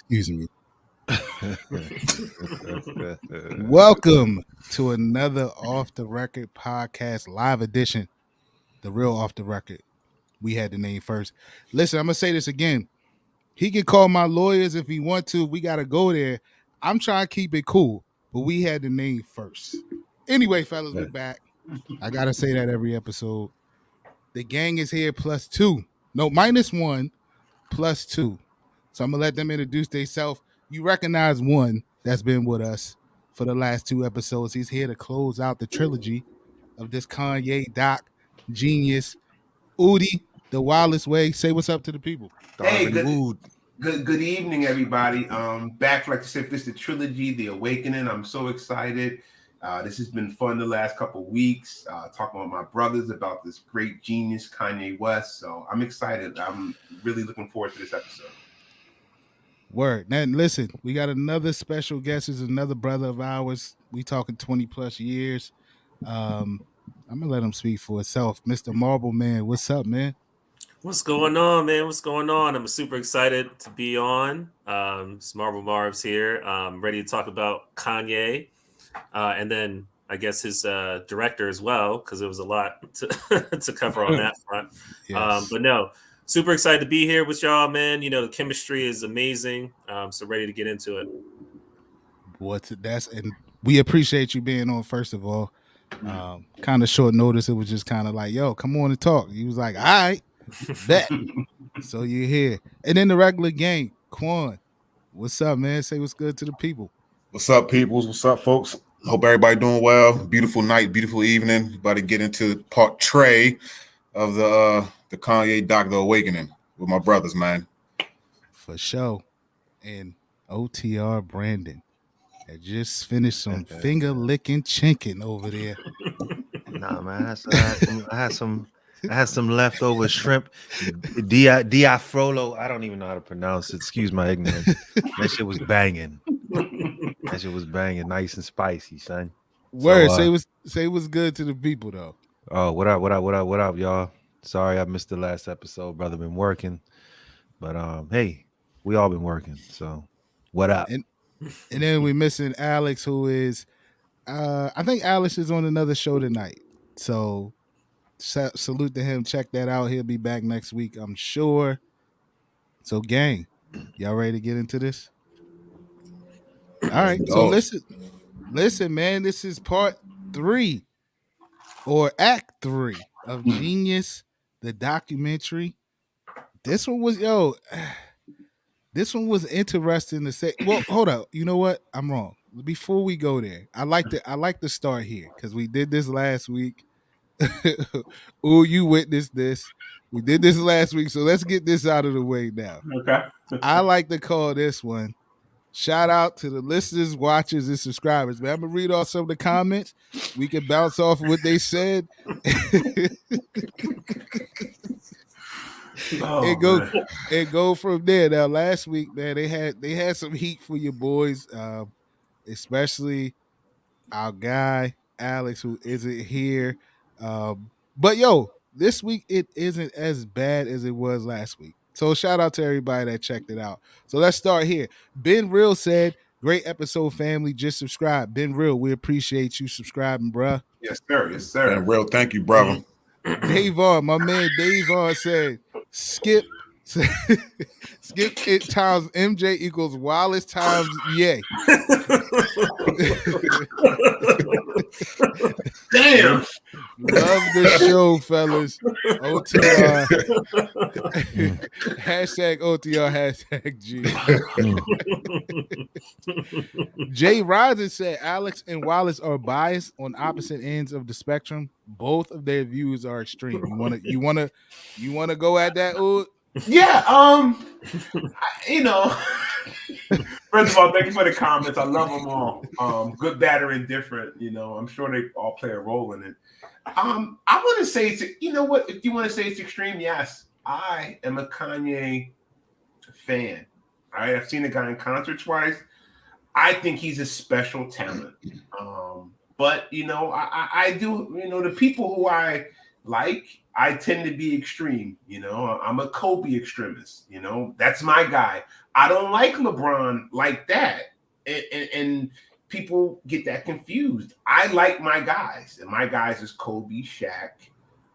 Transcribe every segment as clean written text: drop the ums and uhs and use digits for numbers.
Excuse me. Welcome to another Off the Record podcast live edition. The real Off the Record. We had the name first. Listen, I'm gonna say this again. He can call my lawyers if he want to. We gotta go there. I'm trying to keep it cool, but we had the name first. Anyway, fellas, we're back. I gotta say that every episode. The gang is here plus two. No, minus one, plus two. So I'm gonna let them introduce themselves. You recognize one that's been with us for the last two episodes. He's here to close out the trilogy of this Kanye doc, Genius, Udi, the Wallace way. Say what's up to the people. Hey, good evening, everybody. Back for, like I said, this is the trilogy, The Awakening. I'm so excited. This has been fun the last couple of weeks. Talking with my brothers about this great genius, Kanye West. So I'm excited. I'm really looking forward to this episode. Word. Now listen, we got another special guest. Is another brother of ours. We talking 20 plus years. I'm gonna let him speak for himself. Mr. Marble Man, what's up, man? What's going on, man? What's going on? I'm super excited to be on. It's Marble Marv's here. Ready to talk about Kanye. And then I guess his director as well, because there was a lot to cover on that front. Yes. But no, super excited to be here with y'all, man. You know, the chemistry is amazing. So ready to get into it. And we appreciate you being on, first of all. Kind of short notice. It was just kind of like, yo, come on and talk. He was like, all right, bet. So you're here. And then the regular gang, Quan. What's up, man? Say what's good to the people. What's up, peoples? What's up, folks? Hope everybody doing well. Beautiful night, beautiful evening. About to get into part Trey of the Kanye doc, The Awakening, with my brothers, man. For sure. And OTR Brandon. I just finished some finger licking chinking over there. Nah, man, I had some leftover shrimp. Diafrolo. I don't even know how to pronounce it. Excuse my ignorance. That shit was banging. Nice and spicy, son. Word. So, say what's good to the people though. Oh, what up, y'all? Sorry I missed the last episode, brother. Been working, but hey, we all been working. So, what up? And then we missing Alex, who is, I think Alex is on another show tonight. So salute to him. Check that out. He'll be back next week, I'm sure. So gang, y'all ready to get into this? All right. So listen, man, this is part 3 or act 3 of Genius, the documentary. This one was, this one was interesting to say. Well, hold up. You know what? I'm wrong. Before we go there, I like to start here because we did this last week. Ooh, you witnessed this. We did this last week, so let's get this out of the way now. Okay. I like to call this one. Shout out to the listeners, watchers, and subscribers. Man, I'm gonna read off some of the comments. We can bounce off what they said. And go from there. Now, last week, man, they had some heat for your boys, especially our guy Alex, who isn't here. But this week it isn't as bad as it was last week. So shout out to everybody that checked it out. So let's start here. Ben Real said, "Great episode, family. Just subscribe." Ben Real, we appreciate you subscribing, bruh. Yes, sir. Yes, sir. Ben Real, thank you, brother. Dave on, my man Dave on said, skip it times MJ equals Wallace times yay. Damn. Love the show, fellas. OTR. Hashtag OTR, hashtag G. Jay Rising said Alex and Wallace are biased on opposite ends of the spectrum. Both of their views are extreme. You wanna go at that, Oud? Yeah, first of all, thank you for the comments. I love them all. Good, bad, or indifferent. I'm sure they all play a role in it. I want to say it's, if you want to say it's extreme, yes. I am a Kanye fan. All right, I've seen the guy in concert twice. I think he's a special talent. But I do, the people who I like, I tend to be extreme. You know, I'm a Kobe extremist. You know, that's my guy. I don't like LeBron like that, and people get that confused. I like my guys, and my guys is Kobe, Shaq,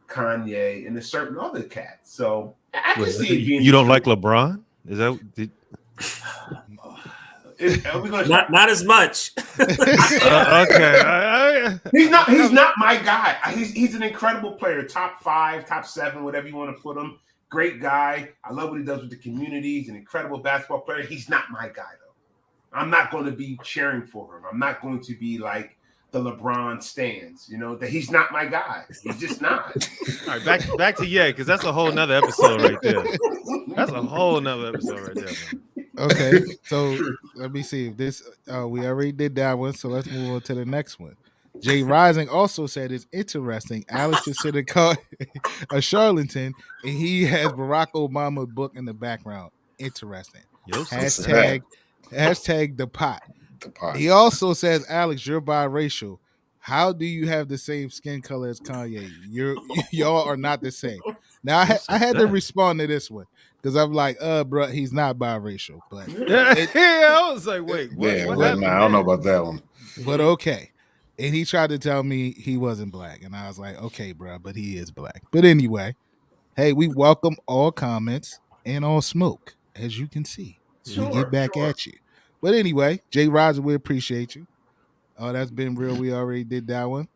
Kanye, and a certain other cat. So I can see it being. You don't like LeBron? Is that? Are we gonna not as much. Okay. He's not my guy. He's an incredible player, top 5, top 7, whatever you want to put him. Great guy. I love what he does with the community. He's an incredible basketball player. He's not my guy though. I'm not going to be cheering for him. I'm not going to be like the LeBron stands. You know that he's not my guy. He's just not. All right, back to because that's a whole nother episode right there. That's a whole nother episode right there, man. Okay, so let me see if this. We already did that one, so let's move on to the next one. Jay Rising also said it's interesting. Alex considered called a charlatan, and he has Barack Obama book in the background. Interesting. Hashtag the pot. He also says, Alex, you're biracial. How do you have the same skin color as Kanye? Y'all are not the same. Now I had to respond to this one because I'm like, bro, he's not biracial. But I was like, wait, what? Yeah, what I don't know about that one. But okay. And he tried to tell me he wasn't black. And I was like, okay, bro, but he is black. But anyway, hey, we welcome all comments and all smoke, as you can see. We get back at you. But anyway, Jay Roger, we appreciate you. Oh, that's been real. We already did that one.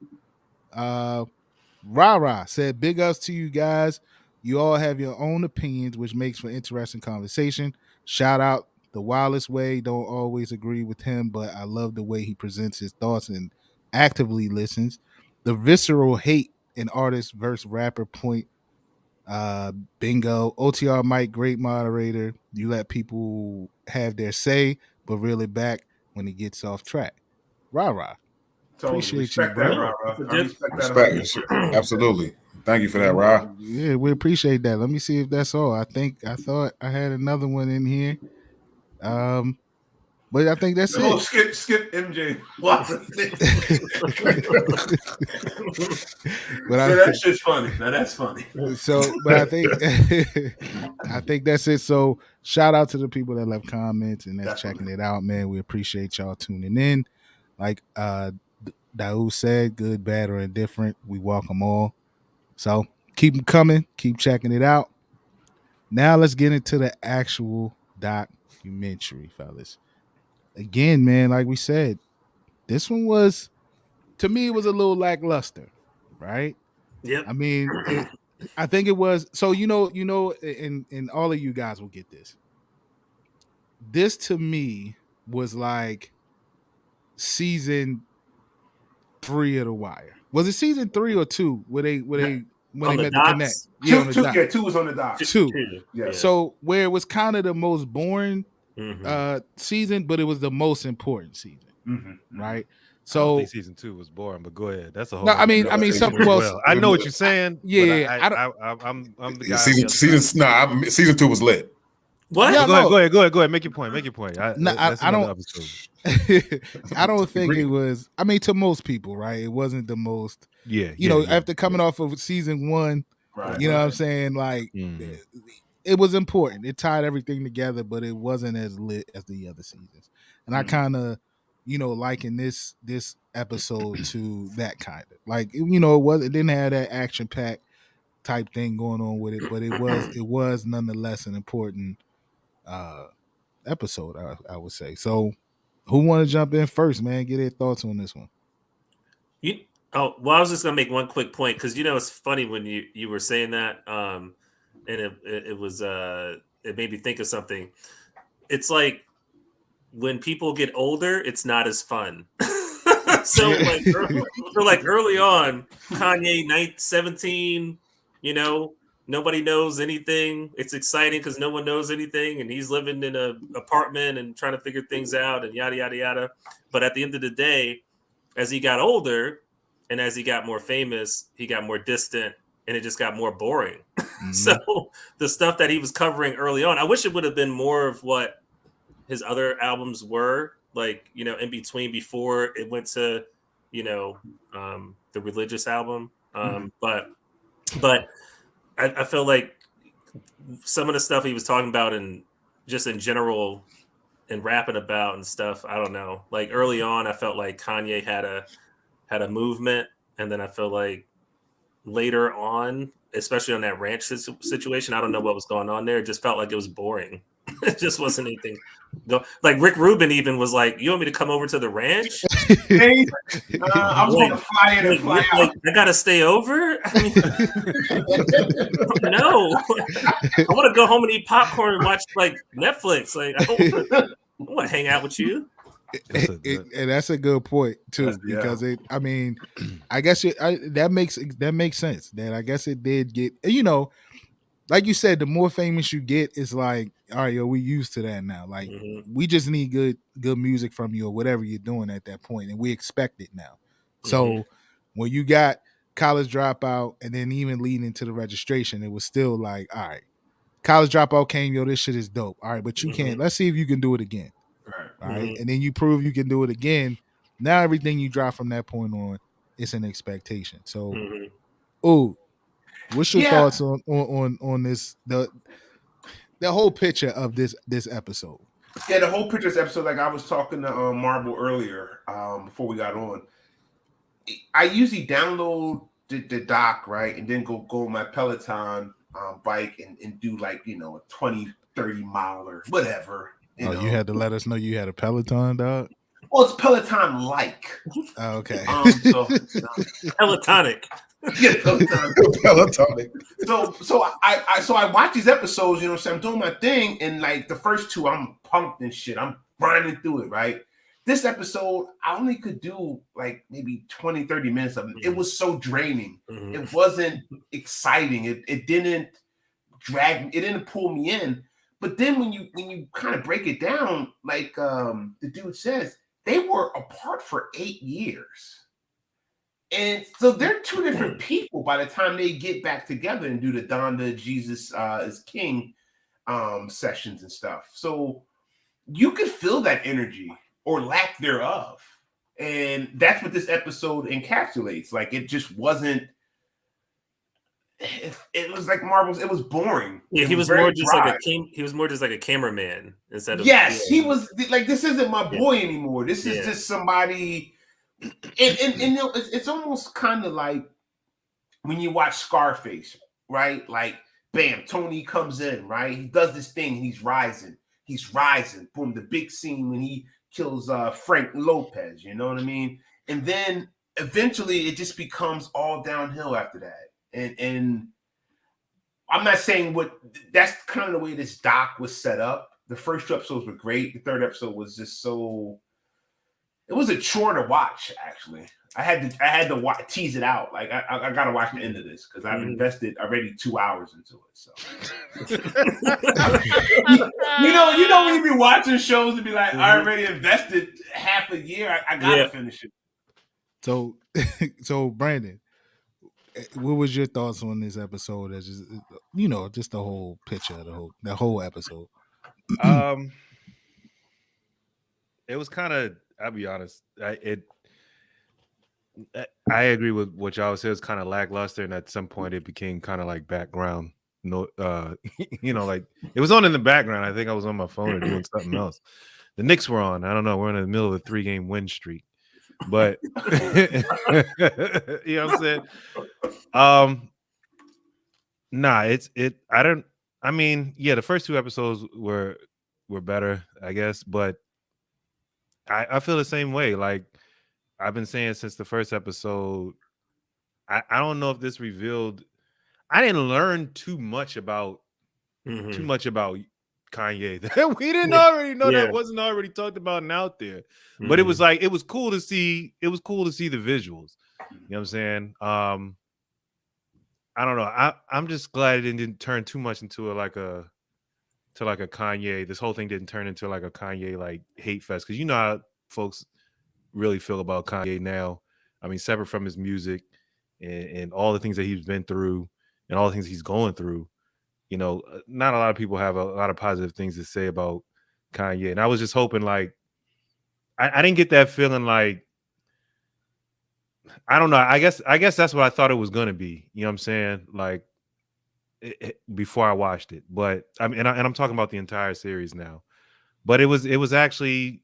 Rara said, big ups to you guys. You all have your own opinions, which makes for interesting conversation. Shout out the Wallace way. Don't always agree with him, but I love the way he presents his thoughts and actively listens. The visceral hate in artist versus rapper point. Bingo. OTR Mike, great moderator. You let people have their say, but reel it back when it gets off track. Rah. Appreciate you, bro. Respect. Absolutely. Thank you for that, Ra. Yeah, we appreciate that. Let me see if that's all. I thought I had another one in here. But I think that's it. Skip MJ. That's just funny. Now that's funny. So, but I think I think that's it. So, shout out to the people that left comments and that's checking it out, man. We appreciate y'all tuning in. Like Dawud said, good, bad, or indifferent, we welcome all. So keep them coming, keep checking it out. Now let's get into the actual documentary, fellas. Again, man, like we said, this one was, to me, it was a little lackluster, right? Yep. I mean, I think it was. So you know, and all of you guys will get this. This to me was like season 3 of The Wire. Was it season 3 or 2? When they met the connect? Yeah, two was on the dock. 2. Yeah. So where it was kind of the most boring season, but it was the most important season, right? So I don't think season 2 was boring, but go ahead. That's a whole. No, I mean, something else. I know what you're saying. Yeah, I'm the guy. Season 2 was lit. What? Yeah, go ahead. Make your point. I don't. I don't think it was. I mean, to most people, right? It wasn't the most. Yeah. After coming off of season 1, right? You know what I'm saying? Like, it was important. It tied everything together, but it wasn't as lit as the other seasons. And I kind of, liken this episode to that kind of like, it didn't have that action packed type thing going on with it, but it was nonetheless an important episode, I would say. So who want to jump in first, man? Get their thoughts on this one. I was just gonna make one quick point because it's funny when you were saying that, and it was it made me think of something. It's like when people get older, it's not as fun. So like early on, Kanye 17, nobody knows anything. It's exciting because no one knows anything, and he's living in an apartment and trying to figure things out and yada yada yada. But at the end of the day, as he got older and as he got more famous, he got more distant, and it just got more boring. Mm-hmm. So the stuff that he was covering early on, I wish it would have been more of what his other albums were, like, in between before it went to, the religious album. But But I feel like some of the stuff he was talking about and just in general and rapping about and stuff, I don't know. Like early on, I felt like Kanye had a movement, and then I feel like later on, especially on that ranch situation, I don't know what was going on there. It just felt like it was boring. It just wasn't anything. Like Rick Rubin even was like, "You want me to come over to the ranch? Hey, I was going to fly in and fly out. I gotta stay over. I mean, no, I want to go home and eat popcorn and watch like Netflix. Like I don't want to hang out with you." And that's a good point too, because I mean, I guess that makes sense. That I guess it did get, like you said, the more famous you get, it's like, all right, yo, we used to that now. Like we just need good music from you or whatever you're doing at that point, and we expect it now. So when you got College Dropout, and then even leading into the registration, it was still like, all right, College Dropout came, yo, this shit is dope. All right, but you can't. Let's see if you can do it again. All right. And then you prove you can do it again. Now everything you drop from that point on is an expectation. So, what's your thoughts on this the whole picture of this episode? Yeah, the whole picture of this episode, like I was talking to Marble earlier, before we got on. I usually download the doc, right, and then go on my Peloton bike and do like, a 20, 30 mile or whatever. You had to let us know you had a Peloton, dog? Well, it's Peloton-like. Oh, okay. So Pelotonic. Yeah, Pelotonic. So I watch these episodes, I'm doing my thing, and like the first two, I'm pumped and shit. I'm grinding through it, right? This episode, I only could do like maybe 20, 30 minutes of it. It was so draining. It wasn't exciting. It didn't drag me, it didn't pull me in. But then when you kind of break it down, like the dude says, they were apart for 8 years. And so they're two different people by the time they get back together and do the Donda Jesus is King sessions and stuff. So you could feel that energy or lack thereof. And that's what this episode encapsulates. Like it just wasn't. It was like Marvel's. It was boring. Yeah, he was more just dry. He was more just like a cameraman instead of. Yes, he was like, this isn't my boy anymore. This is just somebody. And it's almost kind of like when you watch Scarface, right? Like, bam, Tony comes in, right? He does this thing. He's rising. Boom, the big scene when he kills Frank Lopez. You know what I mean? And then eventually it just becomes all downhill after that. And I'm not saying that's kind of the way this doc was set up. The first two episodes were great. The third episode was just so. It was a chore to watch. Actually, I had to tease it out. Like I got to watch the end of this because I've invested already 2 hours into it. So you know when you be watching shows and be like, I already invested half a year. I gotta finish it. So Brandon, what was your thoughts on this episode? As just the whole picture of the whole episode. It was kind of. I'll be honest. I agree with what y'all said. It was kind of lackluster, and at some point, it became kind of like background. Like it was on in the background. I think I was on my phone or doing something else. The Knicks were on. I don't know. We're in the middle of a 3-game win streak, but you know what I'm saying. I mean, the first 2 episodes were better, I guess, but. I feel the same way. Like I've been saying since the first episode, I don't know if this revealed. I didn't learn too much about Kanye that we didn't already know that wasn't already talked about and out there. But it was like it was cool to see. It was cool to see the visuals. You know what I'm saying? I don't know. I'm just glad it didn't turn too much into like a Kanye. This whole thing didn't turn into like a Kanye like hate fest, because you know how folks really feel about Kanye now. I mean, separate from his music and all the things that he's been through and all the things he's going through, not a lot of people have a lot of positive things to say about Kanye. And I was just hoping, like, I didn't get that feeling like I don't know. I guess that's what I thought it was gonna be. You know what I'm saying? Like before I watched it, but I mean, and I'm talking about the entire series now. But it was actually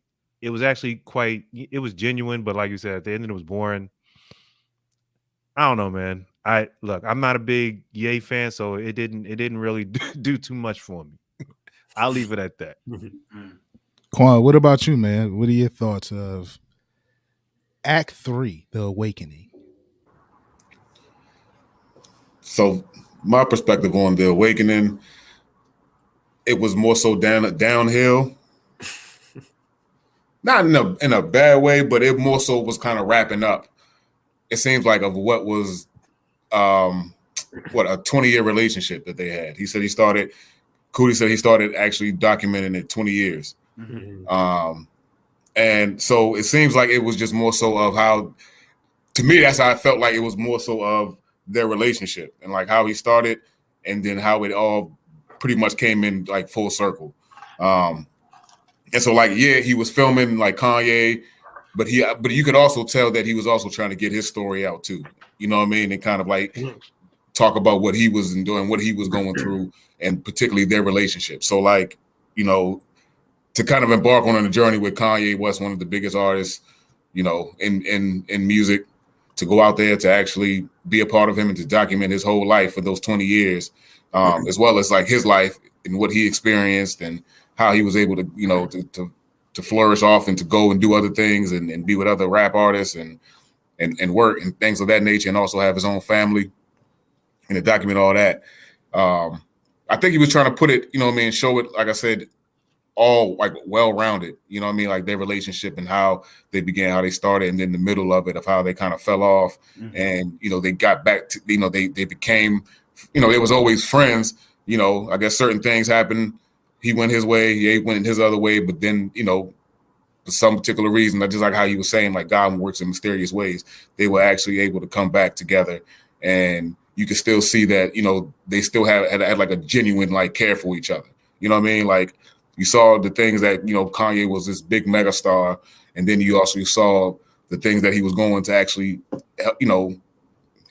quite. It was genuine, but like you said, at the end it was boring. I don't know, man. I'm not a big Ye fan, so it didn't really do too much for me. I'll leave it at that. Quan, what about you, man? What are your thoughts of Act 3, The Awakening? So my perspective on The Awakening, it was more so downhill. Not in a bad way, but it more so was kind of wrapping up. It seems like of what was a 20-year relationship that they had. Coodie said he started actually documenting it 20 years. Mm-hmm. And so it seems like it was just more so of how, to me, that's how I felt like it was more so of their relationship and like how he started and then how it all pretty much came in like full circle. And so like, yeah, he was filming like Kanye, but you could also tell that he was also trying to get his story out too. You know what I mean? And kind of like talk about what he was doing, what he was going through, and particularly their relationship. So like, you know, to kind of embark on a journey with Kanye West, one of the biggest artists, you know, in music, to go out there to actually be a part of him and to document his whole life for those 20 years, as well as like his life and what he experienced and how he was able to, you know, to flourish off and to go and do other things and be with other rap artists and work and things of that nature, and also have his own family and to document all that. I think he was trying to put it, you know what I mean, show it, like I said, all like well-rounded, you know what I mean, like their relationship and how they began, how they started, and then the middle of it of how they kind of fell off. And, you know, they got back to, you know, they became, you know, they was always friends. You know, I guess certain things happened. He went his way, he went his other way, but then, you know, for some particular reason, just like how you were saying, like God works in mysterious ways, they were actually able to come back together. And you can still see that, you know, they still had like a genuine like care for each other. You know what I mean? Like, you saw the things that, you know, Kanye was this big mega star, and then you also saw the things that he was going to actually, you know,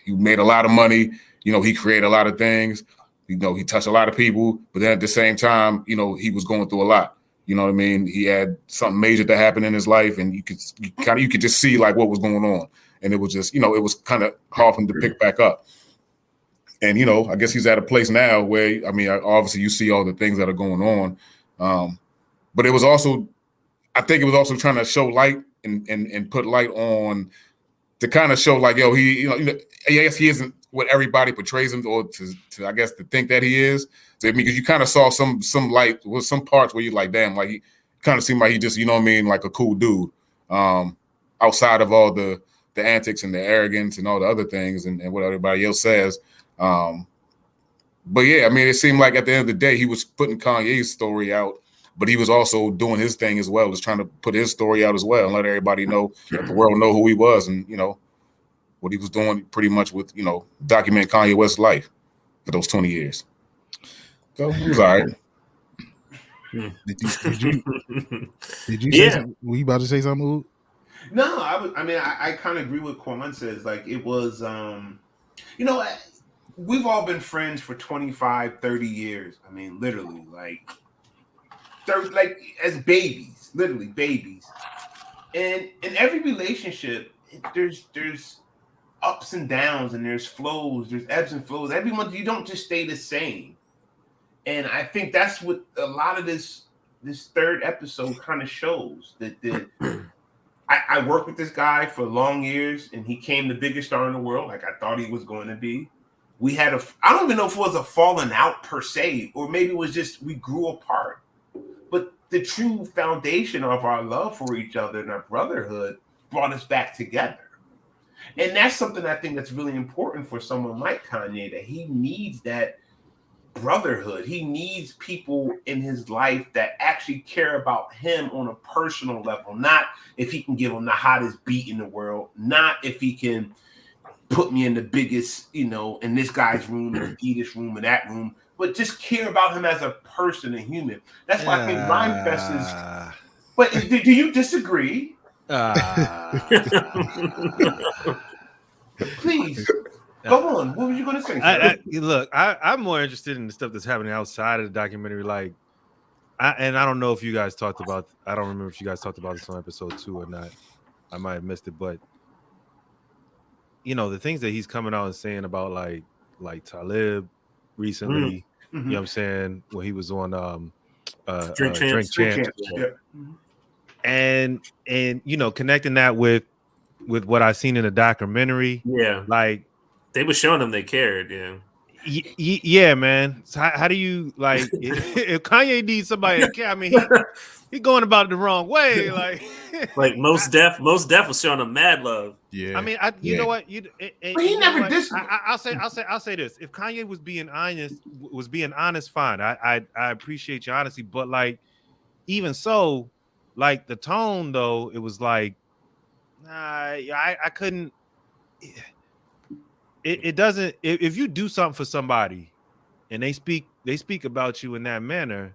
he made a lot of money, you know, he created a lot of things, you know, he touched a lot of people, but then at the same time, you know, he was going through a lot. You know what I mean? He had something major that happened in his life, and you could just see like what was going on, and it was just, you know, it was kind of hard for him to pick back up. And, you know, I guess he's at a place now where, I mean, obviously you see all the things that are going on. But it was also, I think it was also trying to show light and put light on, to kind of show like, yo, he, you know, I guess he isn't what everybody portrays him, or to I guess to think that he is. So, I mean, because you kind of saw some light with some parts where you're like, damn, like he kind of seemed like he just, you know what I mean, like a cool dude, outside of all the antics and the arrogance and all the other things and what everybody else says. But yeah, I mean, it seemed like at the end of the day, he was putting Kanye's story out, but he was also doing his thing as well, as trying to put his story out as well and let everybody know, let the world know who he was and, you know, what he was doing pretty much with, you know, documenting Kanye West's life for those 20 years. So it was all right. Did you say something? Were you about to say something, Oud? No, I kind of agree with Quan says. Like, it was, you know, we've all been friends for 25, 30 years. I mean, literally, like as babies, literally babies. And in every relationship, there's ups and downs, and there's flows, there's ebbs and flows. Every month, you don't just stay the same. And I think that's what a lot of this third episode kind of shows, that I worked with this guy for long years, and he came the biggest star in the world, like I thought he was going to be. We had I don't even know if it was a falling out per se, or maybe it was just we grew apart. But the true foundation of our love for each other and our brotherhood brought us back together. And that's something I think that's really important for someone like Kanye, that he needs that brotherhood. He needs people in his life that actually care about him on a personal level, not if he can give him the hottest beat in the world, not if he can put me in the biggest, you know, in this guy's room, in this room, in that room, but just care about him as a person, a human. That's why I think Rhymefest is. But do you disagree? Please go on. What were you going to say? Sir? I'm more interested in the stuff that's happening outside of the documentary. Like, I don't know if you guys talked about. I don't remember if you guys talked about this on episode 2 or not. I might have missed it, but the things that he's coming out and saying about like Talib recently. Mm-hmm. You know what I'm saying? When he was on Drink Champs. Yeah. And connecting that with what I seen in the documentary. Yeah, like they were showing them they cared. Yeah. Yeah, man. So how do you like if Kanye needs somebody to care? I mean, he going about it the wrong way. Like most deaf was showing him mad love. Yeah. I mean, you know what? But he never did. I'll say this: if Kanye was being honest, fine. I appreciate your honesty, but like, even so, like the tone though, it was like, nah, I couldn't. It doesn't. If you do something for somebody, and they speak about you in that manner,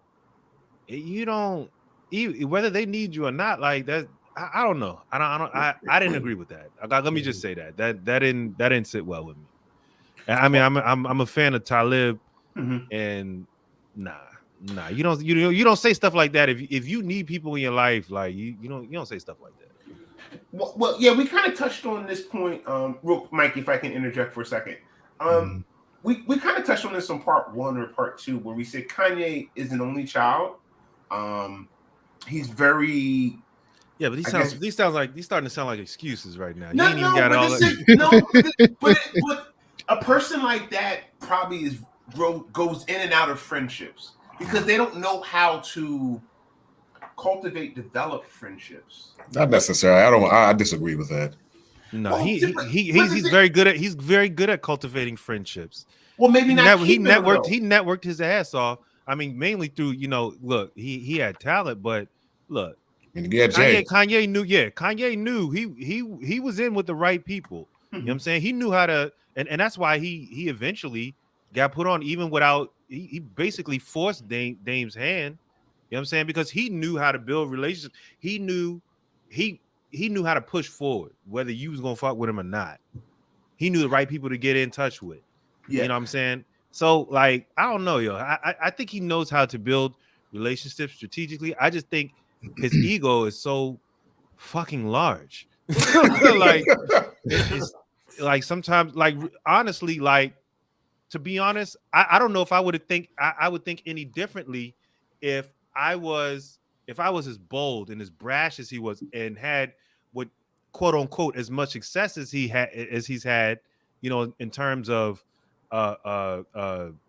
you don't, whether they need you or not. Like that, I don't know. I didn't agree with that. Let me just say that didn't sit well with me. I mean, I'm a fan of Talib, and nah, you don't say stuff like that if you need people in your life. Like you don't say stuff like that. Well, yeah, we kind of touched on this point, real Mike, if I can interject for a second. We kind of touched on this on part 1 or part 2, where we said Kanye is an only child. He's very but these starting to sound like excuses right now. But a person like that probably goes in and out of friendships because they don't know how to develop friendships. Not necessarily. I disagree with that. No, he's very good at cultivating friendssins. Well, maybe not. He networked his ass off. I mean, mainly through look, he had talent, but look, Kanye knew. Yeah, Kanye knew he was in with the right people. You know what I'm saying? He knew how to, and that's why he eventually got put on, even without. He basically forced Dame's hand. You know what I'm saying? Because he knew how to build relationships. He knew how to push forward, whether you was gonna fuck with him or not. He knew the right people to get in touch with. Yeah. You know what I'm saying? So, like, I don't know, yo. I think he knows how to build relationships strategically. I just think his ego is so fucking large. It's like sometimes, like, honestly, like, to be honest, I don't know if I would think any differently if I was as bold and as brash as he was and had what quote unquote as much success as he's had, in terms of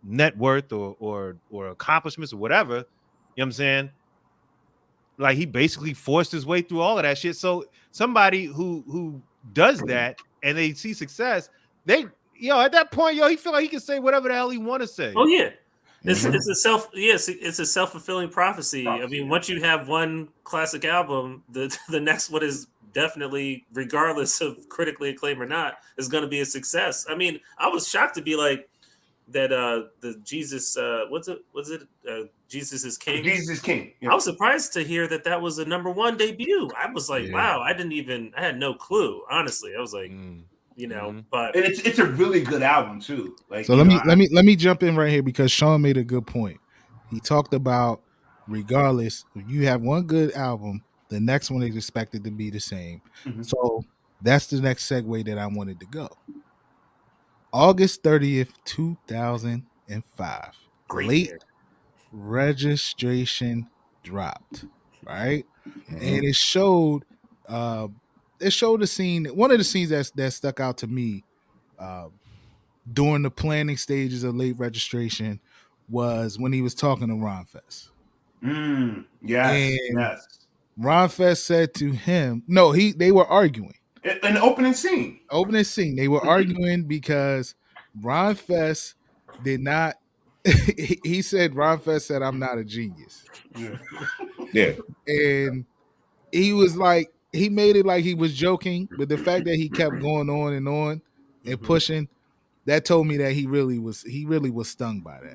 net worth or accomplishments or whatever. You know what I'm saying? Like, he basically forced his way through all of that shit. So somebody who does that and they see success, at that point, he feel like he can say whatever the hell he want to say. Oh yeah. It's a self-fulfilling prophecy. I mean, once you have one classic album, the next one is definitely, regardless of critically acclaim or not, is going to be a success. I mean, I was shocked to be like that. The Jesus, Jesus is King. Jesus is King. Yeah. I was surprised to hear that was a #1 debut. I was like, wow, I had no clue. Honestly, I was like. But and it's a really good album too. Like, so let me jump in right here because Shaun made a good point. He talked about, regardless, if you have one good album, the next one is expected to be the same. So that's the next segue that I wanted to go. August 30th, 2005. Late registration dropped, right? And it showed the scene. One of the scenes that stuck out to me during the planning stages of late registration was when he was talking to Ron Fest. Yes. Ron Fest said to him, they were arguing. In the opening scene. They were arguing because Ron Fest did not. He said, Ron Fest said, "I'm not a genius." Yeah. And he was like, he made it like he was joking, but the fact that he kept going on and pushing, that told me that he really was stung by that.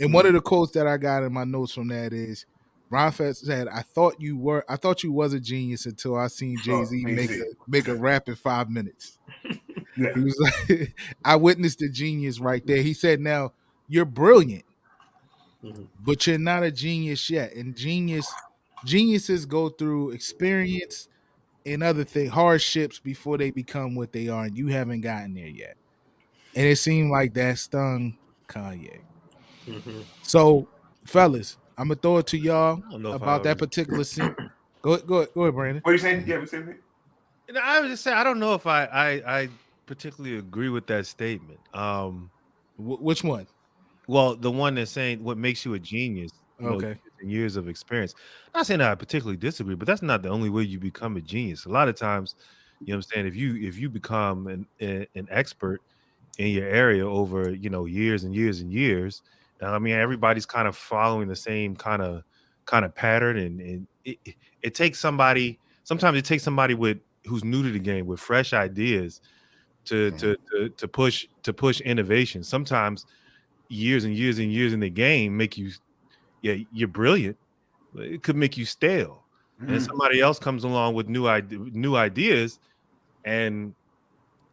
And one of the quotes that I got in my notes from that is, Ron Fest said, I thought you was a genius until I seen Jay-Z make a rap in 5 minutes. Yeah. He was like, I witnessed the genius right there. He said, now you're brilliant, Mhm. but you're not a genius yet. And geniuses go through experience and other hardships before they become what they are. And you haven't gotten there yet. And it seemed like that stung Kanye. Mhm. So, fellas, I'm gonna throw it to y'all I don't know if about that particular scene. Go ahead, Brandon. What are you saying? Yeah, we saying. I was just saying, I don't know if I particularly agree with that statement. Which one? Well, the one that's saying what makes you a genius, Okay. years and years of experience. Not saying that I particularly disagree, but that's not the only way you become a genius. A lot of times, you know what I'm saying, if you become an expert in your area over, years and years and years, I mean, everybody's kind of following the same kind of pattern, and it takes somebody. Sometimes it takes somebody with who's new to the game with fresh ideas to push innovation. Sometimes years and years and years in the game make you, yeah, you're brilliant. It could make you stale, and then somebody else comes along with new ideas, and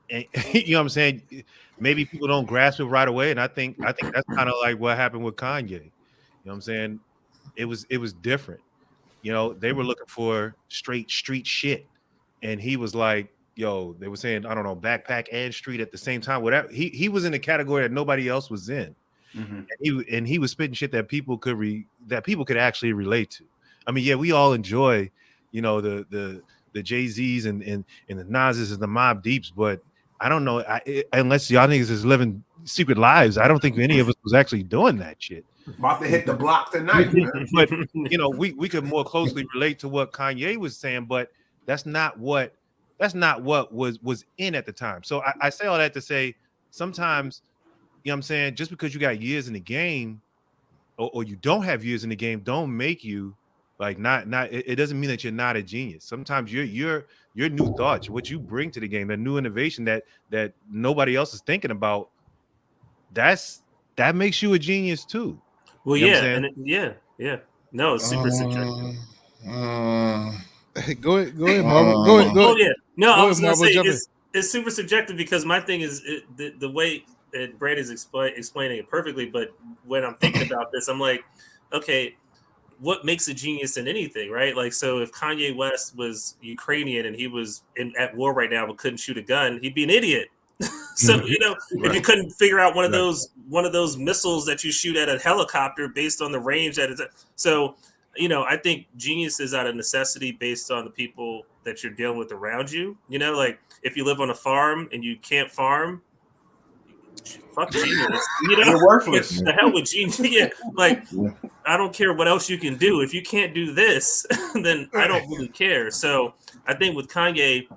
you know what I'm saying. Maybe people don't grasp it right away, and I think that's kind of like what happened with Kanye. You know what I'm saying? It was different. They were looking for straight street shit, and he was like, yo, they were saying, I don't know, backpack and street at the same time. Whatever. He was in a category that nobody else was in. And he was spitting shit that people could actually relate to. I mean, yeah, we all enjoy, the Jay-Z's and the Nas's and the Mob Deeps, but I don't know, unless y'all niggas is living secret lives, I don't think any of us was actually doing that shit. About to hit the block tonight. But we could more closely relate to what Kanye was saying, but that's not what was in at the time. So I say all that to say sometimes, you know what I'm saying, just because you got years in the game or you don't have years in the game, don't make you like not it doesn't mean that you're not a genius. Sometimes your new thoughts, what you bring to the game, the new innovation that nobody else is thinking about, that makes you a genius too. Well, You know what yeah, I'm and yeah. No, it's super subjective. Go ahead, Marvel. Go ahead. Oh yeah, no, I Go was ahead, gonna Marvel. say Jump in. it's super subjective because my thing is the way that Brad is explaining it perfectly. But when I'm thinking about this, I'm like, okay, what makes a genius in anything, right? Like, so if Kanye West was Ukrainian and he was at war right now but couldn't shoot a gun, he'd be an idiot. So if you couldn't figure out one of those missiles that you shoot at a helicopter based on the range that it's at. So I think genius is out of necessity based on the people that you're dealing with around you. Like if you live on a farm and you can't farm, fuck genius. You're worthless. The hell with genius. Yeah, like I don't care what else you can do. If you can't do this, then I don't really care. So I think with Kanye,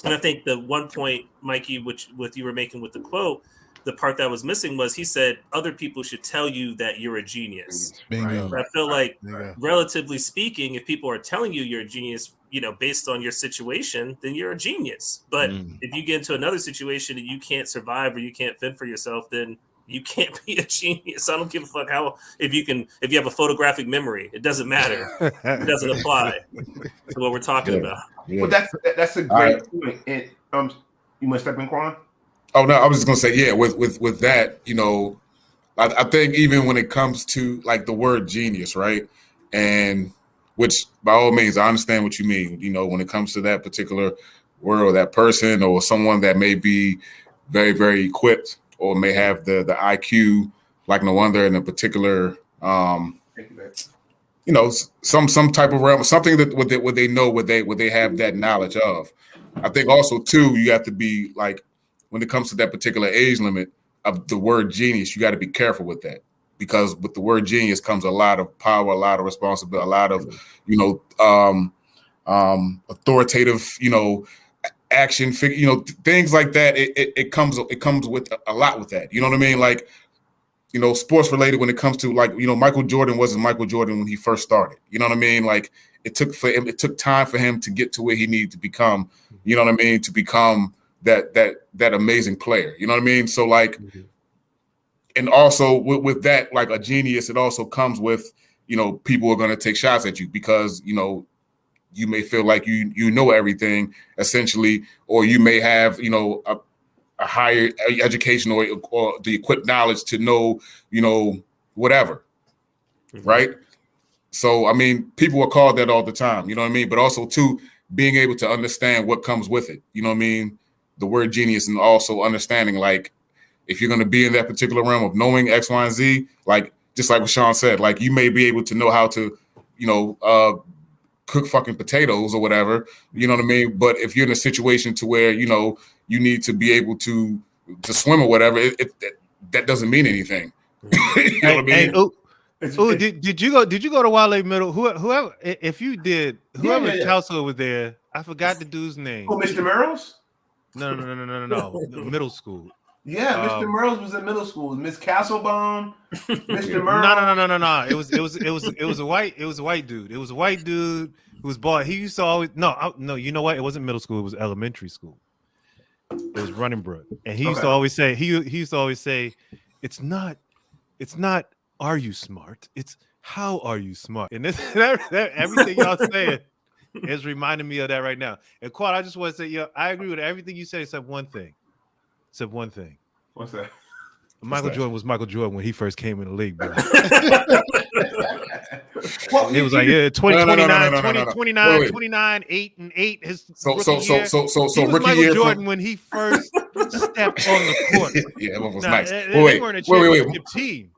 and I think the one point, Mikey, which you were making with the quote, the part that was missing was he said other people should tell you that you're a genius. Bingo. I feel like, Bingo. relatively speaking, if people are telling you you're a genius, based on your situation, then you're a genius. But if you get into another situation and you can't survive or you can't fend for yourself, then you can't be a genius. I don't give a fuck if you have a photographic memory, it doesn't matter. It doesn't apply to what we're talking about. But that's a great point. And you must step in, Quan. Oh no, I was just gonna say, yeah, with that, I think even when it comes to like the word genius, right? And which by all means, I understand what you mean, when it comes to that particular word or that person or someone that may be very, very equipped or may have the IQ like no wonder in a particular some type of realm, something that what they know, what they have that knowledge of. I think also too, you have to be like, when it comes to that particular age limit of the word genius, you got to be careful with that, because with the word genius comes a lot of power, a lot of responsibility, a lot of authoritative action figure, things like that. It comes with a lot with that. You know what I mean? Like, sports related, when it comes to like, Michael Jordan wasn't Michael Jordan when he first started. You know what I mean? Like it took time for him to get to where he needed to become, you know what I mean? To become that amazing player. You know what I mean? So like, and also with that, like a genius, it also comes with, people are going to take shots at you because, you may feel like you know everything essentially, or you may have, a higher education or the equipped knowledge to know, whatever, right? So, I mean, people are called that all the time, you know what I mean? But also, too, being able to understand what comes with it, you know what I mean? The word genius, and also understanding, like, if you're going to be in that particular realm of knowing X, Y, and Z, like, just like what Shaun said, like, you may be able to know how to, cook fucking potatoes or whatever, you know what I mean? But if you're in a situation to where, you need to be able to swim or whatever, that doesn't mean anything. You know what I mean? Did you go to Wallace Middle? Whoever, if you did, whoever household was there, I forgot the dude's name. Oh, Mr. Merles? No. Middle school. Yeah, Mr. Merles was in middle school. Miss Castlebaum, Mr. Merles. No. It was a white dude. It was a white dude who was bald. He used to always no. You know what? It wasn't middle school. It was elementary school. It was Running Brook, and he used to always say it's not. Are you smart? It's how are you smart? And this everything y'all saying is reminding me of that right now. And Quan, I just want to say, I agree with everything you said except one thing. What's that? Michael Jordan was Michael Jordan when he first came in the league, bro. Well, it was like 29, 8 and 8. His so rookie Michael year Jordan when he first stepped on the court. Yeah, it was nice. They weren't a championship team.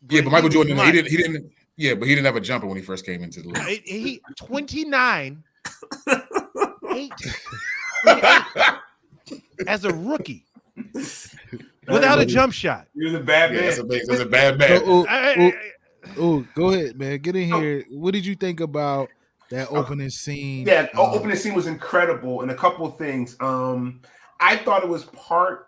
Yeah, but Michael Jordan, he didn't. Yeah, but he didn't have a jumper when he first came into the league. He 29, 8 as a rookie. Without a jump shot. He was a bad man. It was a bad man. Go ahead, man. Get in here. What did you think about that opening scene? Yeah, opening scene was incredible, and a couple of things. I thought it was part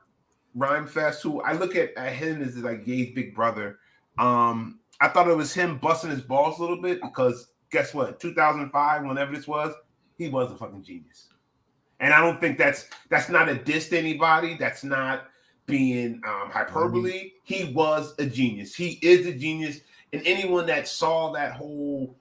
Rhyme Fest, who I look at him as like Ye's big brother. I thought it was him busting his balls a little bit because guess what? 2005, whenever this was, he was a fucking genius. And I don't think that's not a diss to anybody. That's not being hyperbole. He was a genius. He is a genius. And anyone that saw that whole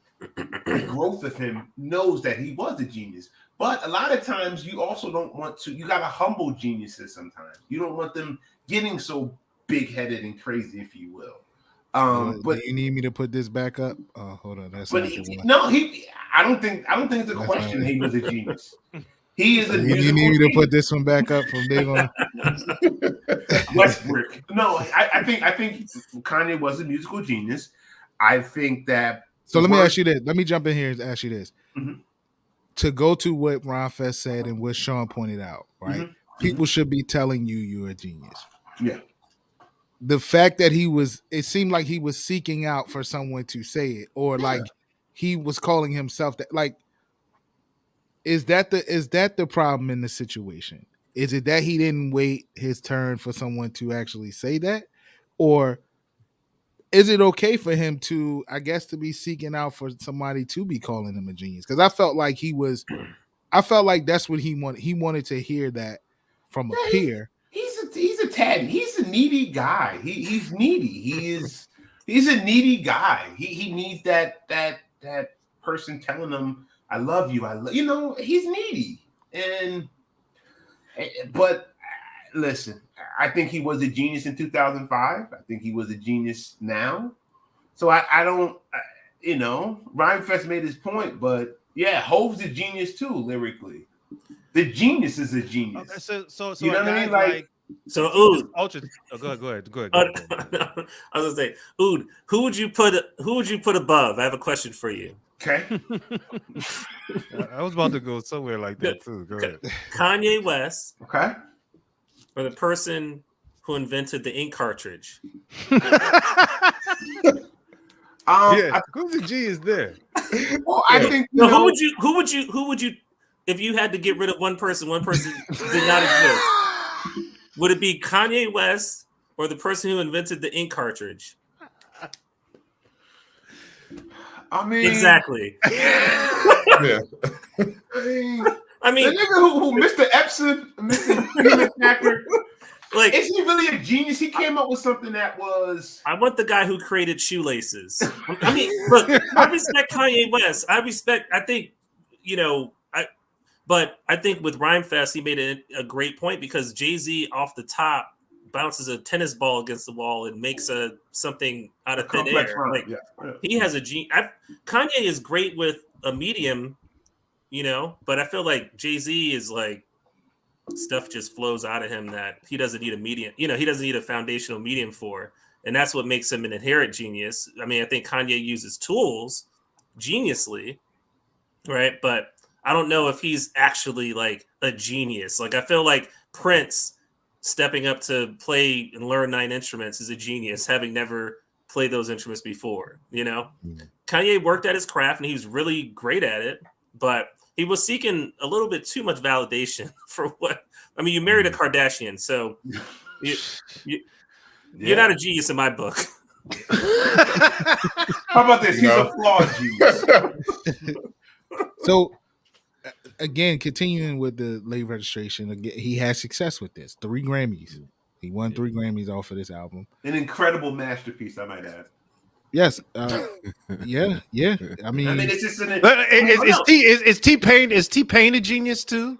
growth of him knows that he was a genius. But a lot of times you also don't want to, you got to humble geniuses sometimes. You don't want them getting so big-headed and crazy, if you will. But do you need me to put this back up? Oh, hold on. That's but I don't think it's a question. He was a genius. He is a musical. You need me to put this one back up from day one. Westbrook. No, I think Kanye was a musical genius. I think that. So let me ask you this. Let me jump in here and ask you this. Mm-hmm. To go to what Ron Fest said and what Shaun pointed out, right? Mm-hmm. People should be telling you you're a genius. Yeah. The fact that it seemed like he was seeking out for someone to say it, or like he was calling himself that. Like, is that the problem in the situation? Is it that he didn't wait his turn for someone to actually say that, or is it okay for him to, I guess, to be seeking out for somebody to be calling him a genius? Because I felt like that's what he wanted. He wanted to hear that from a peer. He's a tad. He's a needy guy. He's needy. He's a needy guy. He needs that person telling him, "I love you." He's needy. But listen, I think he was a genius in 2005. I think he was a genius now. So I don't, Rhyme Fest made his point, but yeah, Hove's a genius too, lyrically. The genius is a genius. Okay, so you know what I mean? Like so, Ood. Ultra. Oh, go ahead. I was gonna say, Ood, who would you put above? I have a question for you. Okay. I was about to go somewhere like that too. Go ahead. Kanye West. Okay. Or the person who invented the ink cartridge. Who's the G is there? Well, I think who would you if you had to get rid of one person did not exist? Would it be Kanye West or the person who invented the ink cartridge? I mean, exactly. Yeah. I mean, the nigga who Mr. Epson, Mr. Peanut Packer, like, is he really a genius? He came up with something that was. I want the guy who created shoelaces. I mean, look, I respect Kanye West. I think, But I think with Rhymefest, he made a great point because Jay-Z off the top bounces a tennis ball against the wall and makes something out of thin complex air. rhyme, Like yeah. he has a Kanye is great with a medium, but I feel like Jay-Z is like stuff just flows out of him that he doesn't need a medium. He doesn't need a foundational medium for, and that's what makes him an inherent genius. I mean, I think Kanye uses tools geniusly, right? But I don't know if he's actually like a genius. Like I feel like Prince stepping up to play and learn 9 instruments is a genius, having never played those instruments before. Kanye worked at his craft and he was really great at it, but he was seeking a little bit too much validation for what. I mean, you married a Kardashian, so you're not a genius in my book. How about this? He's a flawed genius. So, again, continuing with the late registration, again, he had success with this. 3 Grammys. He won 3 Grammys off of this album. An incredible masterpiece, I might add. Yes. Yeah. I mean, it's just is T-Pain a genius too?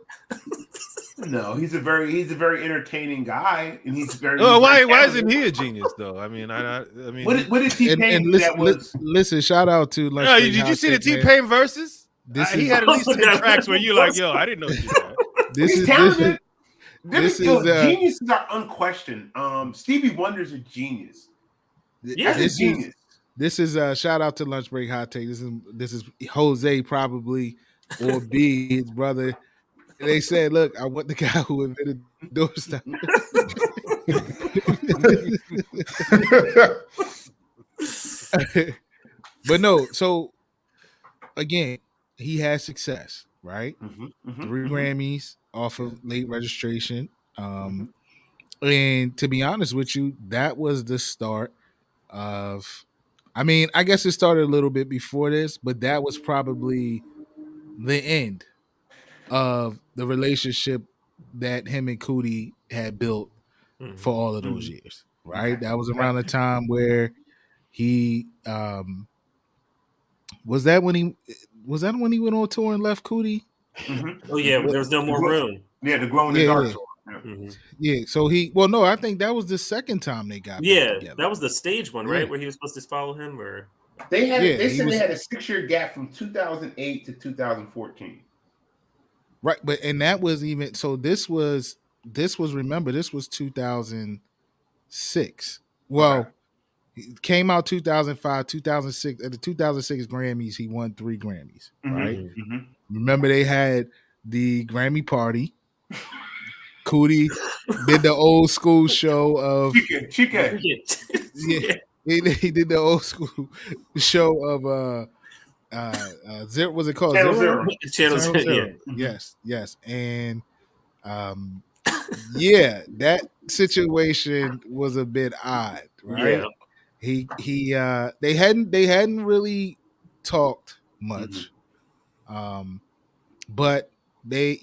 No, he's a very entertaining guy, and he's very. Oh, why isn't he a genius though? I mean, I mean, what did T-Pain listen, shout out to. Did you see the T-Pain verses? He had at least 10 tracks where you're like, yo, I didn't know he did that. He's talented. Geniuses are unquestioned. Stevie Wonder's a genius. This is shout out to Lunch Break Hot Take. This is Jose probably or B, his brother. They said, "Look, I want the guy who invented doorstop." But no, so again, he had success, right? 3 Grammys off of late registration. And to be honest with you, that was the start of, I mean, I guess it started a little bit before this, but that was probably the end of the relationship that him and Coodie had built for all of those years, right? That was around the time where he was that when he went on tour and left Coodie? Oh yeah, there was no more room. Yeah, the Glow in the Dark tour. Yeah, so I think that was the second time they got together. That was the stage one, right? Where he was supposed to follow him, or they said they had a 6-year gap from 2008 to 2014. Right, but and that was even so. This was remember, this was 2006. Well, it came out 2005, 2006. At the 2006 Grammys, he won 3 Grammys. Right. Remember, they had the Grammy party. Coodie did the old school show of Chike. Yeah, he did the old school show of Zero. Was it called Channel Zero? Zero. Channel Zero. Yes, and that situation was a bit odd, right? Yeah. They hadn't really talked much, but they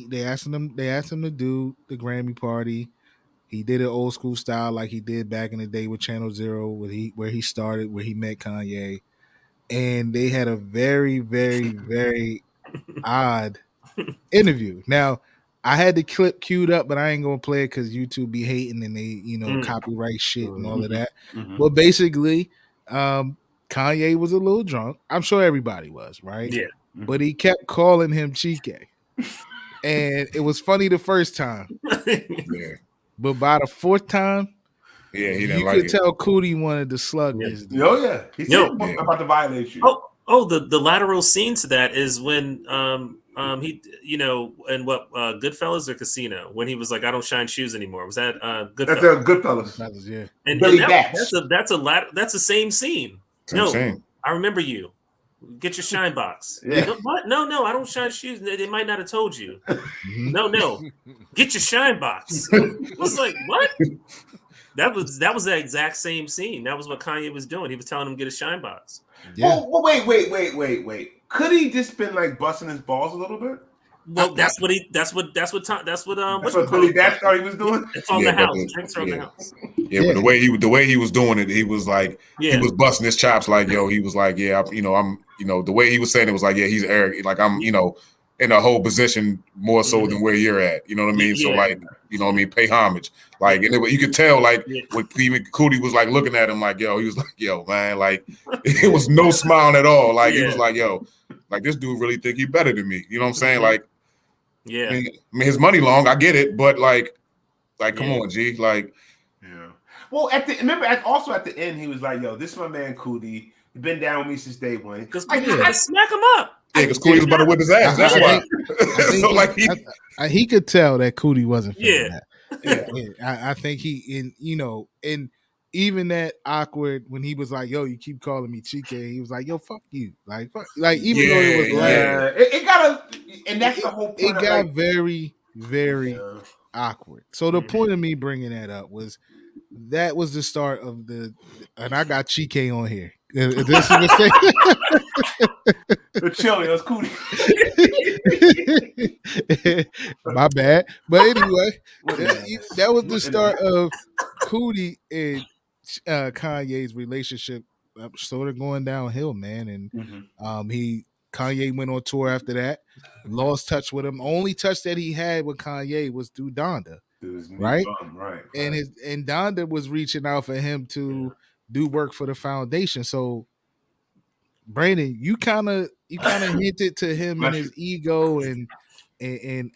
they asked him to do the Grammy party. He did it old school style like he did back in the day with Channel Zero, where he started, where he met Kanye. And they had a very, very, very odd interview. Now, I had the clip queued up, but I ain't gonna play it because YouTube be hating and they, copyright shit and all of that. But basically, Kanye was a little drunk. I'm sure everybody was, right? Yeah. But he kept calling him Chike. And it was funny the first time. But by the 4th time, he didn't you like could it. tell Coodie wanted to slug this dude. Oh yeah, he said about the violation. The lateral scene to that is when he and what Goodfellas or Casino, when he was like, I don't shine shoes anymore. Was that Goodfellas? That's a Goodfellas. Yeah. And that's the same scene. Same. I remember you. Get your shine box. Yeah. What? No, I don't shine shoes. They might not have told you. No. Get your shine box. I was like, what? That was the exact same scene. That was what Kanye was doing. He was telling him to get a shine box. Yeah. Oh, wait. Could he just been like busting his balls a little bit? Well, that's what Billy Dash thought he was doing. It's on the house. Drinks are on the house. Yeah, but the way he was doing it, he was like he was busting his chops like, yo, he was like, I'm the way he was saying it was like, yeah, he's arrogant, like I'm in a whole position more so than where you're at. You know what I mean? So Yeah. like, you know what I mean? Pay homage. Like, and you could tell like when even Coodie was like looking at him like, yo, he was like, yo, man, like it was no smiling at all. Like he was like, yo, like this dude really think he better than me. You know what I'm saying? Like, yeah. I mean, his money long, I get it, but like come on, G, like. Yeah. Well, also at the end, he was like, "Yo, this is my man Coodie. He's been down with me since day one." Because I smack him up. Yeah, because Coodie was about to whip his ass. That's why. So like he could tell that Coodie wasn't feeling that. Yeah. I think and even that awkward when he was like, "Yo, you keep calling me Chike," he was like, "Yo, fuck you," like even though it was it got and that's the whole point. It got very, very awkward. So the point of me bringing that up was that was the start of and I got Chike on here. This is the chili, it was Coodie. My bad. But anyway, that was the start of Coodie and Kanye's relationship sort of going downhill, man. And Kanye went on tour after that, lost touch with him. Only touch that he had with Kanye was through Donda. Right? And Donda was reaching out for him to do work for the foundation. So Brandon, you kind of hinted to him and his ego and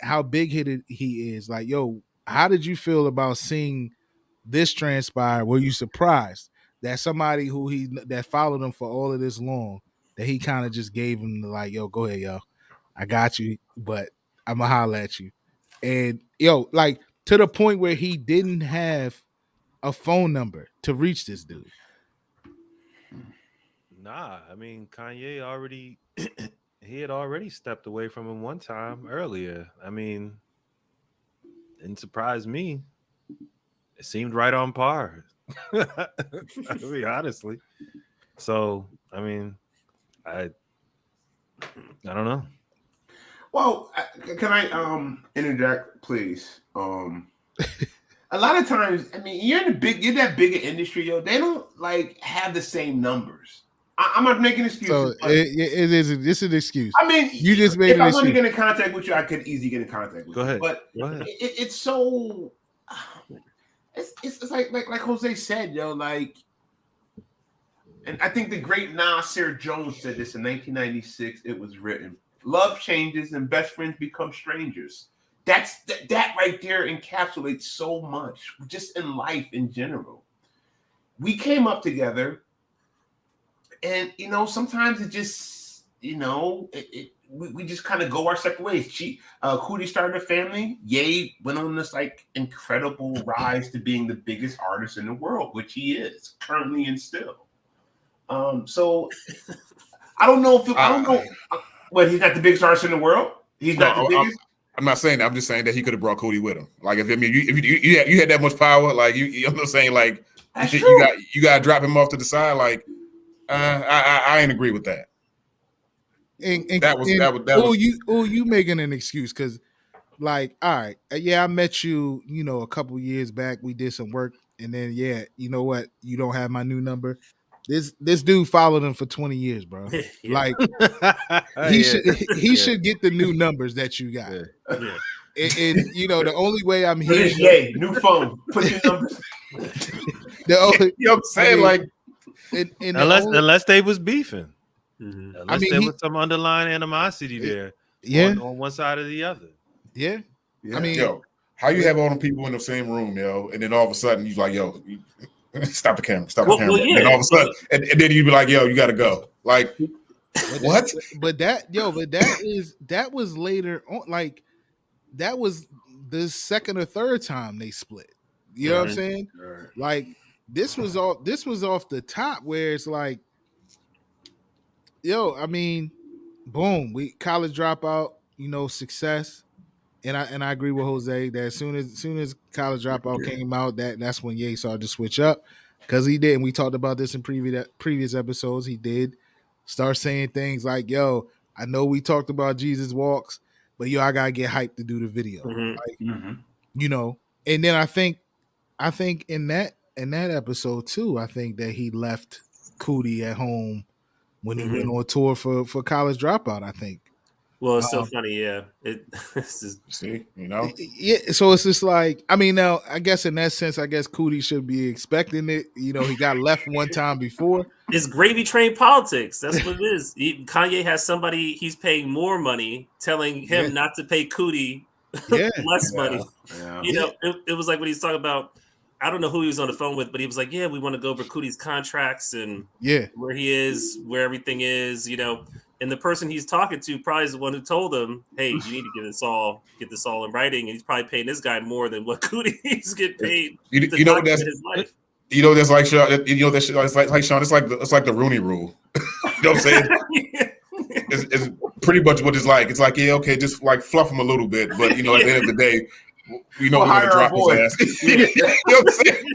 how big-headed he is. Like, yo, how did you feel about seeing this transpire? Were you surprised that somebody that followed him for all of this long, that he kind of just gave him the like, yo, go ahead, yo, I got you, but I'm gonna holler at you, and yo, like to the point where he didn't have a phone number to reach this dude. Nah, I mean Kanye already he had already stepped away from him one time earlier. I mean, didn't surprise me. It seemed right on par. I mean, honestly. So, I mean, I don't know. Well, can I interject, please? A lot of times, I mean, you're that bigger industry, yo. They don't like have the same numbers. I'm not making excuses. So it's an excuse. I mean, you just made if an I excuse. want to get in contact with you, I could easily get in contact with you. But it's so. It's like Jose said, yo, like, and I think the great Nasir Jones said this in 1996. It was written: "Love changes and best friends become strangers." That right there encapsulates so much, just in life in general. We came up together, and sometimes it just we just kind of go our separate ways. Coodie started a family. Ye went on this like incredible rise to being the biggest artist in the world, which he is currently and still. So I don't know I don't know. What, he's not the biggest artist in the world? He's not the biggest. I'm not saying that. I'm just saying that he could have brought Coodie with him. Like if you had that much power, like I'm not saying like you got to drop him off to the side. Like I ain't agree with that. You making an excuse because, like, all right, I met you, a couple years back. We did some work, and then you know what? You don't have my new number. This dude followed him for 20 years, bro. Like he should get the new numbers that you got. Yeah. And the only way I'm here, new phone, put your numbers. I'm saying like, unless they was beefing. Mm-hmm. Unless there was some underlying animosity there, on one side or the other. Yeah. I mean, how you have all them people in the same room, and then all of a sudden you like, stop the camera, and all of a sudden, and then you'd be like, you got to go. Like, what? But that was later on. Like, that was the second or third time they split. You know what I'm saying? Right. Like, this was off the top where it's like, I mean, boom, we college dropout, success. And I agree with Jose that as soon as college dropout came out, that's when Ye started to switch up, because he did. And we talked about this in previous episodes. He did start saying things like, "Yo, I know we talked about Jesus walks, but I gotta get hyped to do the video." Like, And then I think in that episode too, I think that he left Coodie at home when he went on tour for college dropout. I think. Well, it's so funny, yeah. It's just, See, you know, Yeah, so it's just like, I mean, now I guess in that sense, I guess Coodie should be expecting it. You know, he got left one time before. it's gravy train politics. That's what it is. Kanye has somebody he's paying more money, telling him Yeah. not to pay Coodie Yeah. less money. Yeah. You know, it was like when he's talking about, I don't know who he was on the phone with, but he was like, yeah, we want to go over Coodie's contracts and Yeah. where he is, where everything is, you know. And the person he's talking to probably is the one who told him, hey, you need to get this all in writing. And he's probably paying this guy more than what Coodie's get paid. you know that's his life. you know that's like Shaun, you know that's like Shaun. It's like the Rooney Rule. You know what I'm saying? It's pretty much what it's like. It's like, yeah, okay, just like fluff him a little bit, but you know, at the end of the day, we know we're gonna drop his ass. You know what I'm saying?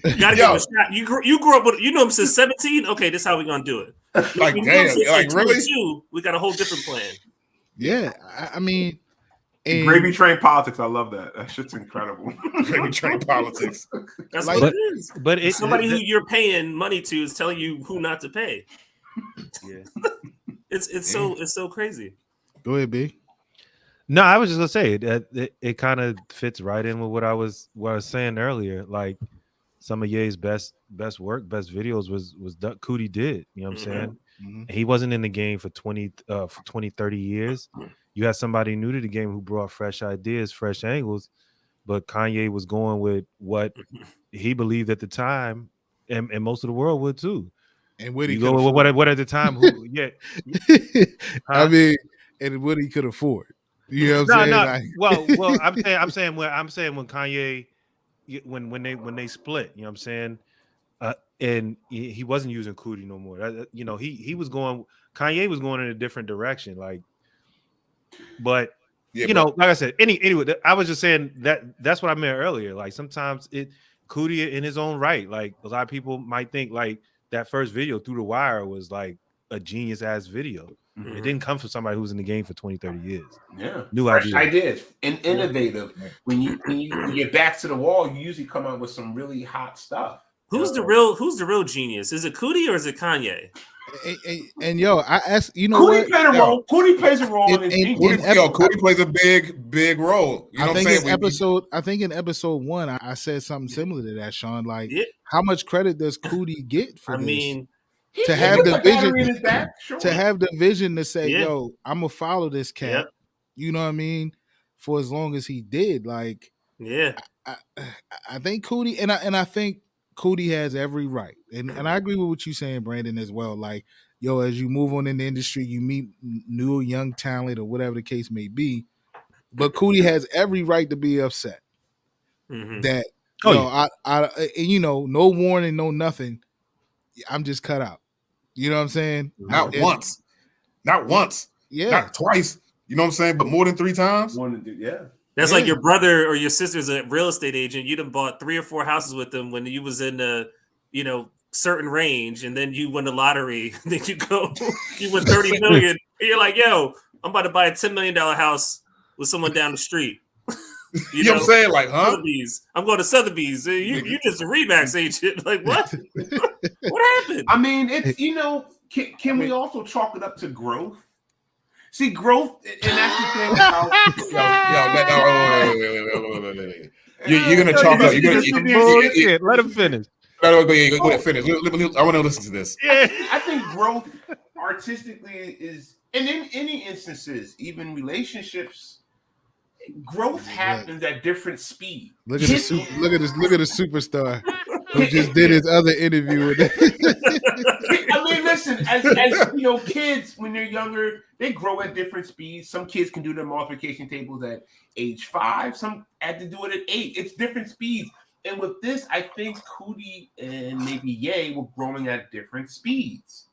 You gotta give him a shot. You grew up with, you know him since 17. Okay, this is how we gonna do it. Like, damn, like really? We got a whole different plan. Yeah. I mean, and Gravy train politics. I love that. That shit's incredible. Gravy train politics. That's Like- what it is. But it's Somebody who you're paying money to is telling you who not to pay. Yeah. It's so crazy. go ahead, B. No, I was just gonna say that it kind of fits right in with what I was saying earlier. Like some of Ye's best work, best videos was Duck Coodie did. You know what I'm saying? Mhm. He wasn't in the game for 20, 30 years. You had somebody new to the game who brought fresh ideas, fresh angles, but Kanye was going with what he believed at the time, and most of the world would too. And what he You could go with afford. what at the time? Who? Yeah, I mean, and what he could afford. You know what I'm saying? no. Like, Well, I'm saying when Kanye, when they split, you know what I'm saying, and he wasn't using Coodie no more. You know, he was going. Kanye was going in a different direction, like, but. Yeah, You know, like I said, anyway, I was just saying that's what I meant earlier. Like sometimes Coodie in his own right, like a lot of people might think like that first video Through the Wire was like a genius ass video. It didn't come from somebody who was in the game for 20, 30 years. Yeah, New fresh idea. ideas and innovative. When you get back to the wall, you usually come out with some really hot stuff. Who's the real genius? Is it Coodie or is it Kanye? and yo, I asked, you know Coodie what? played a role. Coodie plays a role. Coodie plays a big role. You know I what I'm think saying? I think in episode 1, I said something similar to that, Shaun. Like, Yeah. how much credit does Coodie get for I this? mean, to have the vision, sure. to have the vision to say, Yeah. yo, I'm gonna follow this cat. Yep. You know what I mean? For as long as he did, like, yeah. I think Coodie, and I think Coodie has every right, and I agree with what you're saying, Brandon, as well. Like, yo, as you move on in the industry, you meet new young talent or whatever the case may be, but Coodie has every right to be upset that I you know, no warning, no nothing. I'm just cut out. You know what I'm saying? Not once. Yeah. Not twice. You know what I'm saying? But more than 3 times. Yeah. That's like your brother or your sister's a real estate agent. You done bought 3 or 4 houses with them when you was in the, you know, certain range, and then you win the lottery. Then you win 30 million. And you're like, yo, I'm about to buy a $10 million house with someone down the street. You know what I'm saying? Like, huh? Sotheby's. I'm going to Sotheby's. You just a Remax agent. Like, what? What happened? I mean, it's, you know, can we also chalk it up to growth? See, growth, and that's the thing about wait. You're gonna chalk up. Let him finish. Go ahead, finish. I want to listen to this. I think growth artistically is, and in any instances, even relationships, growth happens at different speed. Look at the superstar who just did his other interview with I mean, listen, as you know, kids when they're younger, they grow at different speeds. Some kids can do their multiplication tables at age 5. Some had to do it at 8. It's different speeds. And with this, I think Coodie and maybe Ye were growing at different speeds.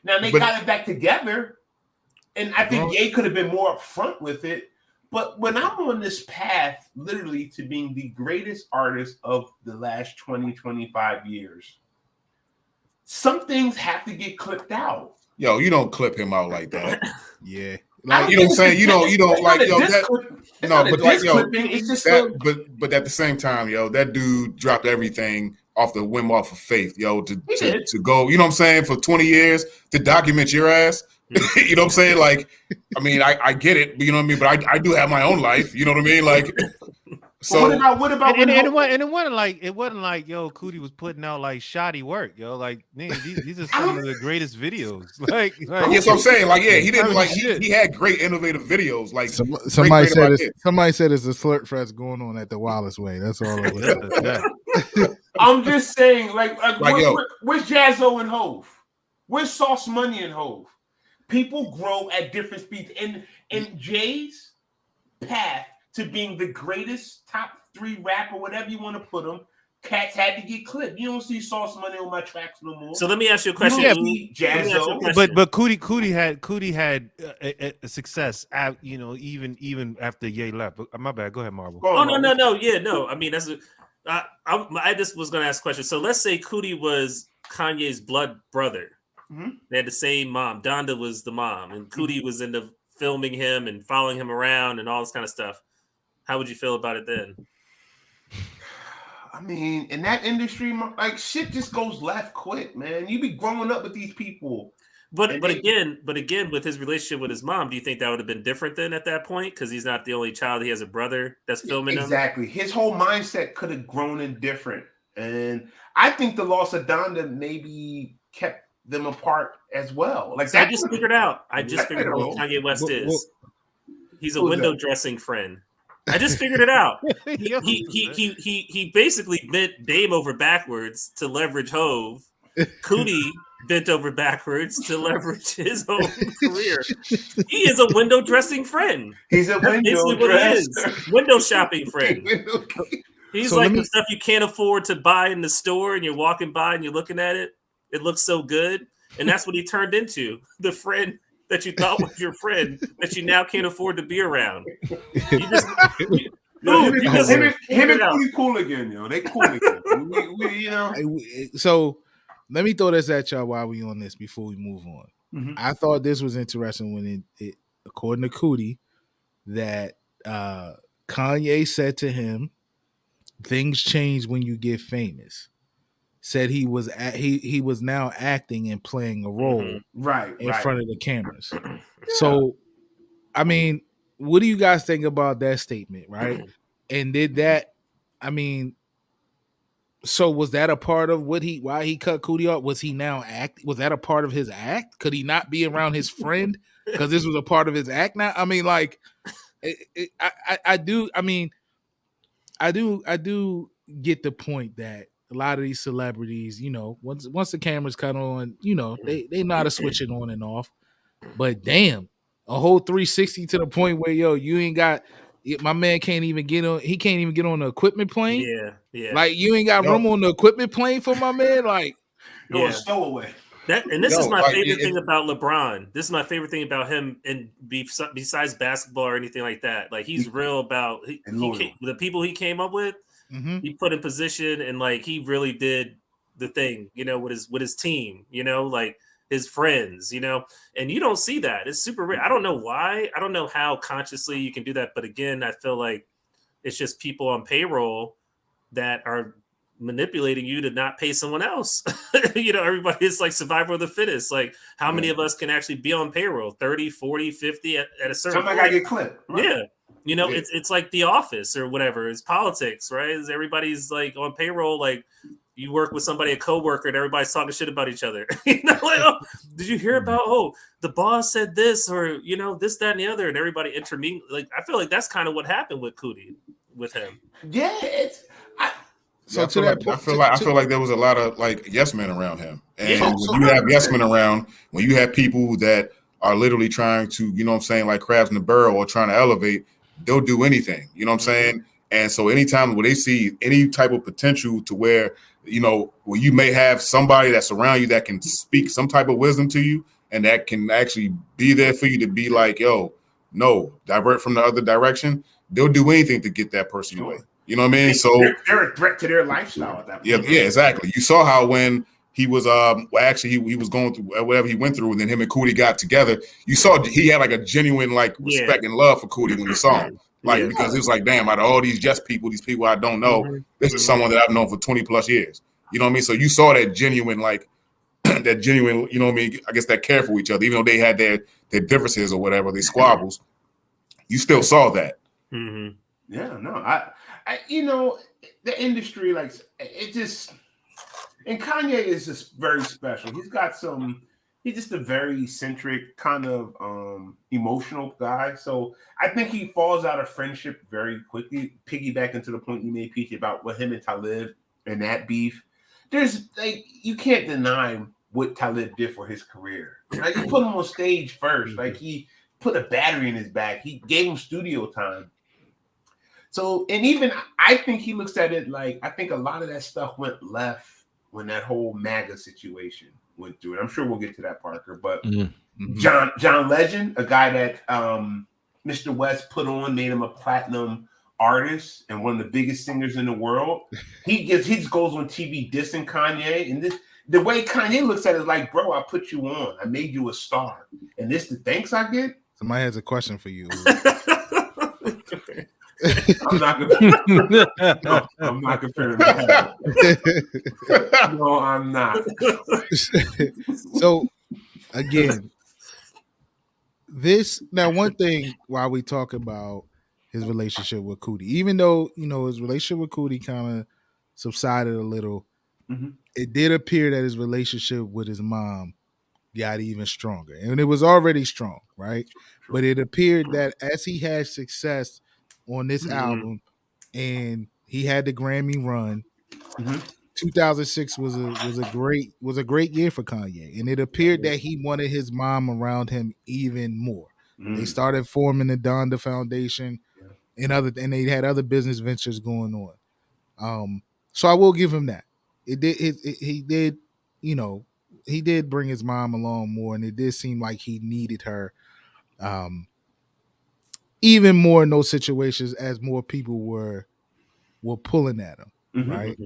Now they got it back together, and I think Ye could have been more upfront with it. But when I'm on this path, literally to being the greatest artist of the last 20, 25 years, some things have to get clipped out. Yo, you don't clip him out like that. Yeah. Like, you know what I'm saying? You don't like, yo, but like, yo, it's just but at the same time, yo, that dude dropped everything off the whim, off of faith, yo, to go, you know what I'm saying, for 20 years to document your ass. You know what I'm saying? Like, I mean, I get it, but you know what I mean? But I do have my own life. You know what I mean? Like, so what about and it wasn't like yo, Coodie was putting out like shoddy work, yo. Like, man, these are some of the greatest videos. Like yes, I'm saying, like, yeah, he didn't like shit. he had great innovative videos. Like, somebody said it's a flirt fest going on at the Wallace way. That's all it was. I'm just saying, like yo, where's Jazzo and Hove? Where's Sauce Money and Hove? People grow at different speeds, and Jay's path to being the greatest top 3 rapper, whatever you want to put him, cats had to get clipped. You don't see Sauce Money on my tracks no more. So let me ask you a question. But Coodie had a success, even after Ye left. My bad. Go ahead, Marvel. No. I mean, that's I just was going to ask a question. So let's say Coodie was Kanye's blood brother. Mm-hmm. They had the same mom. Donda was the mom, and Coodie was into filming him and following him around and all this kind of stuff. How would you feel about it then? I mean, in that industry, like shit just goes left quick, man. You be growing up with these people. But again, with his relationship with his mom, do you think that would have been different then at that point? Because he's not the only child; he has a brother that's filming him. Exactly. His whole mindset could have grown in different, and I think the loss of Donda maybe kept them apart as well. Like I just figured out who Kanye West is. He's a window dressing friend. I just figured it out. He basically bent Dame over backwards to leverage Hove. Coodie bent over backwards to leverage his own career. He is a window dressing friend. He's a window shopping friend. He's like the stuff you can't afford to buy in the store, and you're walking by and you're looking at it. It looks so good, and that's what he turned into, the friend that you thought was your friend that you now can't afford to be around. Him and Coodie cool again, yo. They cool again. So let me throw this at y'all while we on this before we move on. Mm-hmm. I thought this was interesting when it according to Coodie, that Kanye said to him, "Things change when you get famous." Said he was he was now acting and playing a role in front of the cameras. Yeah. So, I mean, what do you guys think about that statement, right? And did that, I mean, so was that a part of why he cut Coodie off? Was he now was that a part of his act? Could he not be around his friend because this was a part of his act now? I mean, like, I do get the point that a lot of these celebrities, once the cameras cut on, they know how to switch it on and off. But damn, a whole 360 to the point where you ain't got my man can't even get on. He can't even get on the equipment plane. Yeah. Like you ain't got room on the equipment plane for my man. Like a stowaway. This is my favorite thing about LeBron. This is my favorite thing about him, and besides basketball or anything like that. Like he's real about the people he came up with. Mm-hmm. He put in position, and like he really did the thing, with his team, like his friends, and you don't see that. It's super rare. I don't know why. I don't know how consciously you can do that, but again, I feel like it's just people on payroll that are manipulating you to not pay someone else. Everybody is like survival of the fittest. Like how many of us can actually be on payroll? 30, 40, 50 at a certain point. Somebody gotta get clipped. Right? Yeah. It's like The Office or whatever. It's politics, right? Everybody's like on payroll. Like you work with somebody, a coworker, and everybody's talking shit about each other. Did you hear about? The boss said this, or this, that, and the other, and everybody intermingling. Like I feel like that's kind of what happened with Coodie, with him. Yeah, I feel like there was a lot of like yes men around him, and when you have yes men around, when you have people that are literally trying to, like crabs in the barrel or trying to elevate, they'll do anything, you know what I'm saying? And so anytime when they see any type of potential to where, where you may have somebody that's around you that can speak some type of wisdom to you and that can actually be there for you to be like, yo, no, divert from the other direction, they'll do anything to get that person away. You know what I mean? So they're a threat to their lifestyle at that point. Yeah, exactly. You saw how when he was he was going through whatever he went through, and then him and Coodie got together. You saw he had like a genuine like respect and love for Coodie when you saw him, because it was like, damn, out of all these people, these people I don't know, this is someone that I've known for 20 plus years. You know what I mean? So you saw that genuine like that genuine, you know what I mean? I guess that care for each other, even though they had their differences or whatever, they squabbles. You still saw that. Mm-hmm. Yeah, no, I you know, the industry, like, it just, and Kanye is just very special. He's just a very eccentric, kind of emotional guy. So I think he falls out of friendship very quickly. Piggyback into the point you made, Peach, about what him and Talib and that beef. There's, like, you can't deny what Talib did for his career. Like, he put him on stage first. Like, he put a battery in his back. He gave him studio time. So, and even I think he looks at it like, I think a lot of that stuff went left when that whole MAGA situation went through. And I'm sure we'll get to that, Parker. But John Legend, a guy that Mr. West put on, made him a platinum artist and one of the biggest singers in the world. He just goes on TV dissing Kanye. And the way Kanye looks at it is like, bro, I put you on. I made you a star. And this the thanks I get? Somebody has a question for you. I'm not comparing that. No, I'm not. So again, one thing while we talk about his relationship with Coodie, even though his relationship with Coodie kind of subsided a little, it did appear that his relationship with his mom got even stronger, and it was already strong, right? But it appeared that as he had success on this album, and he had the Grammy run. 2006 was a great year for Kanye, and it appeared that he wanted his mom around him even more. They started forming the Donda Foundation, and they had other business ventures going on. So I will give him that. He did bring his mom along more, and it did seem like he needed her even more in those situations as more people were pulling at him, right?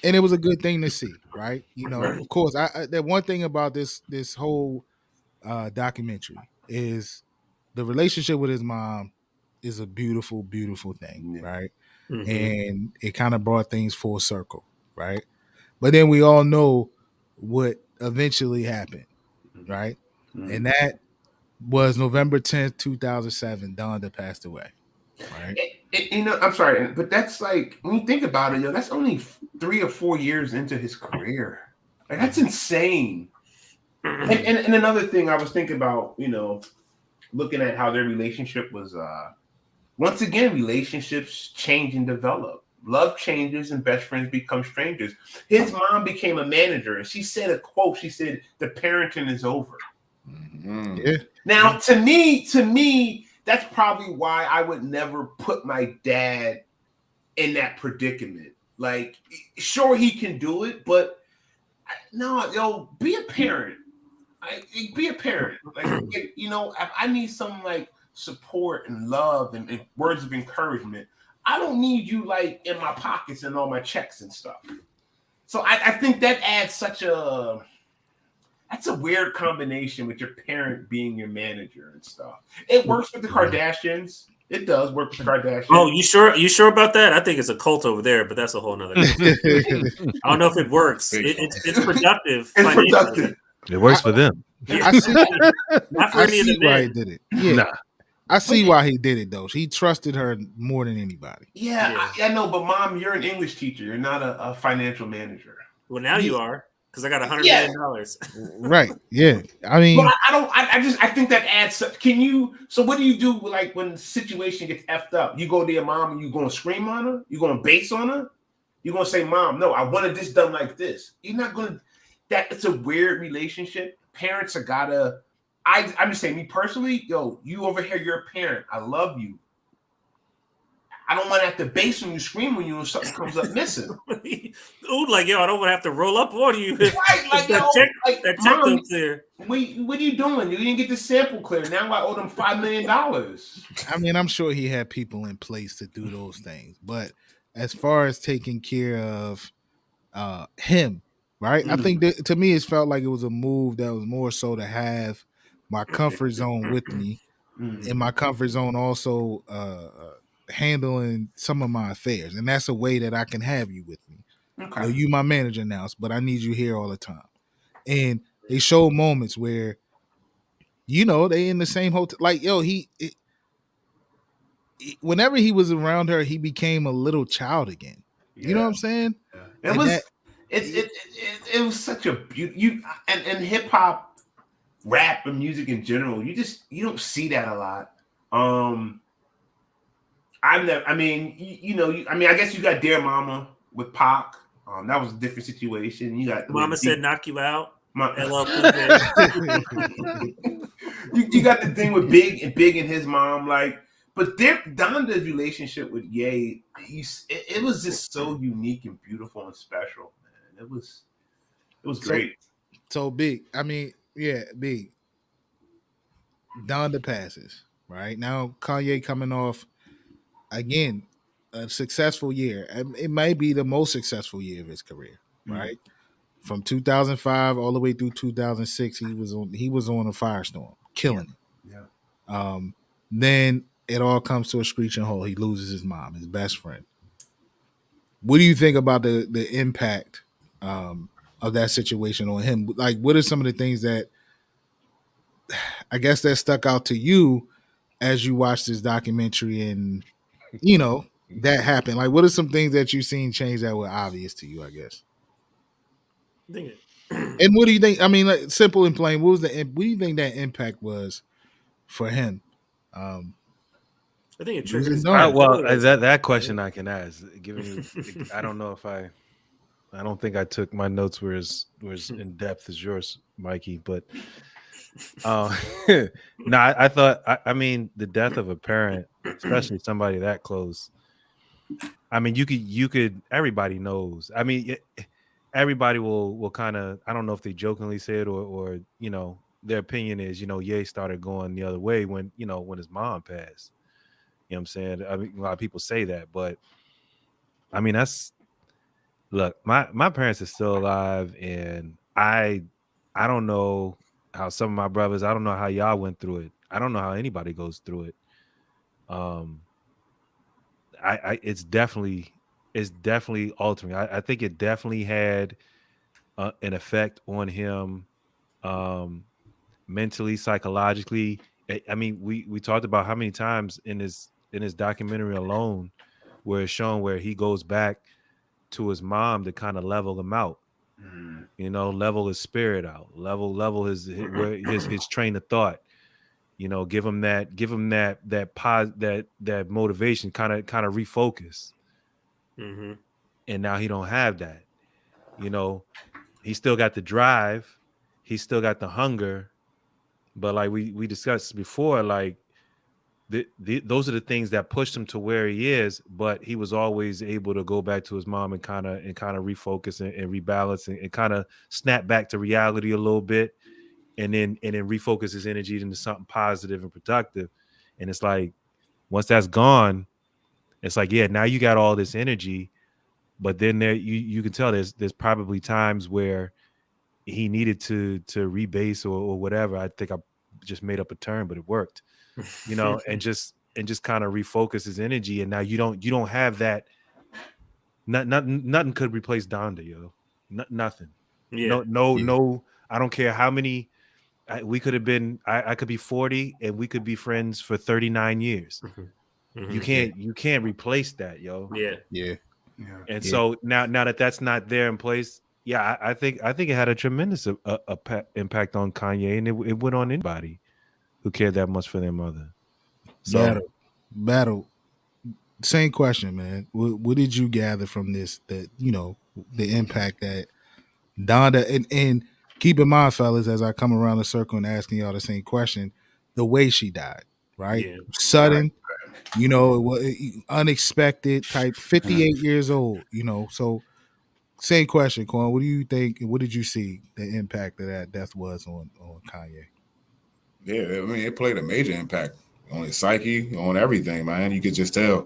And it was a good thing to see, right? Of course, the one thing about this whole documentary is the relationship with his mom is a beautiful, beautiful thing, right? And it kind of brought things full circle, right? But then we all know what eventually happened, right? And that was November 10th, 2007. Donda passed away, right? I'm sorry, but that's like, when you think about it, that's only 3 or 4 years into his career. Like, that's insane. And another thing I was thinking about, looking at how their relationship was, once again, relationships change and develop. Love changes and best friends become strangers. His mom became a manager, and she said a quote. She said, "The parenting is over." Yeah. Now, to me, that's probably why I would never put my dad in that predicament. Like, sure, he can do it, but no, be a parent. Be a parent. Like, I need some, like, support and love and words of encouragement. I don't need you, like, in my pockets and all my checks and stuff. So I think that adds that's a weird combination with your parent being your manager and stuff. It works with the Kardashians. It does work with the Kardashians. Oh, you sure? You sure about that? I think it's a cult over there, but that's a whole nother. I don't know if it works. It's productive. It's productive. It works for them. I see, Not for any of the why he men. did it. Yeah. Nah. I see why he did it, though. He trusted her more than anybody. Yeah. I know, but Mom, you're an English teacher. You're not a financial manager. Well, now you are, because I got $100 million. Right. Yeah. I mean, but I think that adds. So what do you do, like, when the situation gets effed up? You go to your mom and you going to scream on her? You going to base on her? You going to say, "Mom, no, I wanted this done like this." You're not going to. It's a weird relationship. Parents are gotta. I'm just saying, me personally, you over here, you're a parent. I love you. I don't want to have to base on you, scream when something comes up missing. Ooh, like, I don't want to have to roll up on you. Right, like, that check Mom, clear. What are you doing? You didn't get the sample clear. Now I owe them $5 million. I mean, I'm sure he had people in place to do those things, but as far as taking care of him, right? I think that, to me, it felt like it was a move that was more so to have my comfort zone with me, and my comfort zone also handling some of my affairs, and that's a way that I can have you with me. Okay. You my manager now, but I need you here all the time. And they show moments where, they in the same hotel. Like, whenever he was around her, he became a little child again. You know what I'm saying? It And was it was such a beauty. And hip hop, rap, and music in general, you don't see that a lot. I guess you got Dear Mama with Pac. That was a different situation. You got Mama said knock you out. LL Cool you got the thing with Big and his mom, like, but Donda's relationship with Ye, it was just so unique and beautiful and special, man. It was great. So Big, Big. Donda passes, right? Now Kanye coming off again a successful year. It may be the most successful year of his career, right? From 2005 all the way through 2006, he was on a firestorm, killing it. Yeah. Then it all comes to a screeching halt. He loses his mom, his best friend. What do you think about the impact of that situation on him? Like, what are some of the things that I guess that stuck out to you as you watched this documentary and that happened? Like, what are some things that you've seen change that were obvious to you, I guess? And what do you think? I mean, like, simple and plain, what do you think that impact was for him? I think it triggered his that question I can ask. I don't know if I don't think I took my notes were as in depth as yours, Mikey. But no, I thought. I mean, the death of a parent, especially somebody that close. I mean, you could. Everybody knows. I mean, everybody will kind of. I don't know if they jokingly say it or their opinion is Ye started going the other way when his mom passed. You know what I'm saying? I mean, a lot of people say that, but I mean, look, my parents are still alive, and I don't know how some of my brothers, I don't know how y'all went through it. I don't know how anybody goes through it. It's definitely altering. I think it definitely had an effect on him, mentally, psychologically. I mean, we talked about how many times in his documentary alone where it's shown where he goes back to his mom to kind of level him out, level his spirit out, level his train of thought, give him that motivation, kind of refocus. Mm-hmm. And now he don't have that. He still got the drive, he still got the hunger, but like we discussed before, like those are the things that pushed him to where he is, but he was always able to go back to his mom and kind of refocus and rebalance and kind of snap back to reality a little bit, and then refocus his energy into something positive and productive. And it's like, once that's gone, it's like, yeah, now you got all this energy, but then there you can tell there's probably times where he needed to rebase or whatever. I think I just made up a term, but it worked. And just kind of refocus his energy, and now you don't have that. Nothing could replace Donda, yo. Nothing. Yeah. No. I don't care how many. We could have been. I could be 40, and we could be friends for 39 years. Mm-hmm. You can't replace that, yo. Yeah. And so now that that's not there in place, yeah, I think it had a tremendous impact on Kanye, and it went on anybody who cared that much for their mother. So Battle. Same question, man. What did you gather from this? That the impact that Donda and keep in mind, fellas, as I come around the circle and asking y'all the same question, the way she died, right? Yeah. Sudden, it was unexpected type. 58 years old, So same question, Quan. What do you think? What did you see the impact of that death was on Kanye? Yeah, I mean, it played a major impact on his psyche, on everything, man. You could just tell,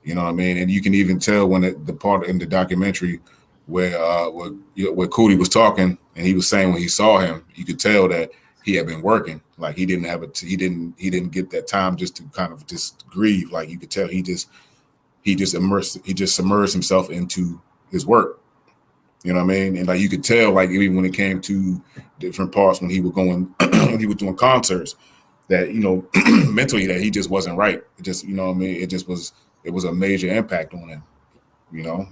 you know what I mean? And you can even tell when the part in the documentary where Coodie was talking and he was saying when he saw him, you could tell that he had been working. Like he didn't he didn't get that time just to kind of just grieve. Like you could tell he just submerged himself into his work. You know what I mean? And like you could tell, like even when it came to different parts when he was going when he was doing concerts, that mentally that he just wasn't right. It just what I mean. It was a major impact on him.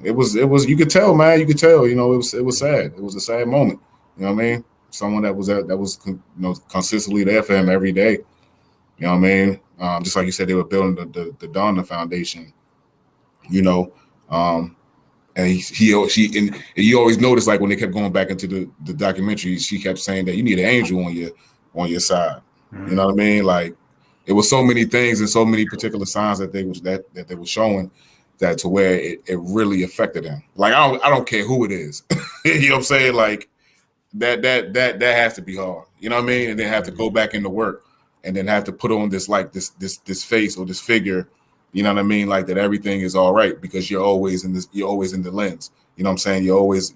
It was you could tell, man. You could tell. It was sad. It was a sad moment. You know what I mean? Someone that was consistently there for him every day. You know what I mean? Just like you said, they were building the Donda Foundation. And and you always notice, like when they kept going back into the documentary, she kept saying that you need an angel on your side. Mm-hmm. You know what I mean? Like it was so many things and so many particular signs that they were showing that to where it really affected them. Like I don't care who it is. You know what I'm saying? Like that has to be hard. You know what I mean? And then have to go back into work and then have to put on this this face or this figure. You know what I mean? Like that everything is all right because you're always in the lens. You know what I'm saying? You're always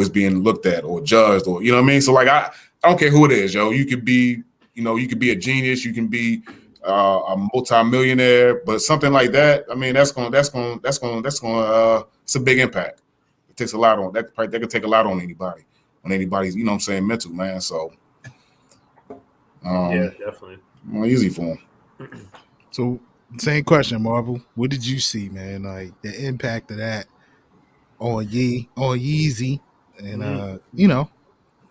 being looked at or judged or you know what I mean? So like I don't care who it is, yo. You could be a genius, you can be a multi-millionaire, but something like that, I mean that's it's a big impact. It takes a lot on that could take a lot on anybody's, you know what I'm saying, mental, man. So yeah, definitely. More easy for him. So same question, Marvel. What did you see, man? Like the impact of that on Yeezy, and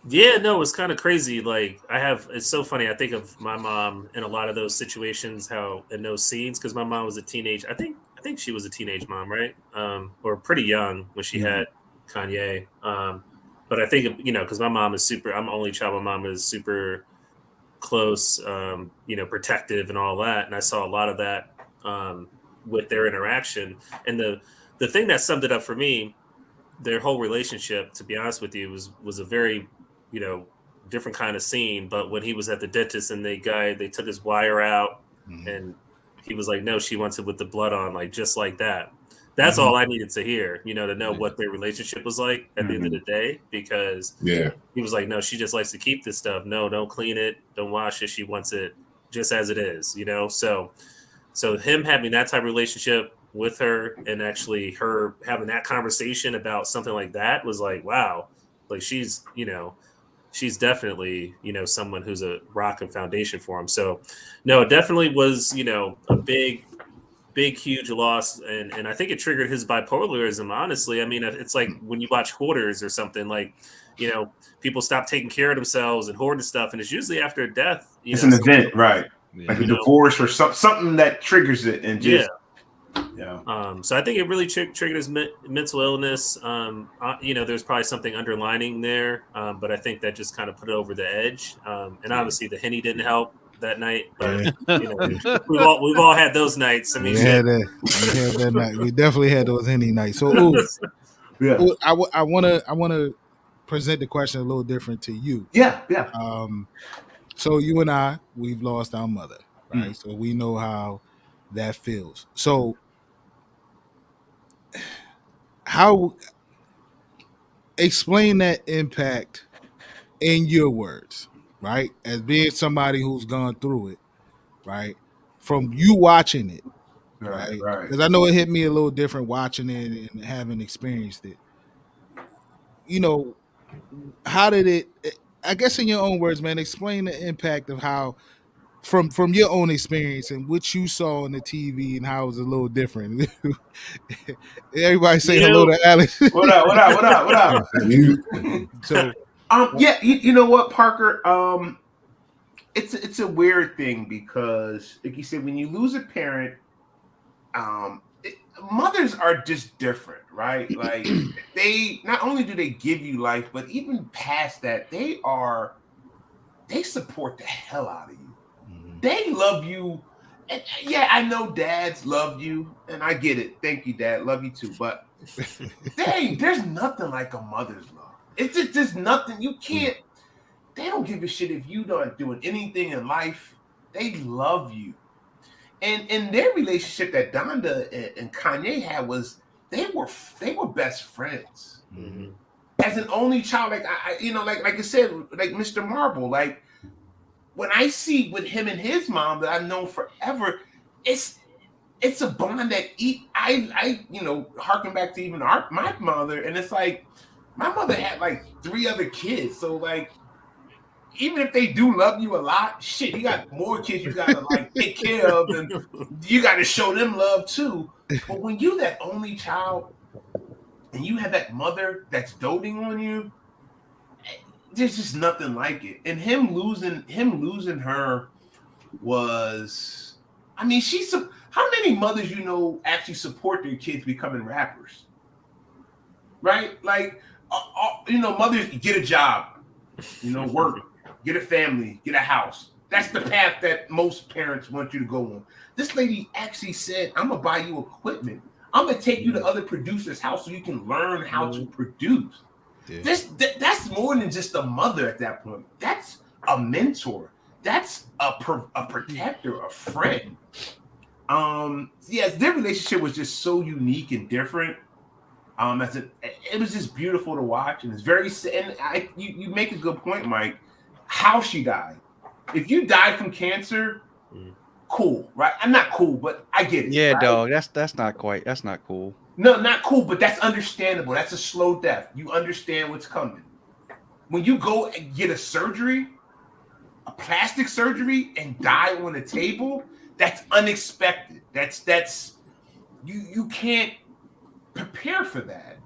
Yeah, no, it's kind of crazy. Like it's so funny. I think of my mom in a lot of those situations, how in those scenes, because my mom was a teenage. I think she was a teenage mom, right? Or pretty young when she had Kanye. But I think because my mom is super. I'm the only child. My mom is super close, protective and all that. And I saw a lot of that with their interaction. And the thing that summed it up for me, their whole relationship, to be honest with you, was a very, different kind of scene. But when he was at the dentist and they took his wire out and he was like, no, she wants it with the blood on, like just like that. That's all I needed to hear, to know what their relationship was like at the end of the day, because he was like, no, she just likes to keep this stuff. No, don't clean it. Don't wash it. She wants it just as it is, So him having that type of relationship with her and actually her having that conversation about something like that was like, wow, like she's definitely, someone who's a rock and foundation for him. So no, it definitely was, a big, huge loss. And I think it triggered his bipolarism, honestly. I mean, it's like when you watch hoarders or something, like, people stop taking care of themselves and hoarding stuff. And it's usually after a death. It's an event, right? Yeah. Like a divorce or something that triggers it. And just, so I think it really triggered his mental illness. There's probably something underlining there. But I think that just kind of put it over the edge. And obviously the Henny didn't help that night, but we've all had those nights. I mean, we had that night. We definitely had those Henny nights. So, I want to present the question a little different to you. Yeah. So you and I, we've lost our mother, right? So we know how that feels. So, how explain that impact in your words, right? As being somebody who's gone through it, right? From you watching it, right? Because I know it hit me a little different watching it and having experienced it. How did it? I guess in your own words, man, explain the impact of how, from your own experience and what you saw on the TV and how it was a little different. Everybody say hello to Alex. What up? So, you know what, Parker? It's a weird thing because, like you said, when you lose a parent, mothers are just different, right? Like they not only do they give you life, but even past that, they support the hell out of you. They love you. And I know dads love you, and I get it. Thank you, Dad. Love you too. But there's nothing like a mother's love. It's just nothing. You can't. They don't give a shit if you not doing anything in life. They love you. And their relationship that Donda and Kanye had was they were best friends. Mm-hmm. As an only child, like like I said, like Mr. Marble, like when I see with him and his mom that I've known forever, it's a bond that I harken back to even my mother, and it's like My mother had like 3 other kids, so like even if they do love you a lot, shit, you got more kids you gotta like take care of, and you gotta show them love too. But when you that only child and you have that mother that's doting on you, there's just nothing like it. And him losing her was, I mean, how many mothers you know actually support their kids becoming rappers, right? Like, you know, mothers get a job, you know, work, get a family, get a house. That's the path that most parents want you to go on. This lady actually said, "I'm gonna buy you equipment. I'm gonna take you to other producers' house so you can learn how to produce." Yeah. That's more than just a mother at that point. That's a mentor. That's a protector, a friend. Yes, their relationship was just so unique and different. It was just beautiful to watch, and it's very. And you make a good point, Mike. How she died. If you died from cancer, cool, right? I'm not cool, but I get it. Yeah, right? dog. That's not cool. No, not cool, but that's understandable. That's a slow death. You understand what's coming. When you go and get a surgery, a plastic surgery, and die on a table, that's unexpected. That's you can't prepare for that,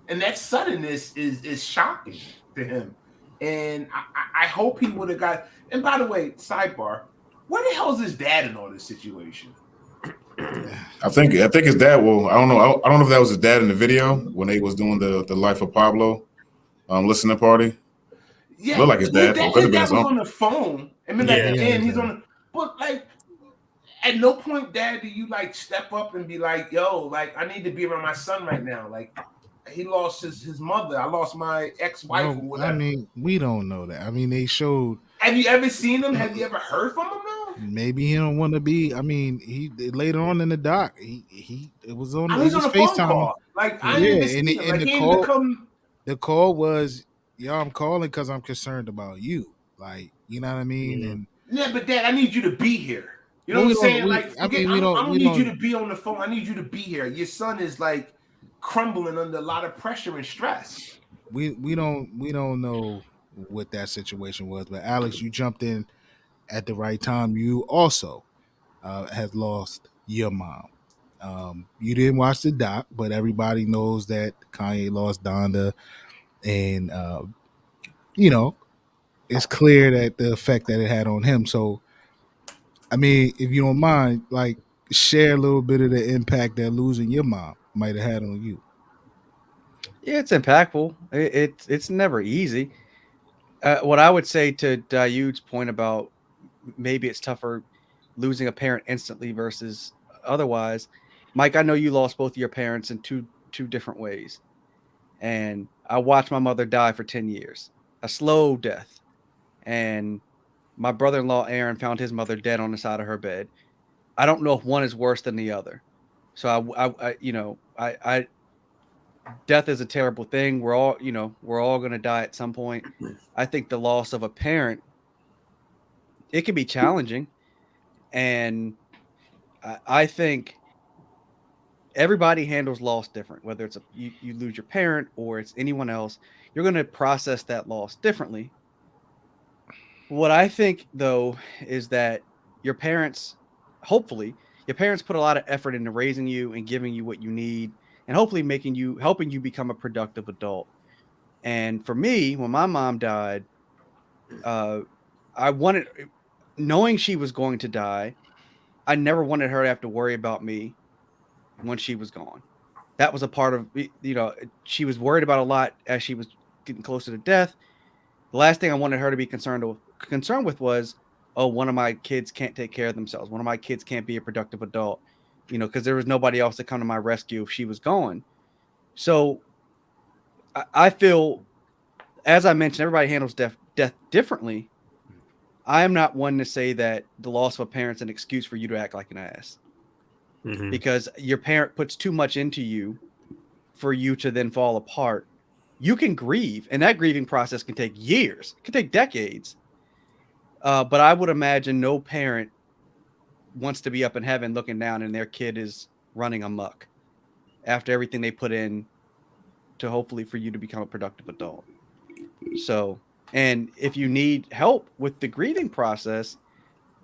and that suddenness is shocking to him. And I hope he would have got. And by the way, sidebar, where the hell is his dad in all this situation? I think his dad. Well, I don't know. I don't know if that was his dad in the video when they was doing the Life of Pablo listening party. Yeah, Looked like his dad. Or could have been was his uncle. on the phone. And then at the Yeah. end, he's on. But like, at no point, Dad, do you like step up and be like, "Yo, like, I need to be around my son right now." Like, he lost his mother. I lost my ex-wife. Or Well, whatever. I mean, we don't know that. I mean, they showed. Have you ever seen him? Have you ever heard from him? Though? Maybe he don't want to be. I mean, he later on in the doc, he it was on. I He was was on a phone FaceTime. call. Like, I Yeah, didn't even see him. Like, the he didn't call, become. the call was, "Yo, I'm calling because I'm concerned about you." Like, you know what I mean? And Yeah, but Dad, I need you to be here. You know well, what we I'm saying? don't. Like, I forget. mean, we I don't. don't We need you don't. to be on the phone. I need you to be here. Your son is like crumbling under a lot of pressure and stress. We don't know what that situation was. But Alex, you jumped in at the right time. You also has lost your mom. You didn't watch the doc, but everybody knows that Kanye lost Donda, and you know it's clear that the effect that it had on him. So, I mean, if you don't mind, like share a little bit of the impact that losing your mom might have had on you. Yeah, it's impactful. It's never easy. What I would say to Dawud's point about maybe it's tougher losing a parent instantly versus otherwise. Mike, I know you lost both of your parents in two different ways, and I watched my mother die for 10 years, a slow death, and my brother-in-law Aaron found his mother dead on the side of her bed. I don't know if one is worse than the other. So I death is a terrible thing. We're all going to die at some point. I think the loss of a parent, it can be challenging. And I think everybody handles loss different, whether it's you lose your parent or it's anyone else, you're going to process that loss differently. What I think though, is that your parents, hopefully your parents put a lot of effort into raising you and giving you what you need and hopefully helping you become a productive adult. And for me, when my mom died, I wanted, knowing she was going to die, I never wanted her to have to worry about me when she was gone. That was a part of, she was worried about a lot as she was getting closer to death. The last thing I wanted her to be concerned with was, oh, one of my kids can't take care of themselves. One of my kids can't be a productive adult, because there was nobody else to come to my rescue if she was gone. So I feel, as I mentioned, everybody handles death differently. I am not one to say that the loss of a parent's an excuse for you to act like an ass. Because your parent puts too much into you for you to then fall apart. You can grieve, and that grieving process can take years. It can take decades. But I would imagine no parent wants to be up in heaven looking down and their kid is running amok after everything they put in to hopefully for you to become a productive adult. So, and if you need help with the grieving process,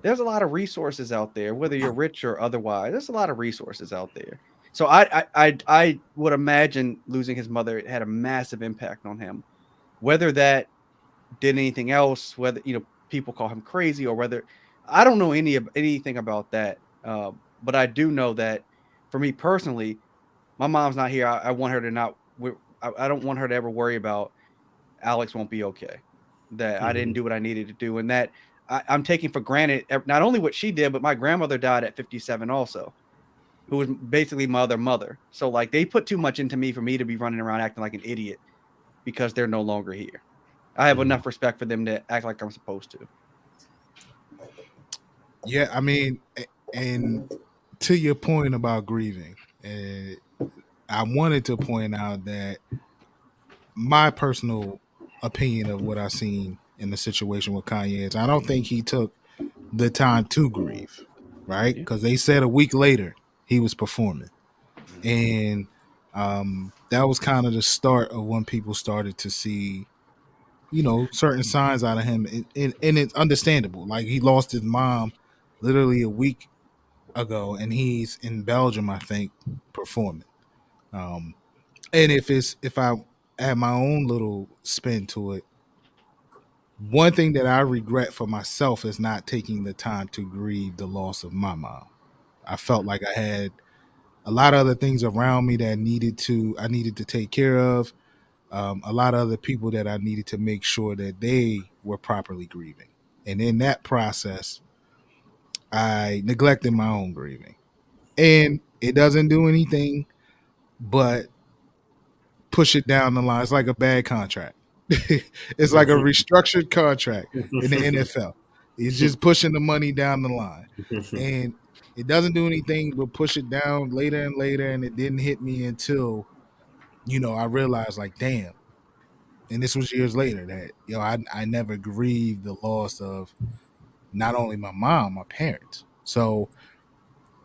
there's a lot of resources out there, whether you're rich or otherwise. There's a lot of resources out there. So I would imagine losing his mother had a massive impact on him. Whether that did anything else, whether people call him crazy or whether I don't know anything about that. But I do know that for me personally, my mom's not here. I want her to not. I don't want her to ever worry about Alex won't be okay. That I didn't do what I needed to do, and that I'm taking for granted not only what she did, but my grandmother died at 57 also, who was basically my other mother. So like they put too much into me for me to be running around acting like an idiot because they're no longer here. I have enough respect for them to act like I'm supposed to. Yeah, I mean, and to your point about grieving, I wanted to point out that my personal opinion of what I seen in the situation with Kanye is I don't think he took the time to grieve, right? Because they said a week later he was performing, and that was kind of the start of when people started to see, certain signs out of him, and it's understandable. Like he lost his mom literally a week ago, and he's in Belgium, I think, performing. Um, and if I add my own little spin to it, one thing that I regret for myself is not taking the time to grieve the loss of my mom. I felt like I had a lot of other things around me that I needed to take care of. A lot of other people that I needed to make sure that they were properly grieving. And in that process, I neglected my own grieving. And it doesn't do anything but push it down the line. It's like a bad contract. It's like a restructured contract in the NFL. It's just pushing the money down the line. And it doesn't do anything but push it down later and later. And it didn't hit me until, I realized like, damn. And this was years later that, I never grieved the loss of not only my mom, my parents. So,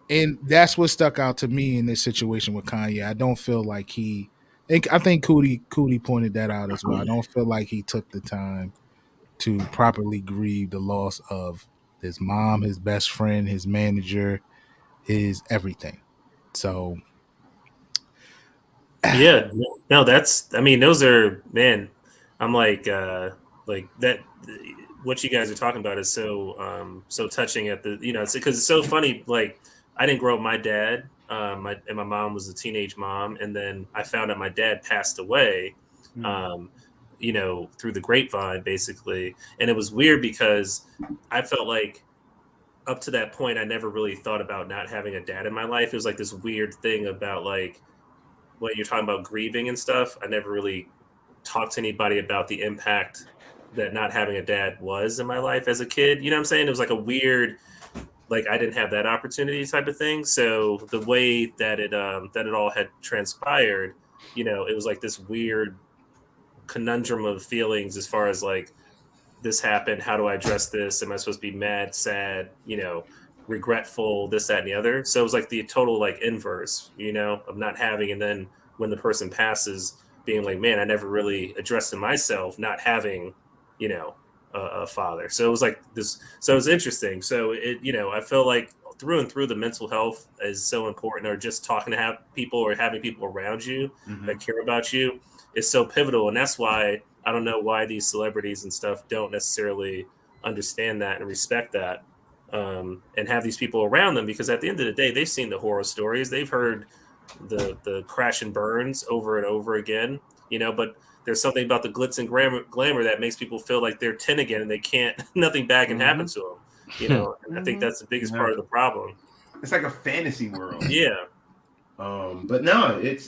and that's what stuck out to me in this situation with Kanye. I don't feel like I think Coodie pointed that out as well. I don't feel like he took the time to properly grieve the loss of his mom, his best friend, his manager, his everything. So Yeah, no, I mean, those are, man, I'm like that. What you guys are talking about is so touching at the, because it's so funny. Like, I didn't grow up with my dad. And my mom was a teenage mom, and then I found out my dad passed away. Um, through the grapevine, basically, and it was weird because I felt like up to that point, I never really thought about not having a dad in my life. It was like this weird thing about like when you're talking about grieving and stuff. I never really talked to anybody about the impact that not having a dad was in my life as a kid. You know what I'm saying? It was like a weird, like I didn't have that opportunity type of thing. So the way that it all had transpired, it was like this weird conundrum of feelings as far as like this happened. How do I address this? Am I supposed to be mad, sad, regretful, this, that, and the other? So it was like the total like inverse, of not having, and then when the person passes, being like, man, I never really addressed to myself not having, a father. So it was like this. So it was interesting. So I feel like through and through the mental health is so important, or just talking to have people or having people around you that care about you is so pivotal. And that's why I don't know why these celebrities and stuff don't necessarily understand that and respect that, and have these people around them, because at the end of the day, they've seen the horror stories, they've heard the crash and burns over and over again, but there's something about the glitz and glamour that makes people feel like they're 10 again and they can't, nothing bad can happen to them, and I think that's the biggest part of the problem. It's like a fantasy world. Yeah. But no, it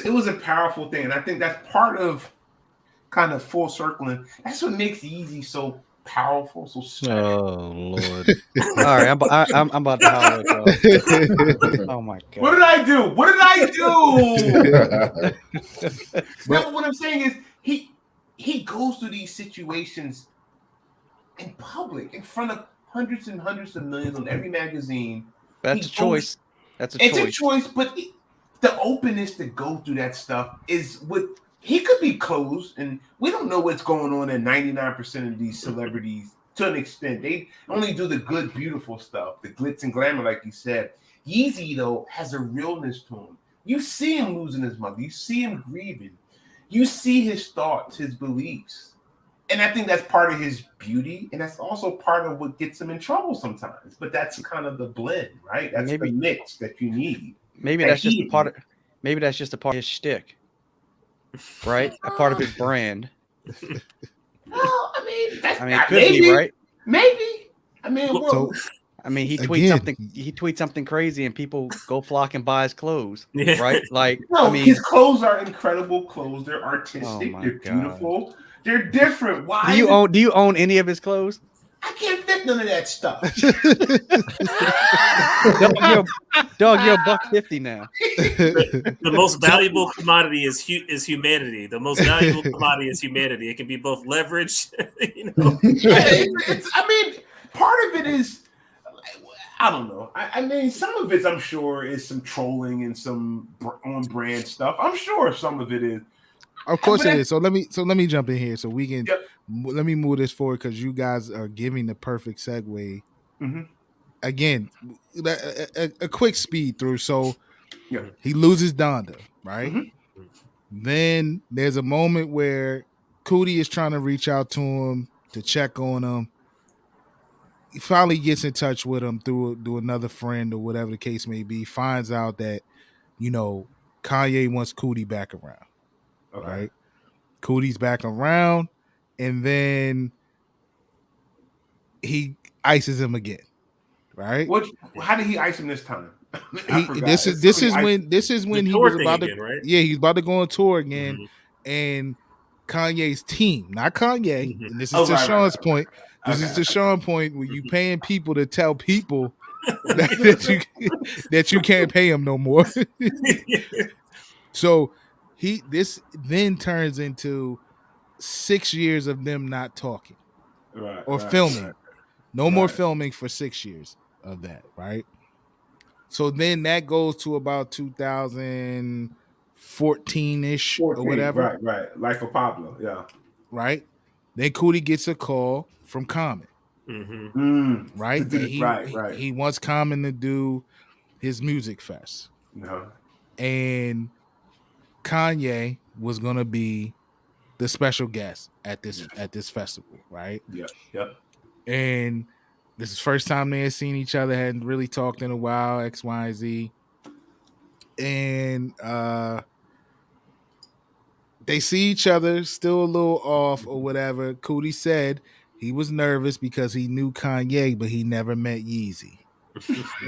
was a powerful thing. And I think that's part of kind of full circling. That's what makes Yeezy so powerful, so special. Oh Lord! All right, I'm about to holler at y'all. Oh my God! What did I do? What did I do? No, what I'm saying is he goes through these situations in public, in front of hundreds and hundreds of millions on every magazine. That's a choice. That's a It's choice. a choice, but the openness to go through that stuff is what he could be closed, and we don't know what's going on in 99% of these celebrities to an extent. They only do the good, beautiful stuff, the glitz and glamour, like you said. Yeezy, though, has a realness to him. You see him losing his mother. You see him grieving. You see his thoughts, his beliefs. And I think that's part of his beauty, and that's also part of what gets him in trouble sometimes. But that's kind of the blend, right? That's the mix that you need. Maybe that's just a part of. Maybe that's just a part of his shtick, right? A part of his brand. Well, I mean, it could be right. Maybe. I mean, he tweets something crazy, and people go flock and buy his clothes, right? Like, his clothes are incredible clothes. They're artistic. They're beautiful. They're different. Why? Do you own any of his clothes? I can't fit none of that stuff. Dog, you're $1.50 now. The most valuable commodity is humanity. The most valuable commodity is humanity. It can be both leverage, I mean, part of it is, I don't know. I mean, some of it, I'm sure, is some trolling and some on-brand stuff. I'm sure some of it is. Of course it is. So let me jump in here so we can let me move this forward because you guys are giving the perfect segue. Mm-hmm. Again, a quick speed through. So he loses Donda, right? Mm-hmm. Then there's a moment where Coodie is trying to reach out to him to check on him. He finally gets in touch with him through another friend or whatever the case may be. Finds out that Kanye wants Coodie back around. Okay. Right, Coodie's back around, and then he ices him again. Right? How did he ice him this time? This is when he was about to again, right? Yeah, he's about to go on tour again, and Kanye's team, not Kanye. And this is to Shaun's point. This is to Shaun's point where you paying people to tell people that you can't pay them no more. So. This then turns into 6 years of them not talking or filming. No more filming for 6 years of that, right? So then that goes to about 2014-ish or whatever. Right. Life of Pablo, yeah. Right? Then Coodie gets a call from Common. Mm-hmm. Right? And he wants Common to do his music fest. No. And Kanye was gonna be the special guest at this festival, right? Yeah. And this is the first time they had seen each other, hadn't really talked in a while, X, Y, Z. And they see each other, still a little off or whatever. Coodie said he was nervous because he knew Kanye, but he never met Yeezy,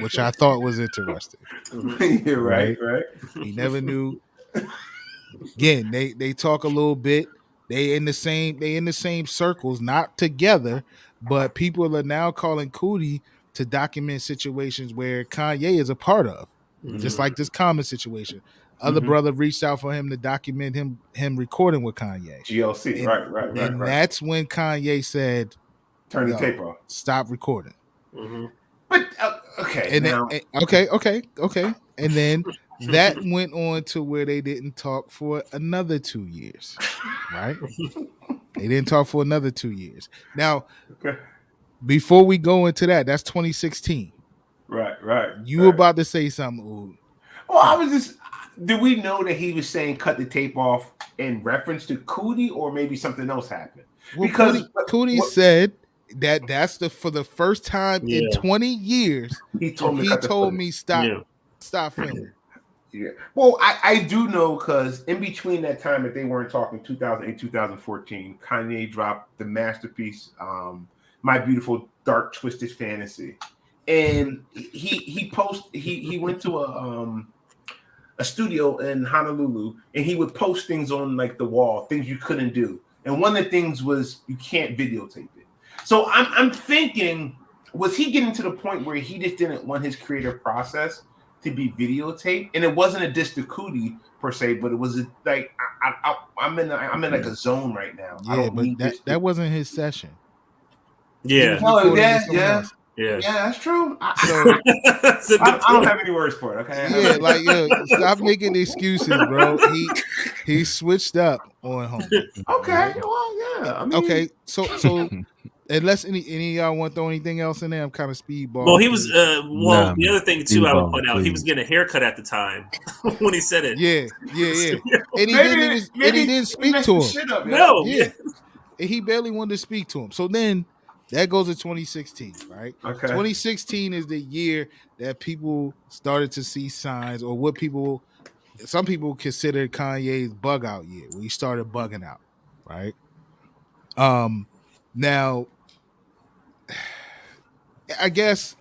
which I thought was interesting. Right. He never knew. Again, they talk a little bit. They in the same circles, not together, but people are now calling Coodie to document situations where Kanye is a part of, just like this Common situation. Other brother reached out for him to document him recording with Kanye. GLC, right. And that's when Kanye said, "Turn the tape off. Stop recording." Mm-hmm. But okay, and now. Okay. And then that went on to where they didn't talk for another 2 years, right? They didn't talk for another 2 years. Now, before we go into that, that's 2016. Right. You were about to say something, Oud. Well, I was just. Did we know that he was saying cut the tape off in reference to Coodie, or maybe something else happened? Well, because Coodie said that's for the first time in 20 years. He told me stop filming. Yeah. Well, I do know because in between that time that they weren't talking, 2008, 2014, Kanye dropped the masterpiece, My Beautiful Dark Twisted Fantasy, and he went to a studio in Honolulu, and he would post things on like the wall, things you couldn't do, and one of the things was you can't videotape it. So I'm thinking, was he getting to the point where he just didn't want his creative process to be videotaped? And it wasn't a diss to Coodie per se, but it was like I'm in like a zone right now. Yeah, but that wasn't his session. Yeah. Yeah. Yeah. Yeah, that's true. So I don't have any words for it. Okay. yeah, like yo, stop making excuses, bro. He switched up on homie. Okay. Right? Well, yeah. I mean, Okay, so unless any of y'all want to throw anything else in there, I'm kind of Well, speedball. he was. Nah, The other thing too, I would Speedball, point out, he was please. getting a haircut at the time when he said it. Yeah. And he maybe didn't he speak messed to the him. shit up. No, Yeah. And he barely wanted to speak to him. So then that goes to 2016, right? Okay. 2016 is the year that people started to see signs, or what some people consider Kanye's bug out year, where he started bugging out, right? Now I guess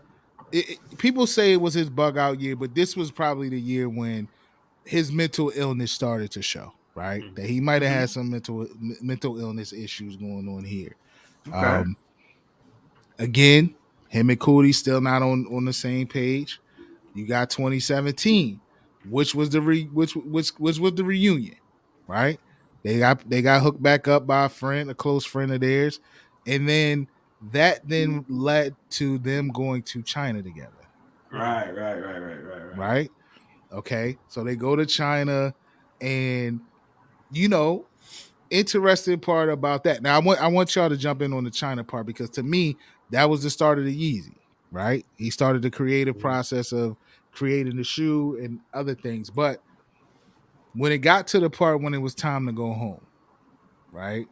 people say it was his bug out year, but this was probably the year when his mental illness started to show, right? Mhm. That he might have had some mental illness issues going on here. Okay. Again, him and Coodie still not on the same page. You got 2017, which was the which was the reunion, right? They got hooked back up by a close friend of theirs, and then that then led to them going to China together, Right. right? Okay, so they go to China, and you know, interesting part about that. Now I want y'all to jump in on the China part, because to me that was the start of the Yeezy, right? He started the creative process of creating the shoe and other things. But when it got to the part when it was time to go home, right?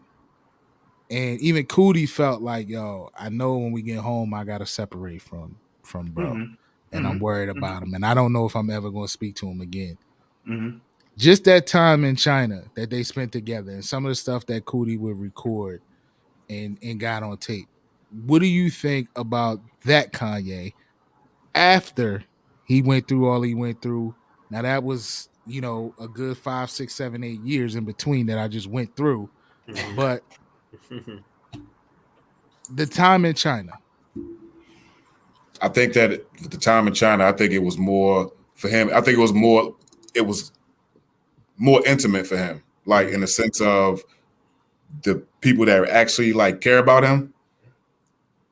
And even Coodie felt like, yo, I know when we get home I gotta separate from bro. And I'm worried about him. And I don't know if I'm ever gonna speak to him again. Just that time in China that they spent together, and some of the stuff that Coodie would record and got on tape. What do you think about that Kanye after he went through all he went through? Now that was, a good 5, 6, 7, 8 years in between that I just went through. But the time in China. I think that at the time in China, I think it was more for him. I think it was more intimate for him, like in the sense of the people that actually like care about him.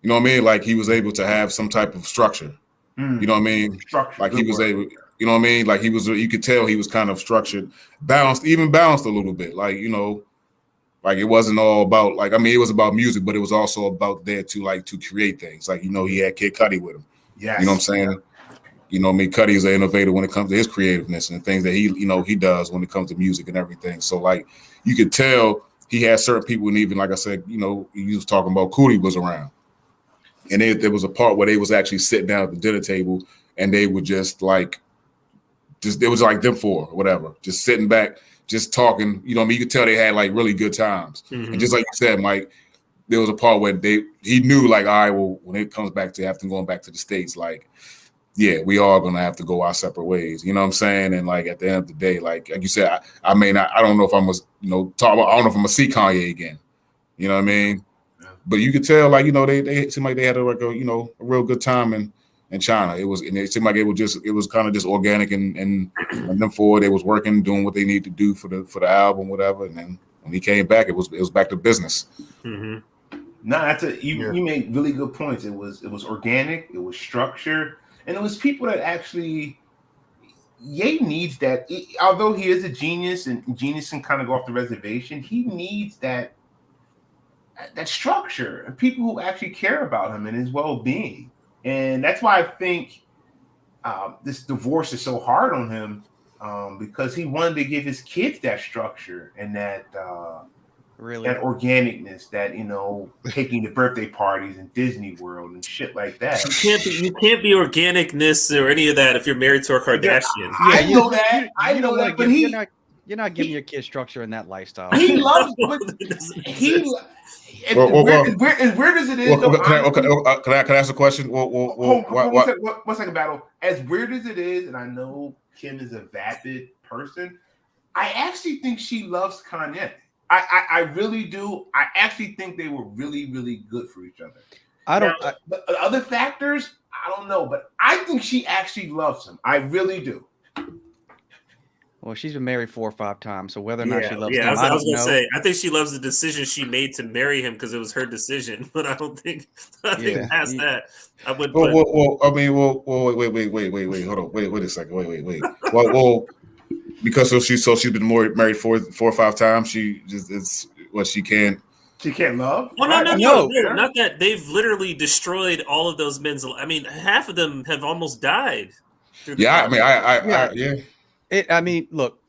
You know what I mean? Like he was able to have some type of structure. You know what I mean? Structure. Like he was able, you know what I mean? Like you could tell he was kind of structured, balanced a little bit. Like, like it wasn't all about it was about music, but it was also about there to create things. Like, he had Kid Cudi with him. Yes. You know what I'm saying? You know, Cudi is an innovator when it comes to his creativeness and the things that he does when it comes to music and everything. So like you could tell he had certain people, and even like I said, he was talking about Coodie was around. And there was a part where they was actually sitting down at the dinner table, and they would it was like them four or whatever, just sitting back, just talking. You know what I mean? You could tell they had like really good times. And just like you said, Mike, there was a part where he knew like, all right, well, when it comes back to going back to the States, like, yeah, we are gonna have to go our separate ways. You know what I'm saying? And like at the end of the day, like you said, I don't know if I'm gonna talk about. I don't know if I'm gonna see Kanye again. You know what I mean? But you could tell, like, they seemed like they had a real good time in China. It seemed like it was kind of just organic, and them four, they was working, doing what they need to do for the album, whatever. And then when he came back, it was back to business. No, you made really good points. It was organic, it was structured, and it was people that actually. Ye needs that. Although he is a genius, and genius can kind of go off the reservation, he needs that structure and people who actually care about him and his well-being. And that's why I think this divorce is so hard on him, because he wanted to give his kids that structure and that that organicness, that taking the birthday parties in Disney World and shit like that. You can't be organicness or any of that if you're married to a Kardashian. I know that. I know that, but you're not giving your kids structure in that lifestyle. He loves, but as weird as it is, can I ask a question? One second, Battle. As weird as it is, and I know Kim is a vapid person, I actually think she loves Kanye. I really do. I actually think they were really, really good for each other. The other factors, I don't know, but I think she actually loves him. I really do. Well, she's been married 4 or 5 times, so whether or not she loves I him, was, I I was don't gonna know. say, I think she loves the decision she made to marry him because it was her decision. But I think Yeah. past that, I would. Well, I mean, wait, hold on, wait a second, wait. Well, because she's been married 4 or 5 times. She just it's what she can. She can't love. Well, no, No. not that. They've literally destroyed all of those men's. I mean, half of them have almost died. Yeah, I mean, yeah. I mean, look,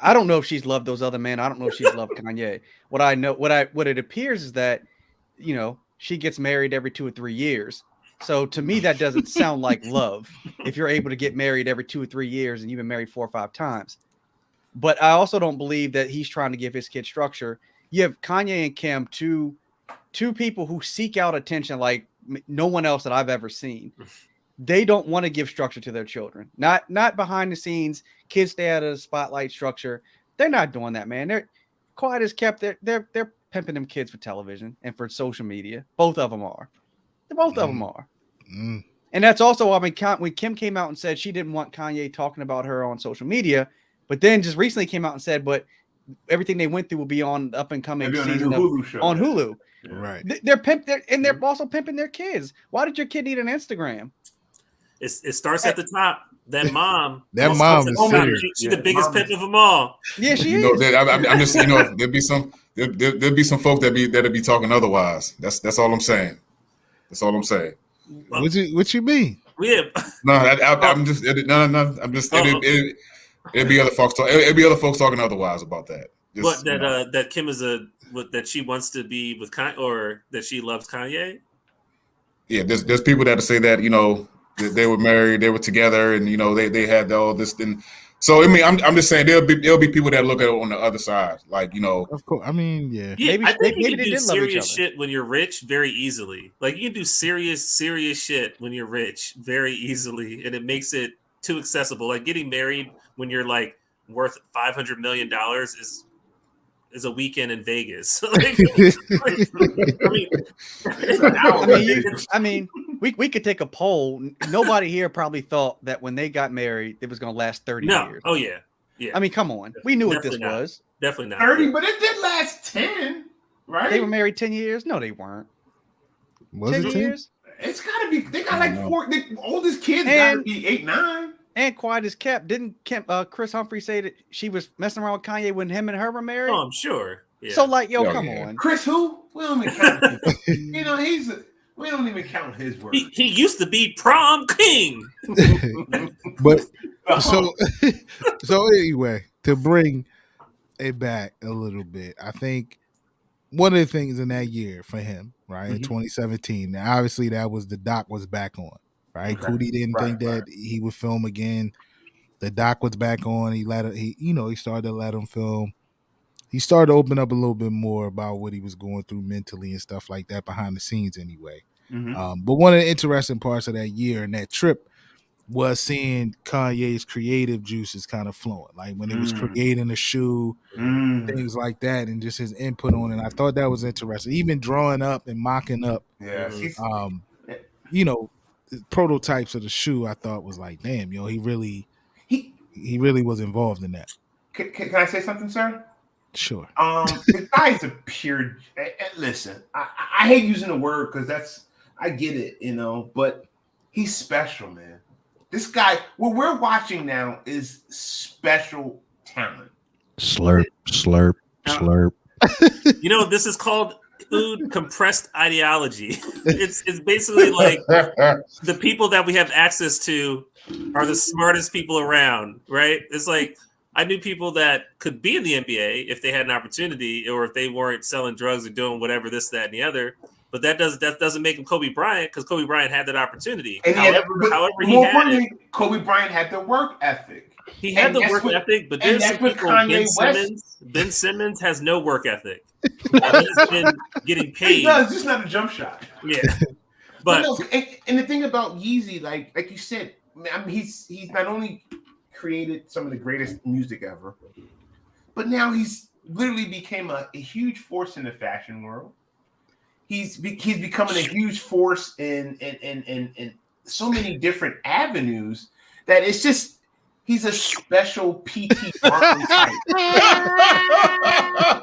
I don't know if she's loved those other men. I don't know if she's loved Kanye. What it appears is that, she gets married every 2 or 3 years. So to me, that doesn't sound like love if you're able to get married every 2 or 3 years and you've been married 4 or 5 times. But I also don't believe that he's trying to give his kid structure. You have Kanye and Kim, two people who seek out attention like no one else that I've ever seen. They don't want to give structure to their children. Not behind the scenes. Kids stay out of the spotlight structure. They're not doing that, man. They're quiet as kept. They're pimping them kids for television and for social media. Both of them are. Both of them are. Mm. And that's also, I mean, when Kim came out and said she didn't want Kanye talking about her on social media, but then just recently came out and said, but everything they went through will be on the up and coming season Hulu show. on Hulu. Yeah. Right. They're also pimping their kids. Why did your kid need an Instagram? It starts at the top. That mom. That mom is serious. She's the biggest pimp of them all. Yeah, she is. I'm just, there'll be some folk that'll be talking otherwise. That's all I'm saying. That's all I'm saying. What you mean? Yeah. No, I'm just it'll be other folks talking otherwise about that. What that Kim is that she wants to be with Kanye, or that she loves Kanye? Yeah, there's people that say that they were married, they were together, and they had all this. And so I mean, I'm just saying there'll be people that look at it on the other side, like Of course, I mean, yeah. I think you can they do did love each serious other. shit when you're rich very easily. Like you can do serious shit when you're rich very easily, and it makes it too accessible. Like getting married when you're like worth $500 million is a weekend in Vegas. We could take a poll. Nobody here probably thought that when they got married, it was going to last 30 years. Oh yeah. I mean, come on. We knew what this was. Definitely not. 30, but it did last 10, right? They were married 10 years? No, they weren't. Was 10 it 10? years? It's got to be. They got like 4. The oldest kids got to be 8, 9. And quiet as kept. Didn't Chris Humphrey say that she was messing around with Kanye when him and her were married? Oh, I'm sure. Yeah. So, come on. Chris who? We don't even count. We don't even count his word. He used to be prom king. But so anyway, to bring it back a little bit, I think one of the things in that year for him, right, in 2017, now obviously that was the doc was back on, right? Okay. Coodie didn't think that he would film again. The doc was back on. He started to let him film. He started to open up a little bit more about what he was going through mentally and stuff like that behind the scenes anyway. But one of the interesting parts of that year and that trip was seeing Kanye's creative juices kind of flowing, like when he was creating a shoe, things like that, and just his input on it. And I thought that was interesting. Even drawing up and mocking up, prototypes of the shoe. I thought was like, damn, he really was involved in that. Can I say something, sir? Sure. The guy's a pure. Listen, I hate using the word because I get it, but he's special, man. This guy, what we're watching now is special talent. Slurp, slurp, slurp. This is called compressed ideology. It's basically like the people that we have access to are the smartest people around, right? It's like I knew people that could be in the NBA if they had an opportunity, or if they weren't selling drugs or doing whatever, this, that, and the other. But that doesn't make him Kobe Bryant, because Kobe Bryant had that opportunity. And Kobe Bryant had the work ethic. He had the work ethic, but there's some people. Ben Simmons has no work ethic. He's been getting paid. He does, just not a jump shot. Yeah, but and the thing about Yeezy, like you said, I mean, he's not only created some of the greatest music ever, but now he's literally became a huge force in the fashion world. He's becoming a huge force in so many different avenues that it's just He's a special PT Barkley type.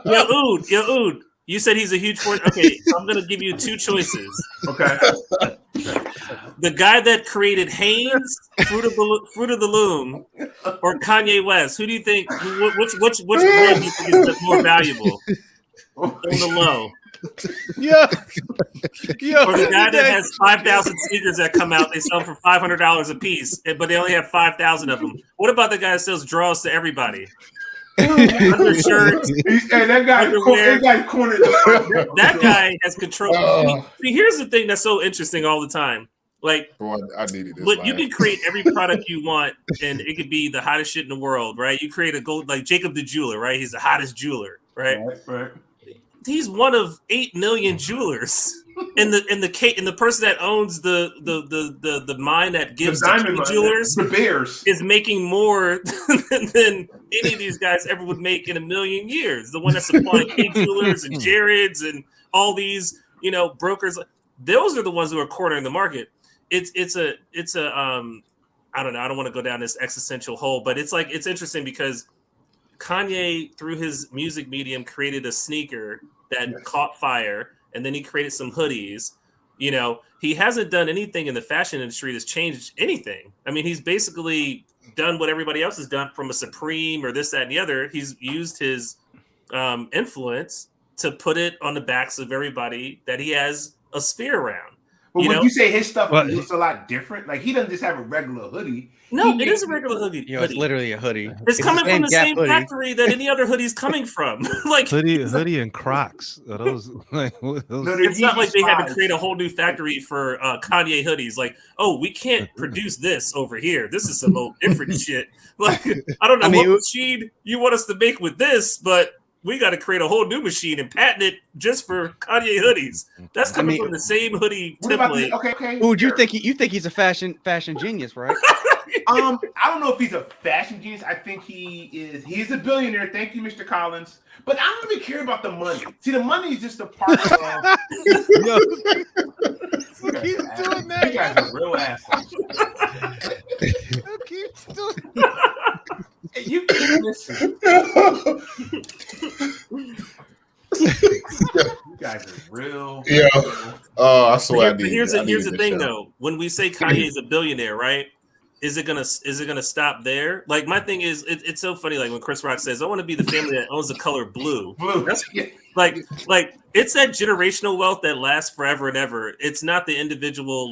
Yo, Ood. You said he's a huge force. Okay, so I'm gonna give you two choices. Okay. The guy that created Hanes, Fruit of the Loom, or Kanye West. Who do you think? Which brand do you think is more valuable on the low? Yo, Or the guy that has 5,000 sneakers that come out, they sell them for $500 a piece, but they only have 5,000 of them. What about the guy that sells draws to everybody? Undershirts, that guy, underwear. cornered. That guy has control. See, here's the thing that's so interesting all the time. Like, I needed this. but you can create every product you want, and it could be the hottest shit in the world, right? You create a gold, like Jacob the jeweler, right? He's the hottest jeweler, right? Right. He's one of 8 million jewelers, and the person that owns the mine that gives the jewelers, the Bears, is making more than any of these guys ever would make in a million years. The one that's supplying K jewelers and Jared's and all these, brokers. Those are the ones who are cornering the market. It's a I don't know. I don't want to go down this existential hole, but it's interesting because Kanye, through his music medium, created a sneaker that caught fire, and then he created some hoodies. He hasn't done anything in the fashion industry that's changed anything. I mean, he's basically done what everybody else has done from a Supreme or this, that, and the other. He's used his influence to put it on the backs of everybody that he has a sphere around. But when you say his stuff looks a lot different, like he doesn't just have a regular hoodie. No, it is a regular hoodie. It's literally a hoodie. It's coming from the same factory that any other hoodie's coming from. Like hoodie and Crocs. Are those it's not like they had to create a whole new factory for Kanye hoodies. Like, oh, we can't produce this over here. This is some old different shit. Like, I don't know what machine you want us to make with this, but we got to create a whole new machine and patent it just for Kanye hoodies. That's coming from the same hoodie template. Okay. Who you think he's a fashion genius, right? I don't know if he's a fashion genius. I think he's a billionaire. Thank you, Mr. Collins. But I don't really care about the money. See, the money is just a part of Who keeps doing that? You guys are real assholes. Who keeps doing that? Hey, you keep listening. You guys are real. Yeah. I swear. Here's the thing, though. When we say Kanye is a billionaire, right? Is it gonna stop there? Like, my thing is, it's so funny. Like when Chris Rock says, "I want to be the family that owns the color blue." That's like it's that generational wealth that lasts forever and ever. It's not the individual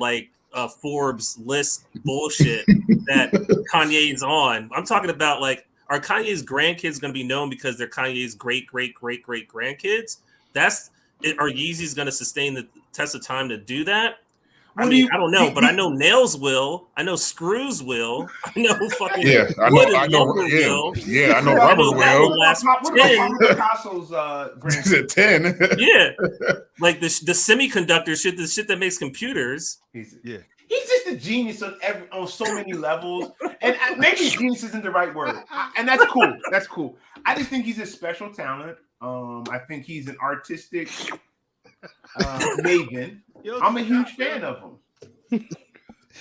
Forbes list bullshit that Kanye's on. I'm talking about are Kanye's grandkids going to be known because they're Kanye's great grandkids? Are Yeezys going to sustain the test of time to do that? I don't know, but I know Nails will. I know Screws will. I know fucking I know Rubber will. What Picasso's Is it 10? Yeah, like the semiconductor shit, the shit that makes computers. He's just a genius on so many levels, and maybe genius isn't the right word, and that's cool. That's cool. I just think he's a special talent. I think he's an artistic maven. I'm a huge fan of him.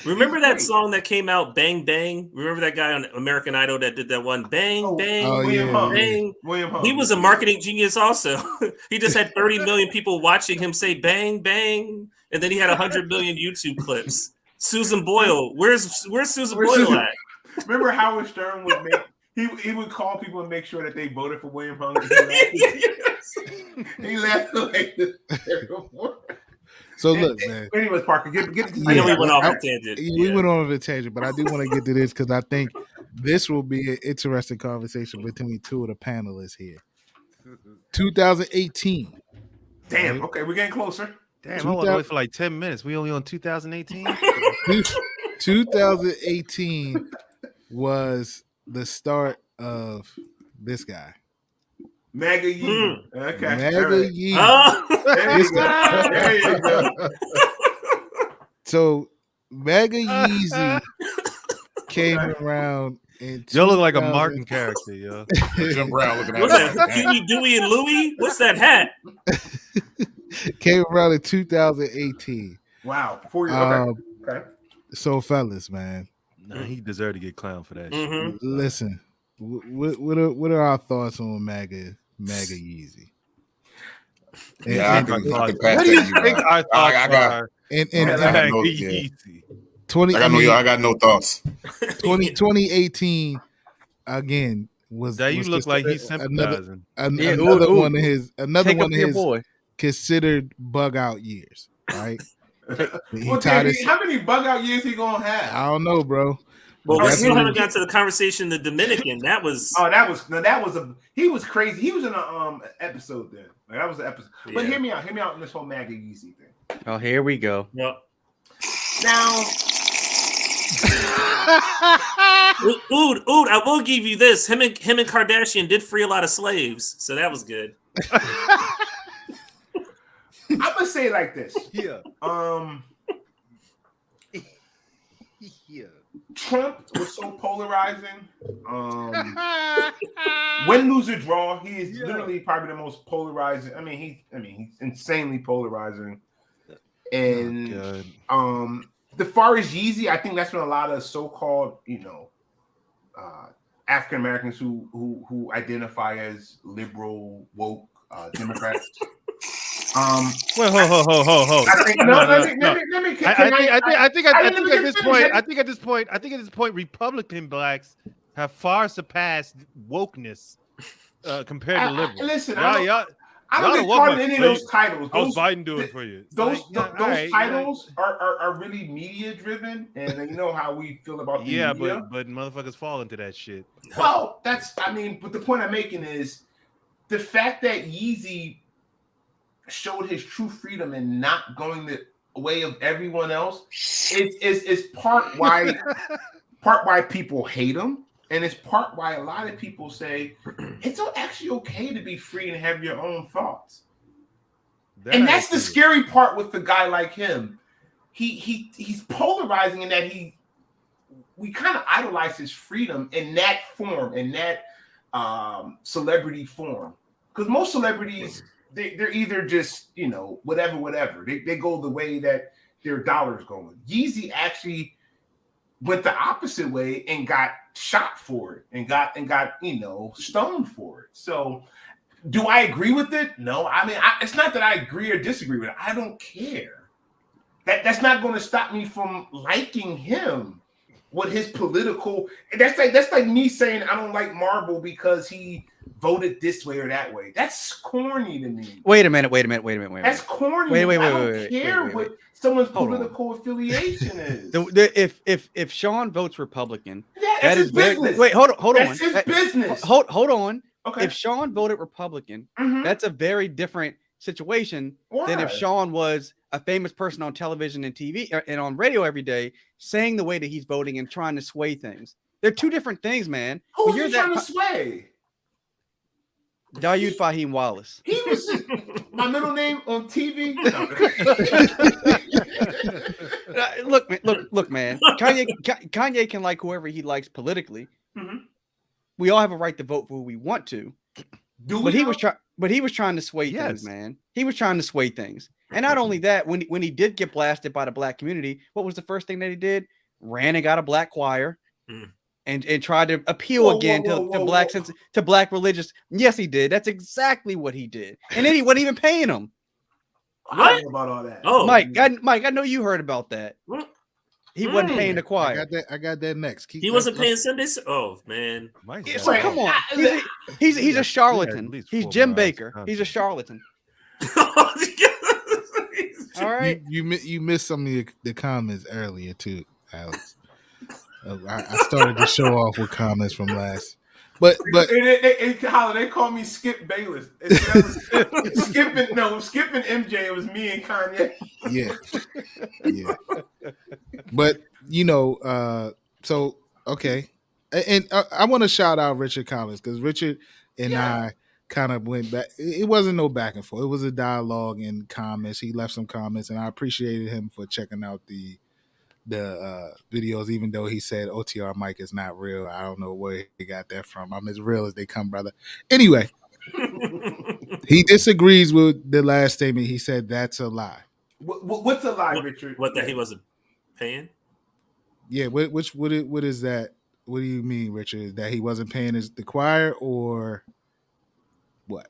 Remember that song that came out, Bang Bang? Remember that guy on American Idol that did that one, Bang Bang? William Hung. He was a marketing genius also. He just had 30 million people watching him say Bang Bang, and then he had 100 million YouTube clips. Susan Boyle, where's Susan Boyle at? Remember Howard Stern would he would call people and make sure that they voted for William Hung. He laughed like this. So look, man. Anyways, Parker, get I know we went off a tangent. We went off a tangent, but I do want to get to this because I think this will be an interesting conversation between two of the panelists here. 2018. Damn. Okay, we're getting closer. Damn, I want to wait for like 10 minutes. We only on 2018. 2018 was the start of this guy. Maga Kanye. Okay. Maga Kanye. Oh. There you go. So Maga Yeezy came around in Y'all look like a Martin character, yo. Jim Brown looking at What's that? Huey, Dewey, and Louie? What's that hat? Came around in 2018. Wow. 4 years. Okay. So fellas, man, Nah, he deserved to get clowned for that Mhm. shit. Listen, what are our thoughts on Maga Yeezy? Yeah, I And, can What pass do you that. think our thoughts I got. are and, on and, I got and no. Maga Yeah, Yeezy? 20, I I got no. mean, I got no thoughts. 2018 again was That you look just like he's another sympathizing. Yeah, another ooh, one of his take up for your boy. considered bug out years, right? He Well, tied damn, his. how many bug out years he gonna I have? don't know, bro. Well, we still Definitely. haven't got to the conversation. The Dominican, that was. Oh, he was crazy. He was in a episode then. Like, that was an episode. But Yeah. hear me out on this whole Maga Yeezy thing. Oh, here we go. Yep. Now, Ood, I will give you this. Him and Kardashian did free a lot of slaves, so that was good. I'm gonna say it like this. Yeah. Yeah. Trump was so polarizing. Win, lose, or draw, he is literally probably the most polarizing. I mean, he's insanely polarizing. And the far as Yeezy, I think that's when a lot of so-called, African Americans who identify as liberal, woke Democrats. Well, ho. I think let me. I think at this point, Republican blacks have far surpassed wokeness compared to liberals. Listen, y'all I don't get caught in any of those titles. How's Biden doing for you? Those titles are really media driven, and you know how we feel about the media. but motherfuckers fall into that shit. Well, but the point I'm making is the fact that Yeezy showed his true freedom and not going the way of everyone else is part why people hate him, and it's part why a lot of people say it's actually okay to be free and have your own thoughts. And that's the scary part with the guy like him. He's polarizing in that we kind of idolize his freedom in that form, in that celebrity form, because most celebrities. They're either just, whatever. They go the way that their dollar's going. Yeezy actually went the opposite way and got shot for it and got stoned for it. So do I agree with it? No. I mean, it's not that I agree or disagree with it. I don't care. That's not going to stop me from liking him. What his political, that's like me saying I don't like Marvel because he voted this way or that way. That's corny to me. Wait a minute. That's corny. I don't care what someone's political affiliation is. If Shaun votes Republican, that is his business. Wait, hold on. That's his business. Hold on. Okay. If Shaun voted Republican, that's a very different situation than if Why? Shaun was a famous person on television and TV and on radio every day saying the way that he's voting and trying to sway things. They're two different things, man. Who's he trying to sway? Dawud Fahim Wallace. He was my middle name on TV. Look, man. Kanye can like whoever he likes politically. We all have a right to vote for who we want to. But he was trying to sway things, man. He was trying to sway things. And not only that, when he did get blasted by the black community, what was the first thing that he did? Ran and got a black choir and tried to appeal to black religious. Yes, he did. That's exactly what he did. And then he wasn't even paying them. I don't know about all that. Oh, Mike, I know you heard about that. He wasn't paying the choir. I got that next. He wasn't paying Sundays. Oh man, come on. He's a charlatan. He's Jim Baker. He's a charlatan. All right. You missed some of the comments earlier too, Alex. I started the show off with comments from last, but they call me Skip Bayless. Skipping MJ. It was me and Kanye. Yeah. But so okay, and I want to shout out Richard Collins because Richard and I kind of went back. It wasn't no back and forth. It was a dialogue in comments. He left some comments, and I appreciated him for checking out the videos, even though he said OTR Mike is not real. I don't know where he got that from. I'm as real as they come, brother. Anyway, he disagrees with the last statement. He said that's a lie. What's a lie, Richard? What, that he wasn't paying? Yeah, what is that? What do you mean, Richard? That he wasn't paying the choir, or what?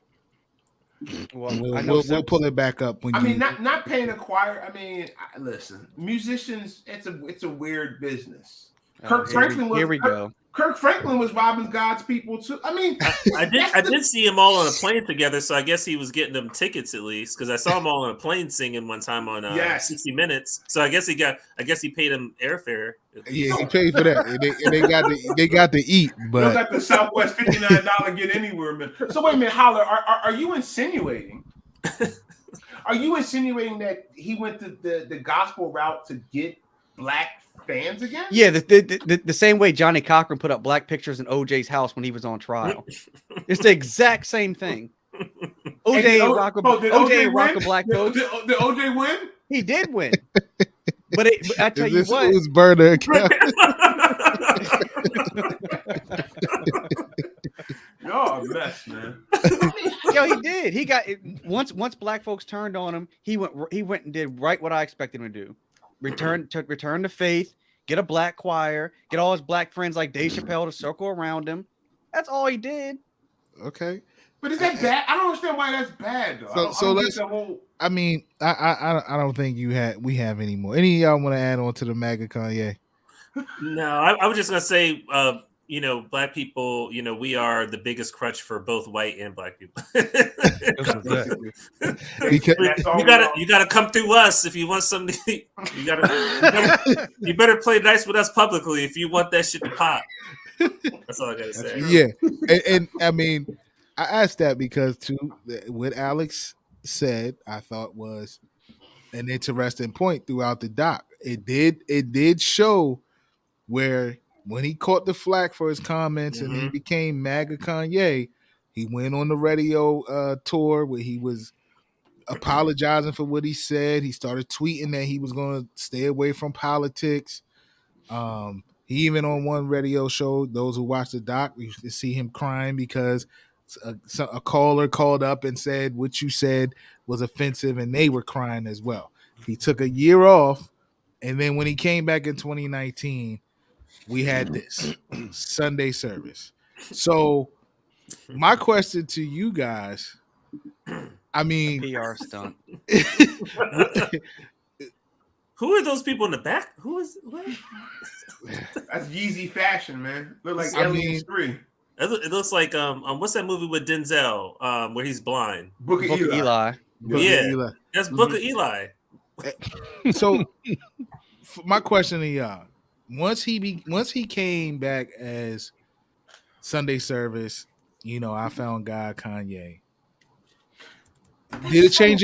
Well, I know We'll pull it back up when I mean, you. not paying a choir. I mean, listen, musicians. It's a weird business. Kirk Franklin was here we go. Kirk Franklin was robbing God's people too. I mean, I did see them all on a plane together, so I guess he was getting them tickets at least because I saw them all on a plane singing one time on Yes. 60 Minutes. So I guess he paid him airfare. Yeah, he paid for that. And they got to eat, you but got the Southwest $59 get anywhere, man. So wait a minute, Holler, are you insinuating? Are you insinuating that he went to the gospel route to get black fans again? Yeah, the same way Johnny Cochran put up black pictures in OJ's house when he was on trial. It's the exact same thing. OJ ain't rock with black folks. Did OJ win? He did win. But I tell you what, who's burner account? Y'all a mess, man. Yo, he did. He got it. Once black folks turned on him, he went and did right what I expected him to do. Return to faith, get a black choir, get all his black friends like Dave Chappelle to circle around him. That's all he did. Okay. But is that bad? I don't understand why that's bad though. So let's. I mean, I don't think we have any more. Any of y'all want to add on to the Maga Kanye? No, I was just gonna say, black people, we are the biggest crutch for both white and black people. You gotta come through us if you want something. You better play nice with us publicly if you want that shit to pop. That's all I gotta say. Yeah, and I mean, I asked that because what Alex said, I thought was an interesting point throughout the doc. It did show where when he caught the flack for his comments and he became Maga Kanye, he went on the radio tour where he was apologizing for what he said. He started tweeting that he was going to stay away from politics. He even on one radio show, those who watch the doc, you can see him crying because a caller called up and said what you said was offensive, and they were crying as well. He took a year off, and then when he came back in 2019, we had this Sunday service. So my question to you guys, I mean, PR stunt. Who are those people in the back? Who is what? That's Yeezy fashion, man. Look like Aliens 3. It looks like what's that movie with Denzel where he's blind? Book of Eli. Yeah, that's Book of Eli. So my question to y'all: once he came back as Sunday service, I found God Kanye. Did it change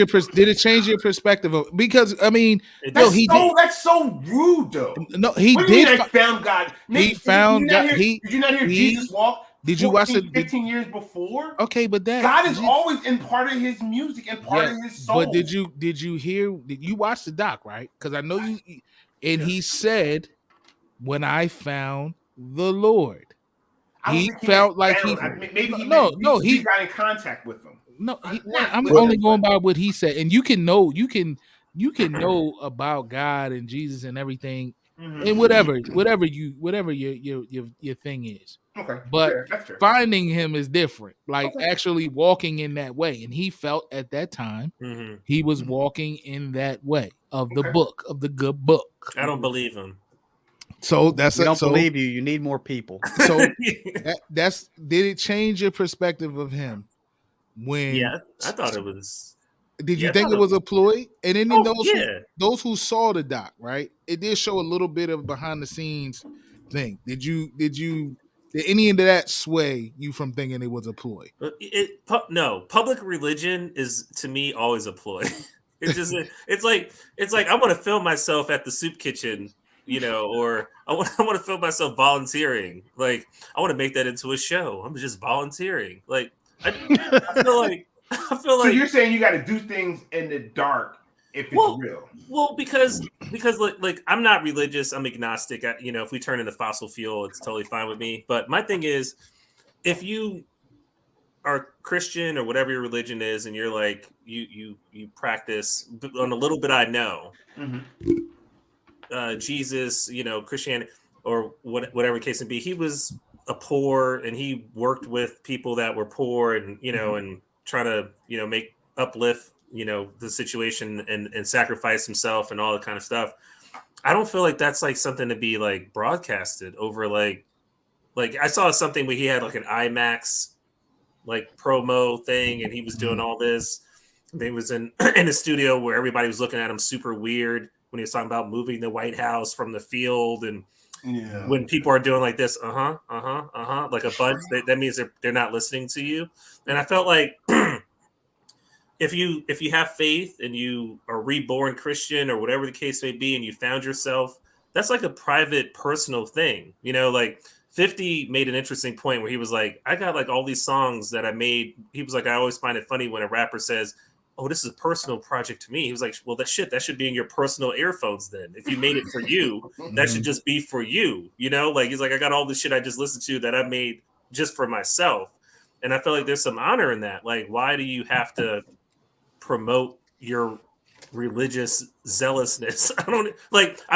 your perspective of, because I mean, that's so rude though. No, he what did. Found God. He found God. Did you not hear Jesus walk? Did you watch it 15 years before? Okay, but God is always in part of his music and part of his soul. But did you watch the doc, right? Because I know you. And he said, "When I found the Lord," he felt like he got in contact with him. No, I'm only going by what he said, and you can know about God and Jesus and everything, and whatever your thing is. Okay, but finding him is different. Like actually walking in that way, and he felt at that time he was walking in that way of the book, of the good book. I don't believe him. So that's I don't believe you. You need more people. So did it change your perspective of him? When I thought it was. Did you think it was a ploy? And then those who saw the doc, right? It did show a little bit of behind the scenes thing. Did any of that sway you from thinking it was a ploy? No, public religion is to me always a ploy. It's like I want to film myself at the soup kitchen, or I want to film myself volunteering. Like I want to make that into a show. I'm just volunteering. Like I feel like. So you're saying you got to do things in the dark if it's real? Well, because like I'm not religious. I'm agnostic. If we turn into fossil fuel, it's totally fine with me. But my thing is, if you are Christian or whatever your religion is, and you're like you practice on a little bit I know. Jesus, Christianity, or whatever case may be, he was a poor, and he worked with people that were poor, and and try to make uplift the situation, and sacrifice himself and all that kind of stuff. I don't feel like that's like something to be like broadcasted over like I saw something where he had like an IMAX like promo thing, and he was doing all this. He was in in a studio where everybody was looking at him super weird when he was talking about moving the White House from the field, and when people are doing like this, like a bunch, that means they're not listening to you. And I felt like if you have faith and you are reborn Christian or whatever the case may be, and you found yourself, that's like a private, personal thing. Like 50 made an interesting point where he was like, I got like all these songs that I made. He was like, I always find it funny when a rapper says, oh, this is a personal project to me. He was like, well, that should be in your personal earphones then. If you made it for you, that should just be for you. Like he's like, I got all this shit I just listened to that I made just for myself. And I feel like there's some honor in that. Like, why do you have to promote your religious zealousness? I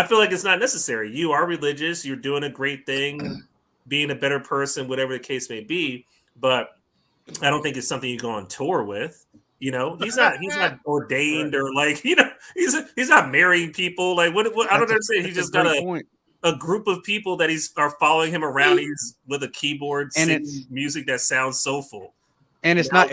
feel like it's not necessary. You are religious, you're doing a great thing, being a better person, whatever the case may be, but I don't think it's something you go on tour with. He's not ordained, or like, he's not marrying people. Like what I don't understand. He just got a group of people that are following him around. He's with a keyboard and singing music that sounds soulful. And it's not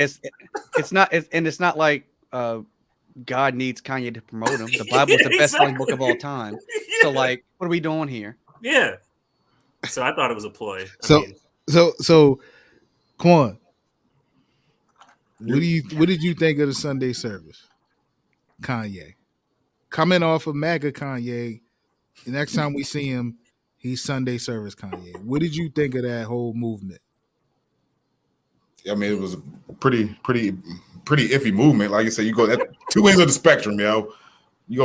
like God needs Kanye to promote him. The Bible is the best-selling book of all time. Yeah. So, like, what are we doing here? Yeah. So I thought it was a ploy. So, Quan, what did you think of the Sunday service? Kanye coming off of Maga Kanye. The next time we see him, he's Sunday service Kanye. What did you think of that whole movement? I mean, it was a pretty iffy movement. Like I said, you go at two ends of the spectrum, yo. You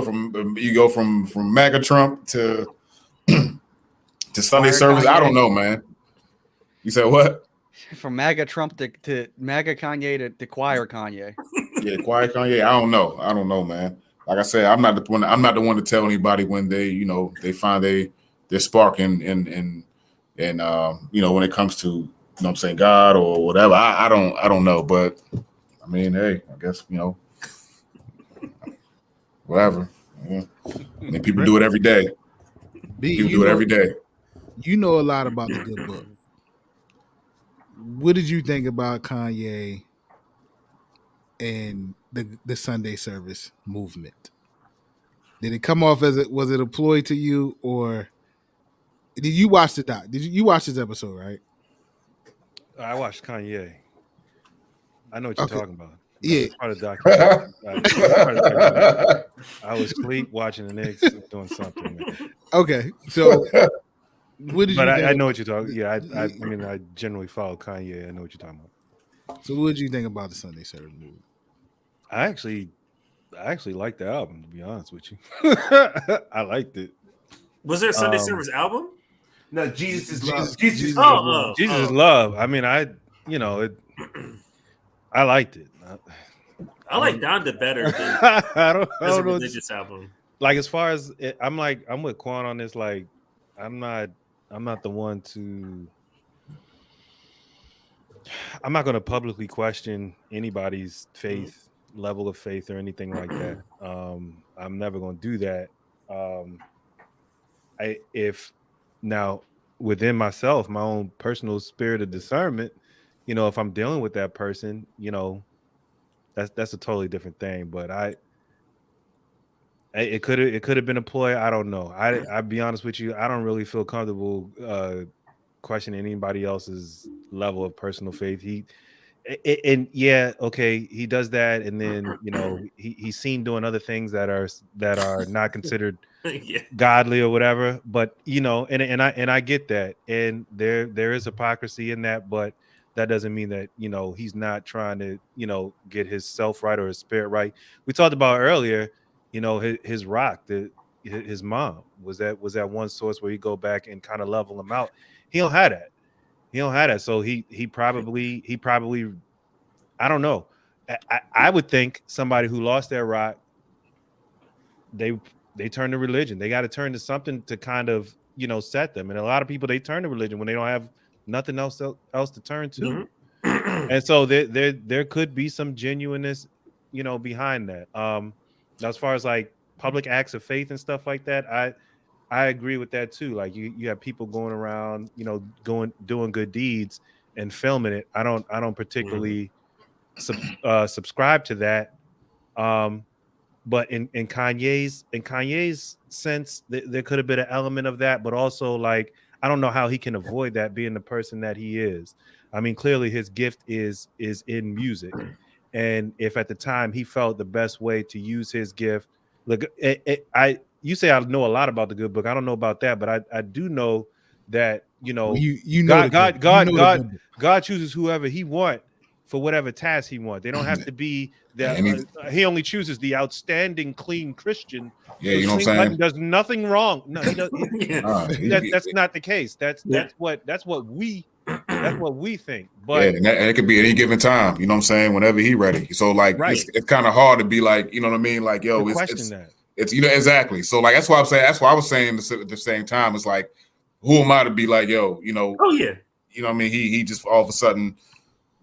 go from MAGA Trump to Sunday service. Kanye. I don't know, man. You said what? From MAGA Trump to MAGA Kanye to choir Kanye. Yeah, choir Kanye. I don't know, man. Like I said, I'm not the one to tell anybody when they find their spark and when it comes to what I'm saying, God or whatever. I don't know, but I mean, hey, I guess whatever. Yeah. I mean, people do it every day. People do it every day. You know a lot about the good book. What did you think about Kanye and the Sunday service movement? Did it come off was it a ploy to you, or did you watch the doc? You watch this episode, right? I watched Kanye. I know what you're talking about. Yeah, it's part of the documentary. I was asleep watching the Knicks doing something. Man. Okay, so what did you? But I know what you're talking. Yeah, I mean, I generally follow Kanye. I know what you're talking about. So, what did you think about the Sunday service movie? I actually liked the album. To be honest with you, I liked it. Was there a Sunday service album? No, Jesus is love. Jesus is love. I mean, I liked it. I like Donda better than I don't a religious album. Like as far as I'm with Quan on this. Like I'm not the one to. I'm not going to publicly question anybody's faith, level of faith, or anything like that. I'm never going to do that. If now within myself, my own personal spirit of discernment, if I'm dealing with that person, that's a totally different thing. But it could have been a ploy. I don't know. I'll be honest with you. I don't really feel comfortable questioning anybody else's level of personal faith. He does that, and then he's seen doing other things that are not considered godly or whatever. But and I get that, and there is hypocrisy in that, but that doesn't mean that he's not trying to get his self right or his spirit right. We talked about earlier, his rock, his mom was that one source where you go back and kind of level him out. He don't have that. So he probably I don't know. I would think somebody who lost their rock, they they turn to religion. They got to turn to something to kind of, set them. And a lot of people, they turn to religion when they don't have nothing else to turn to. And so there could be some genuineness, behind that. Now, as far as like public acts of faith and stuff like that, I agree with that too. Like you have people going around, doing good deeds and filming it. I don't particularly subscribe to that. But in Kanye's sense, there could have been an element of that, but also like I don't know how he can avoid that being the person that he is. I mean, clearly his gift is in music, and if at the time he felt the best way to use his gift, look, you say I know a lot about the Good Book. I don't know about that, but I do know that God chooses whoever He want for whatever task He wants. They don't have to be that. He only chooses the outstanding, clean Christian. Yeah, you know what I'm saying? Does nothing wrong. No, that's not the case. That's what we think. But and it could be at any given time. You know what I'm saying? Whenever he ready. So like, it's kind of hard to be like, you know what I mean? Like, yo, it's exactly. So like, that's why I'm saying. That's why I was saying at the same time. It's like, who am I to be like, yo, Oh yeah. You know what I mean? He just all of a sudden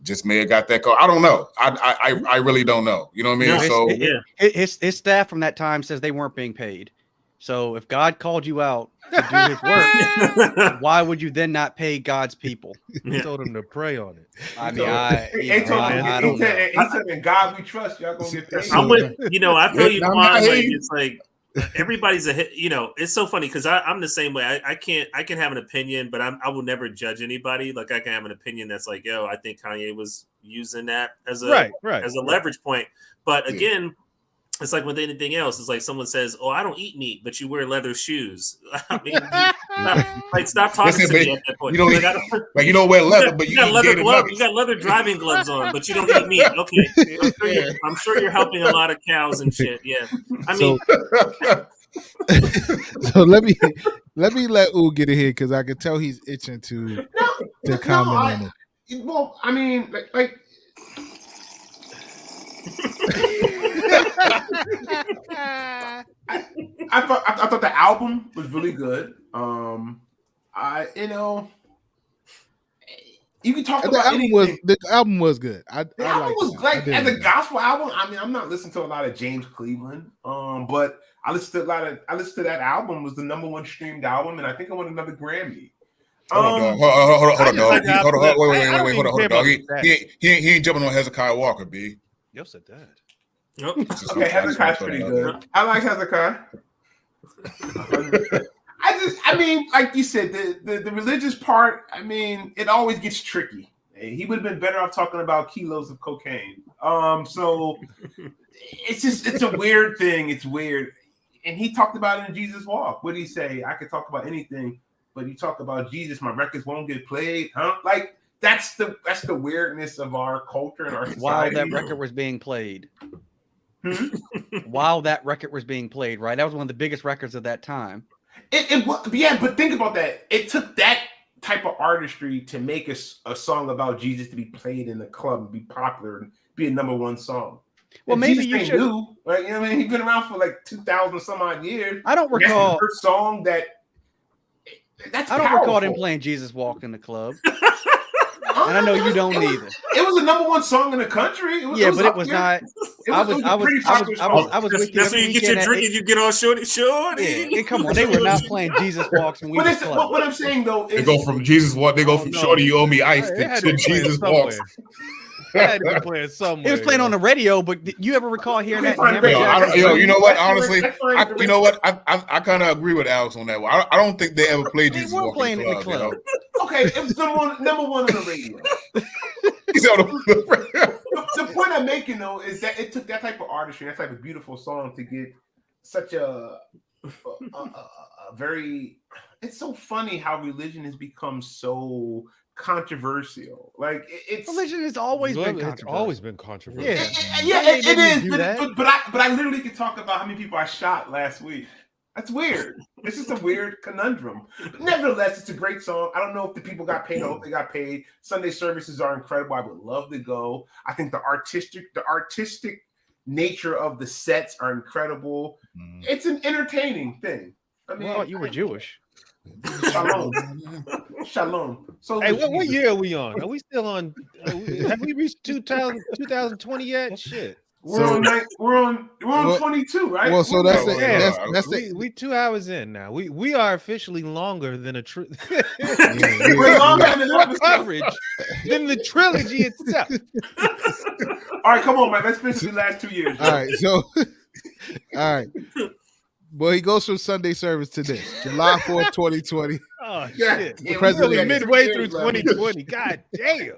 just may have got that call. I don't know. I really don't know. You know what I mean? So his staff from that time says they weren't being paid. So if God called you out to do His work, why would you then not pay God's people? He told him to pray on it. I mean, I don't know. He said, "In God we trust." Y'all gonna get paid. I'm with I feel you, Quan. Like, it's like everybody's a hit. It's so funny because I'm the same way. I can have an opinion, but I will never judge anybody. Like I can have an opinion that's like, yo, I think Kanye was using that as a as a leverage point. But again, it's like with anything else. It's like someone says, "Oh, I don't eat meat, but you wear leather shoes." I mean, stop talking to me at that point. You don't wear leather, but you got leather gloves. You got leather driving gloves on, but you don't eat meat. Okay, I'm sure you're helping a lot of cows and shit. Yeah, I mean. So let me let U get in here because I can tell he's itching to comment on it. Well, I mean, like I thought the album was really good. You can talk about anything. The album was good. The album was like as a gospel album. I mean, I'm not listening to a lot of James Cleveland, but I listened to that album. It was the #1 streamed album, and I think I won another Grammy. Hold on, dog. Wait, hold on, dog. He ain't jumping on Hezekiah Walker, B. Yo said that. Okay, Hezekiah's pretty good. I like Hezekiah. I mean, like you said, the religious part, I mean, it always gets tricky. He would have been better off talking about kilos of cocaine. So it's a weird thing. It's weird. And he talked about it in Jesus Walk. What did he say? I could talk about anything, but you talk about Jesus, my records won't get played, huh? Like that's the weirdness of our culture and our society. While that record was being played. While that record was being played, right? That was one of the biggest records of that time. Yeah, but think about that. It took that type of artistry to make a song about Jesus to be played in the club and be popular and be a #1 song. Well, and maybe Jesus you should. New, right? You know what I mean? He's been around for like 2,000 some odd years. I don't recall the first song that's I don't powerful. recall him playing Jesus Walk in the club. And I know you don't either. It was a #1 song in the country. It was not. I was with you. That's when you get your drink and you get all shorty. Yeah, come on, they were not playing Jesus Walks when we were club. What I'm saying though is they go from Jesus Walk. They go from Shorty, you owe me ice to Jesus Walks. Had to be playing somewhere. It was playing on the radio, but you ever recall hearing that? You know what? Honestly, you know what? I kind of agree with Alex on that one. I don't think they ever played Jesus Walk playing in the club. You know? Okay, it was #1 on the radio. The point I'm making though is that it took that type of artistry, that type of beautiful song to get such a very. It's so funny how religion has become so controversial. Like religion has always been controversial. It's always been controversial. It is. But I literally could talk about how many people I shot last week. That's weird. This is a weird conundrum. But nevertheless, it's a great song. I don't know if the people got paid. I hope they got paid. Sunday services are incredible. I would love to go. I think the artistic nature of the sets are incredible. It's an entertaining thing. I mean, Well, you were Jewish. Shalom. So Hey, what year are we on? Are we still on? Have we reached 2020 yet? Shit. We're on 22, right? Well, so that's we 2 hours in now. We are officially longer than a we're longer than more coverage than the trilogy itself. All right, come on, man. Let's finish the last 2 years. All right, so all right. Well, he goes from Sunday service to this, July 4th, 2020. Oh, shit. Damn, We're midway through 2020. God damn.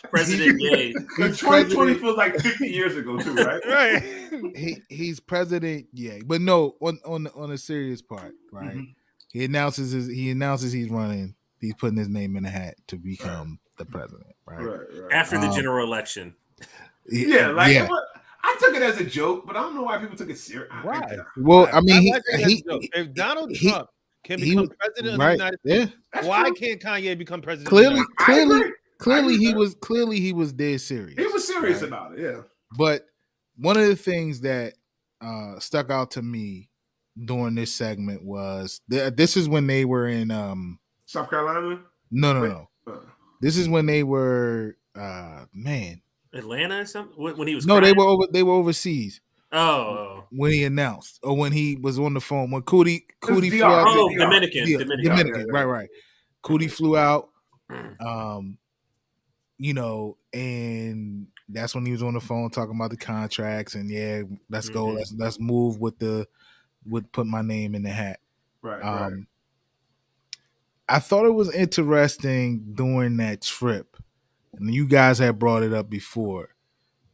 President Ye. 2020 feels like 50 years ago, too, right? Right. He's President Ye. But no, on a serious part, right? Mhm. He announces he's running, he's putting his name in the hat to become the president, right? After the general election. I took it as a joke, but I don't know why people took it serious. Right. Well, I mean, if Donald Trump can become president of the United States, why can't Kanye become president? Clearly, he was dead serious. He was serious about it, yeah. But one of the things that stuck out to me during this segment was this is when they were in South Carolina. No. This is when they were Atlanta or something? When he was they were overseas. Oh. When he announced, or when he was on the phone, when Coodie flew out. Oh, Dominican. Right. Coodie flew out. And that's when he was on the phone talking about the contracts and let's go, let's move with put my name in the hat. Right. I thought it was interesting during that trip, and you guys had brought it up before.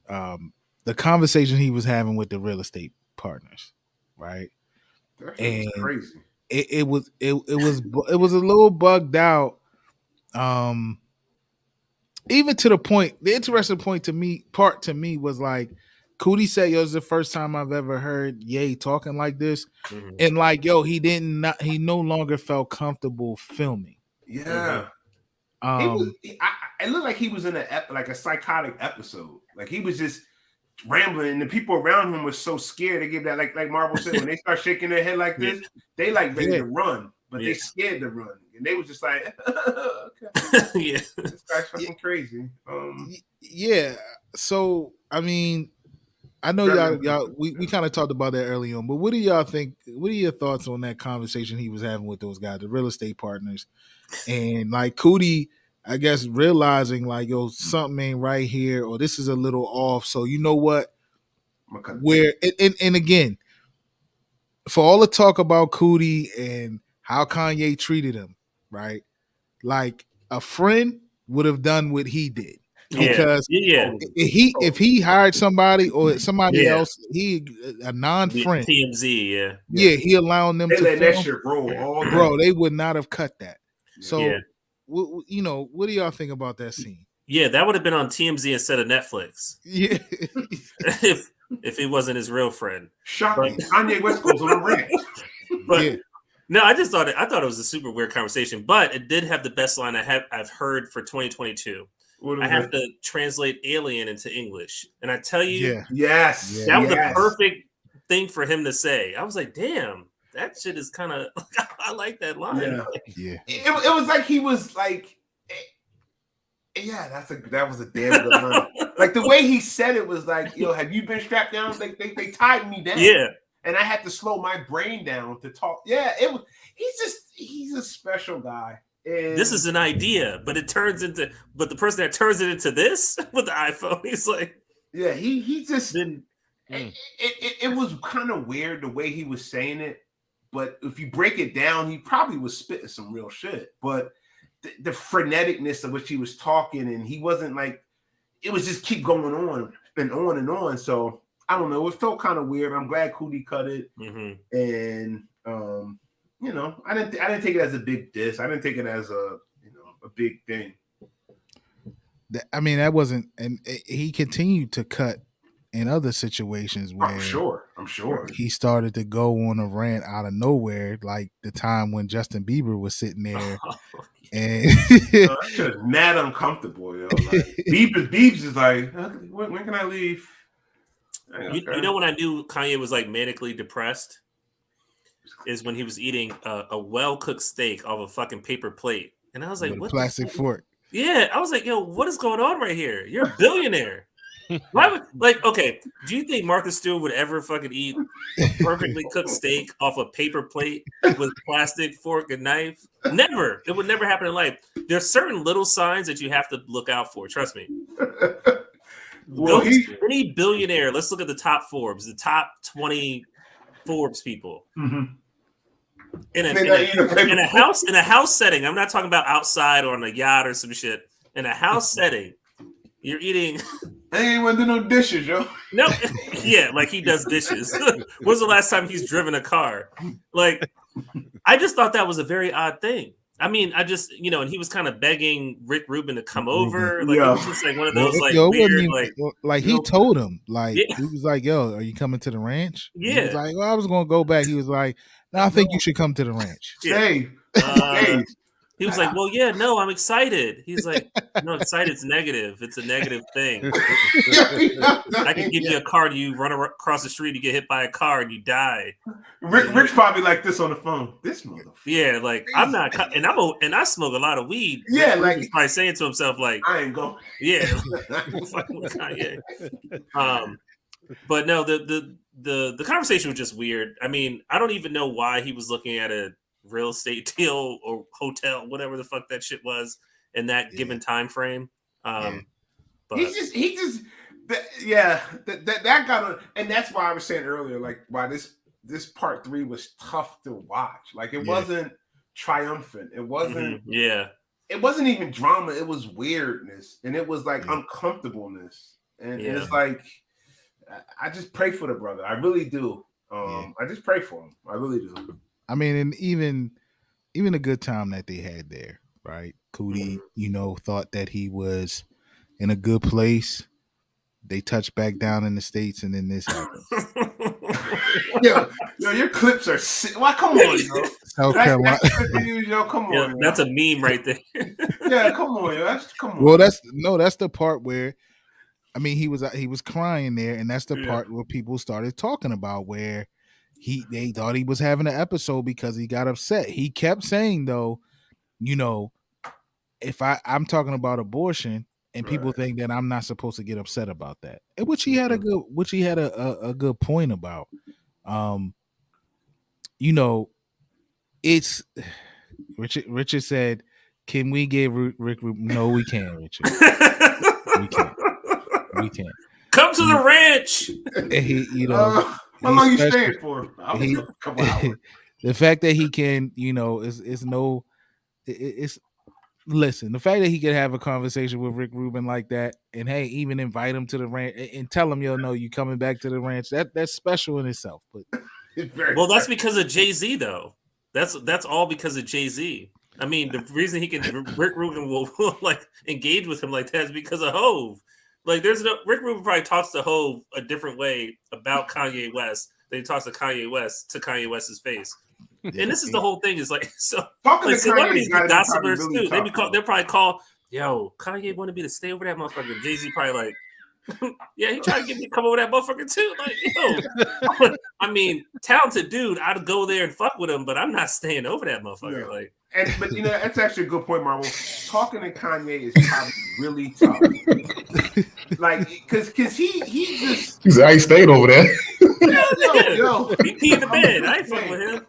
The conversation he was having with the real estate partners, right? That's crazy. It was a little bugged out. Even to the point, the interesting part to me was like, Coodie said, "Yo, it's the first time I've ever heard Ye talking like this," and like, he no longer felt comfortable filming. Yeah, it looked like he was in a psychotic episode. Like he was just rambling, and the people around him were so scared. They gave that like Marvel said, when they start shaking their head like this, they like ready to run, but they scared to run, and they was just like, okay, this guy's fucking crazy. So I mean, I know y'all we kind of talked about that early on, but what do y'all think? What are your thoughts on that conversation he was having with those guys, the real estate partners, and like Coodie, I guess realizing like, yo, something ain't right here, or this is a little off. So you know what? Where and again, for all the talk about Coodie and how Kanye treated him, right? Like a friend would have done what he did. Because if he hired somebody or somebody else, a non-friend, TMZ, he allowing them to let film. that shit roll all day. Bro, they would not have cut that. So, what do y'all think about that scene? Yeah, that would have been on TMZ instead of Netflix. Yeah, if he wasn't his real friend. Shocking. Kanye West goes on a rant. But no, I thought it was a super weird conversation, but it did have the best line I've heard for 2022. I have to translate alien into English. And I tell you, that was the perfect thing for him to say. I was like, damn, that shit is kind of, I like that line. Yeah. It was like he was like, that was a damn good line. Like the way he said it was like, yo, have you been strapped down? They tied me down. Yeah. And I had to slow my brain down to talk. Yeah, he's a special guy. And this is an idea, but the person that turns it into this with the iPhone, he's like, he just didn't. It was kind of weird the way he was saying it, but if you break it down, he probably was spitting some real shit. But the freneticness of which he was talking, and he wasn't like, it was just keep going on and on and on. So I don't know, it felt kind of weird. I'm glad Coodie cut it, and I didn't take it as a big diss. I didn't take it as a big thing. I mean, that wasn't, and he continued to cut in other situations where I'm sure he started to go on a rant out of nowhere, like the time when Justin Bieber was sitting there, and that's just mad uncomfortable, yo. Like, Biebs is like, when can I leave? You know when I knew Kanye was like manically depressed is when he was eating a well-cooked steak off a fucking paper plate. And I was like, With a what plastic fork. Yeah, I was like, yo, what is going on right here? You're a billionaire. Why would, like, okay, do you think Martha Stewart would ever fucking eat a perfectly cooked steak off a paper plate with plastic fork and knife? Never. It would never happen in life. There's certain little signs that you have to look out for. Trust me. Well, Any billionaire, let's look at the top Forbes, the top 20 Forbes people. Mm-hmm. In a house setting. I'm not talking about outside or on a yacht or some shit. In a house setting, you're eating. I ain't want to do no dishes, yo. No, yeah, like he does dishes. When's the last time he's driven a car? Like, I just thought that was a very odd thing. I mean, I just, and he was kind of begging Rick Rubin to come over. Like, it was just like one of those, like, weird, like he told him, like, he was like, yo, are you coming to the ranch? Yeah. He was like, well, I was going to go back. He was like, no, I think you should come to the ranch. Yeah. Hey. He was like, well, yeah, no, I'm excited. He's like, no, excited's negative. It's a negative thing. I can give you a car, you run across the street, you get hit by a car, and you die. Rick's probably like this on the phone. This motherfucker. Yeah, like I'm not, and I smoke a lot of weed. Yeah, like he's probably saying to himself, like, I ain't going. Yeah, fucking with Kanye. But no, the conversation was just weird. I mean, I don't even know why he was looking at a real estate deal or hotel, whatever the fuck that shit was in that given time frame. But that got on, and that's why I was saying earlier, like why this part 3 was tough to watch. Like it wasn't triumphant. It wasn't. It wasn't even drama. It was weirdness, and it was like uncomfortableness, and it's like I just pray for the brother. I really do. I just pray for him. I really do. I mean, and even a good time that they had there, right? Coodie, thought that he was in a good place. They touched back down in the States, and then this happened. yo, your clips are sick. Why? Come on, yo. South Carolina. Come on, that's a meme right there. Yeah, come on, yo. Come on. Well, that's the part where, I mean, he was crying there, and that's the part where people started talking about where they thought he was having an episode because he got upset. He kept saying though, if I'm talking about abortion and people think that I'm not supposed to get upset about that, which he had a good point about. It's Richard said, "Can we give Rick? No, we can't, Richard. We can't. Come to the ranch." How long you staying for? A couple hours. The fact that he can, listen, the fact that he could have a conversation with Rick Rubin like that, and hey, even invite him to the ranch and tell him, no, you coming back to the ranch. That's special in itself. But that's because of Jay-Z, though. That's all because of Jay-Z. I mean, the reason Rick Rubin will like engage with him like that is because of Hove. Like, Rick Rubin probably talks to Hove a different way about Kanye West than he talks to Kanye West's face. And this is the whole thing. Is like, so talking like to Kanye, gossipers too. They'll probably call, yo, Kanye wanted me to stay over that motherfucker. Jay-Z probably like, yeah, he tried to get me to come over that motherfucker too. Like, yo, I mean, talented dude. I'd go there and fuck with him, but I'm not staying over that motherfucker. Yeah. Like, but that's actually a good point, Marvel. Talking to Kanye is probably really tough. Like, because he just. He said, I stayed over there. Yo. He peed in the bed. I ain't fucking with him.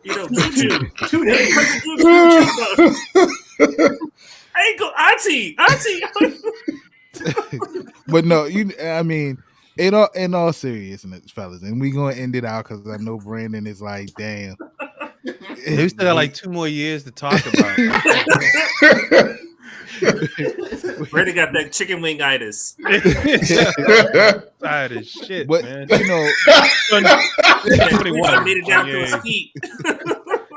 I ain't go, auntie. But no, I mean, in all seriousness, fellas, and we gonna end it out because I know Brandon is like, damn. We still got like 2 more years to talk about. Brandon got that chicken wing-itis. Tired as shit, but, man. 21 made it down to his feet.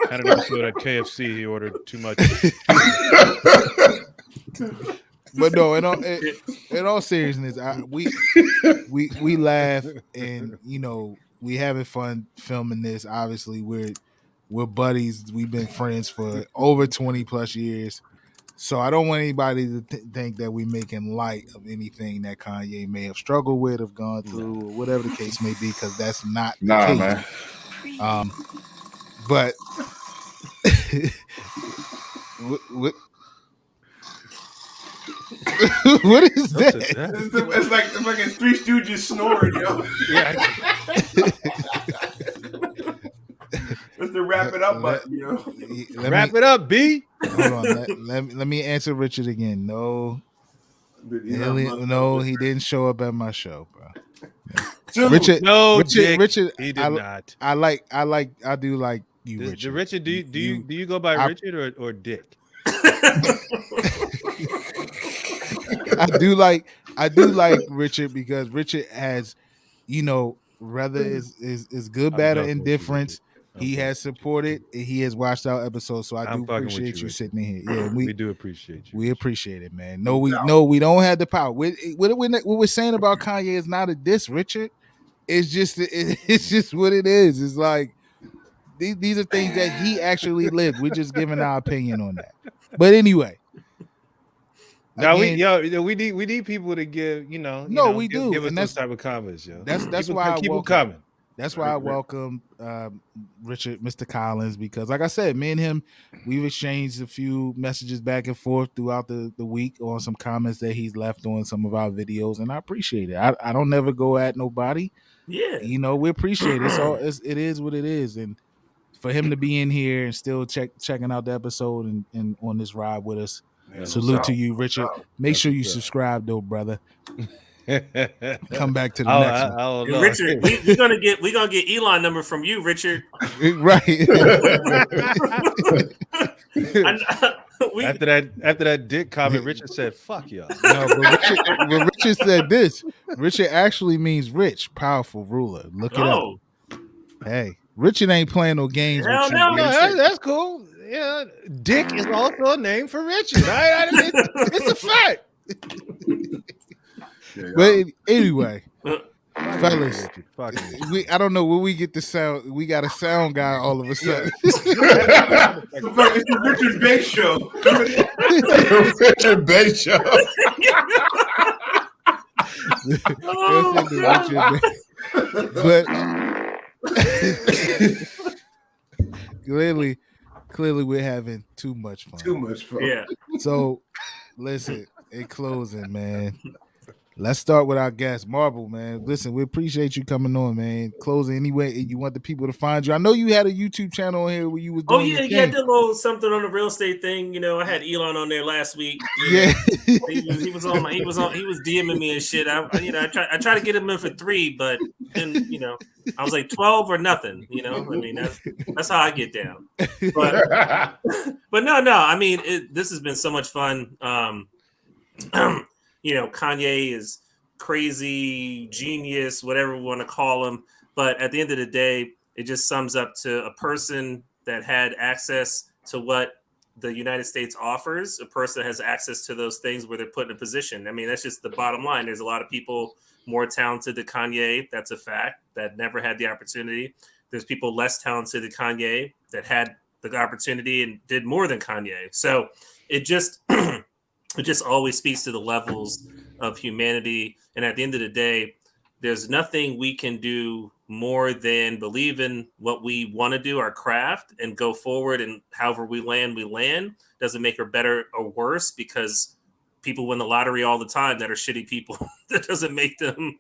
Had an episode at KFC. He ordered too much. But no, in all seriousness, we laugh and we having fun filming this. Obviously, we're buddies. We've been friends for over 20 plus years. So I don't want anybody to think that we're making light of anything that Kanye may have struggled with, have gone through, or whatever the case may be, because that's not the Nah, case. man. But what what is What's that? It's like fucking Three Stooges snoring, yo. Yeah. That's the wrap it up button, yo. Wrap it up, B. Hold on. Let me answer Richard again. No, he didn't show up at my show, bro. Dude, Richard, No, Dick, Richard, he did not. I do like you, Richard. Richard, do you go by Richard or Dick? I do like Richard because Richard has, whether is good, bad, or indifference, he has supported. He has watched our episodes, so I do appreciate you sitting in here. Yeah, we do appreciate you. We appreciate it, man. No, we don't have the power. What we're saying about Kanye is not a diss, Richard. It's just what it is. It's like these are things that he actually lived. We're just giving our opinion on that. But anyway. Now we need people to give, we do give us those type of comments, yo. That's why keep them coming. That's why I welcome Richard, Mr. Collins, because like I said, me and him, we've exchanged a few messages back and forth throughout the week on some comments that he's left on some of our videos, and I appreciate it. I don't never go at nobody. Yeah. We appreciate it. It is what it is. And for him to be in here and still checking out the episode and on this ride with us, salute to you, Richard. Make sure you subscribe though, brother. Come back to the next one. Richard, we're gonna get Elon number from you, Richard. Right. After that Dick comment, Richard said, "Fuck y'all." No, but Richard said this. Richard actually means rich, powerful ruler. Look it up. Hey, Richard ain't playing no games with you. No, that's cool. Yeah, Dick is also a name for Richard. It's a fact. But anyway, fellas, I don't know where we get the sound. We got a sound guy all of a sudden. It's the Richard Bay show. Richard Bay show. But clearly we're having too much fun. Yeah. So listen, in closing, man, let's start with our guest, Marble, man. Listen, we appreciate you coming on, man. Closing anyway, you want the people to find you. I know you had a YouTube channel on here where you was doing I did a little something on the real estate thing. I had Elon on there last week. Yeah. He was DMing me and shit. I tried to get him in for 3, but then I was like 12 or nothing. I mean that's how I get down. But no. I mean, this has been so much fun. Kanye is crazy, genius, whatever we want to call him. But at the end of the day, it just sums up to a person that had access to what the United States offers. A person that has access to those things where they're put in a position. I mean, that's just the bottom line. There's a lot of people more talented than Kanye. That's a fact, that never had the opportunity. There's people less talented than Kanye that had the opportunity and did more than Kanye. So it just always speaks to the levels of humanity. And at the end of the day, there's nothing we can do more than believe in what we want to do, our craft, and go forward. And however we land. Doesn't make her better or worse, because people win the lottery all the time that are shitty people. That doesn't make them,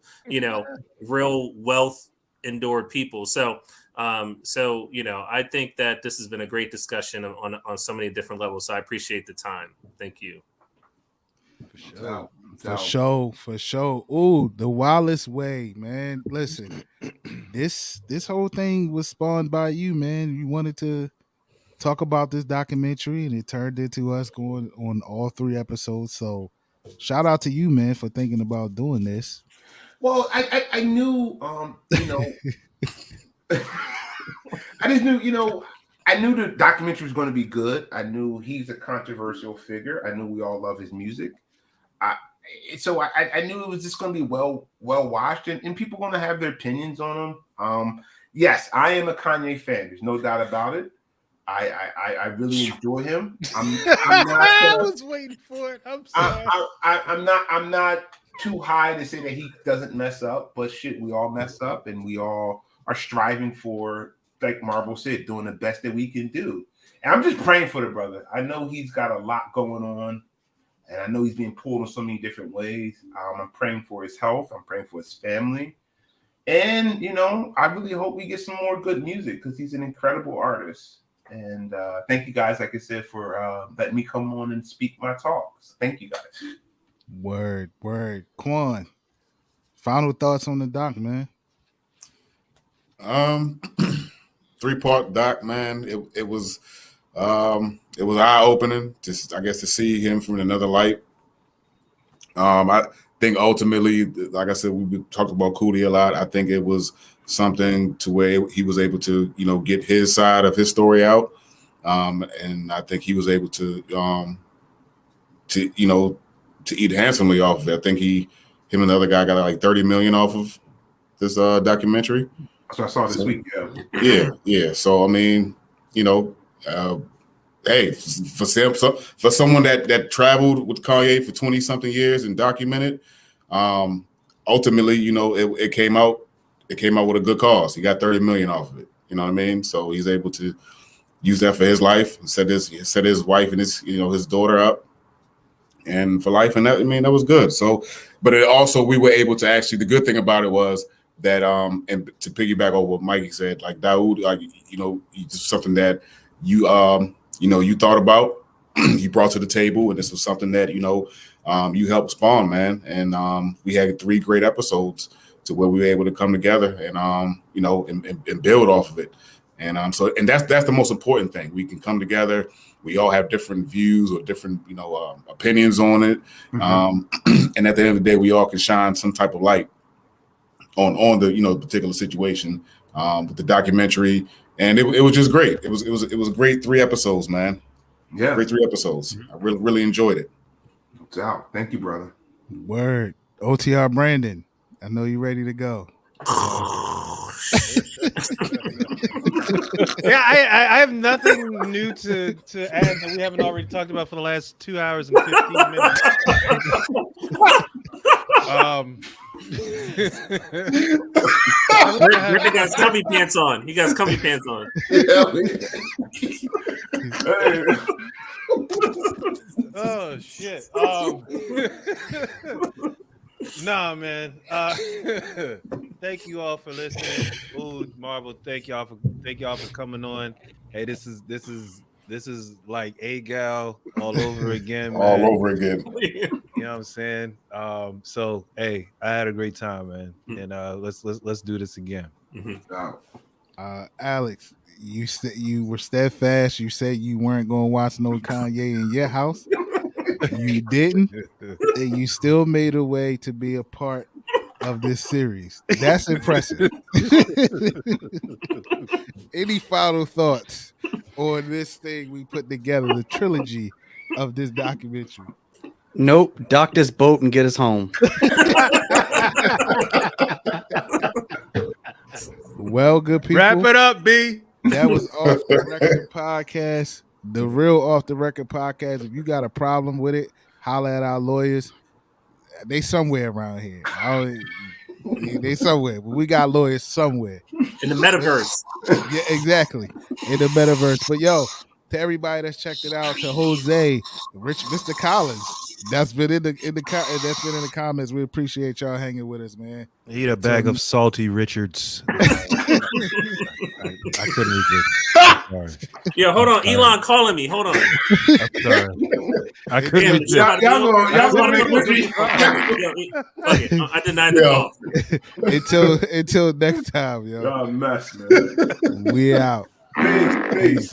real wealth endured people. So I think that this has been a great discussion on so many different levels. So I appreciate the time. Thank you. For sure. Ooh, the Wallace way, man. Listen, this whole thing was spawned by you, man. You wanted to talk about this documentary, and it turned into us going on all 3 episodes. So, shout out to you, man, for thinking about doing this. Well, I knew, I just knew, I knew the documentary was going to be good. I knew he's a controversial figure. I knew we all love his music. So I knew it was just going to be well watched, and people going to have their opinions on him. Yes, I am a Kanye fan. There's no doubt about it. I really enjoy him. I'm I not. was waiting for it. I'm sorry. I'm not too high to say that he doesn't mess up, but shit, we all mess up, and we all are striving for, like Marvel said, doing the best that we can do. And I'm just praying for the brother. I know he's got a lot going on, and I know he's being pulled in so many different ways. I'm praying for his health. I'm praying for his family. And, you know, I really hope we get some more good music because he's an incredible artist. And thank you guys, like I said, for letting me come on and speak my talks. Thank you guys. Word. Quan, final thoughts on the doc, man. 3-part doc, man. It was eye opening. Just, I guess, to see him from another light. I think ultimately, like I said, we talked about Coodie a lot. I think it was something to where he was able to, you know, get his side of his story out, and I think he was able to eat handsomely off of it. I think him and the other guy got like $30 million off of this documentary. So I saw this week. Yeah. So I mean, you know, hey, for someone that traveled with Kanye for 20-something years and documented, ultimately, you know, it came out with a good cause. He got $30 million off of it. You know what I mean? So he's able to use that for his life and set his wife and his daughter up, and for life. And that, I mean, that was good. So, but it also, we were able to actually, the good thing about it was that, and to piggyback on what Mikey said, like Dawud, like, you know, something that you thought about, you brought to the table, and this was something that, you know, you helped spawn, man. And we had 3 great episodes to where we were able to come together and, you know, and build off of it. And and that's the most important thing. We can come together. We all have different views or different, you know, opinions on it. Mm-hmm. And at the end of the day, we all can shine some type of light on the, you know, particular situation with the documentary. And it was just great. It was a great 3 episodes, man. Yeah. Great 3 episodes. I really enjoyed it. No doubt. Thank you, brother. Word. OTR Brandon, I know you're ready to go. Yeah, I have nothing new to add that we haven't already talked about for the last 2 hours and 15 minutes. Rick got comfy pants on. He got comfy pants on. Oh shit. Nah, man. Thank you all for listening. Ooh, Marvel, thank y'all for coming on. Hey, this is like A Gal all over again, man. All over again. You know what I'm saying? So hey, I had a great time, man. And let's do this again. Mm-hmm. Alex, you were steadfast. You said you weren't going to watch no Kanye in your house. You didn't, and you still made a way to be a part of this series. That's impressive. Any final thoughts on this thing we put together, the trilogy of this documentary? Nope. Dock this boat and get us home. Well, good people. Wrap it up, B. That was Off the Record Podcast. The real Off the Record Podcast. If you got a problem with it, holla at our lawyers. They somewhere around here. They somewhere. But we got lawyers somewhere. In the metaverse. Yeah, exactly. In the metaverse. But yo, to everybody that's checked it out, to Jose, Mr. Collins, that's been in the comments. We appreciate y'all hanging with us, man. Eat a bag of salty Richards. I couldn't read it. Sorry. Yeah, hold on. Elon calling me. Hold on. I'm sorry. I couldn't read it. Y'all gonna make me. I denied the call. Until next time, yo. Y'all a mess, man. We out. Peace.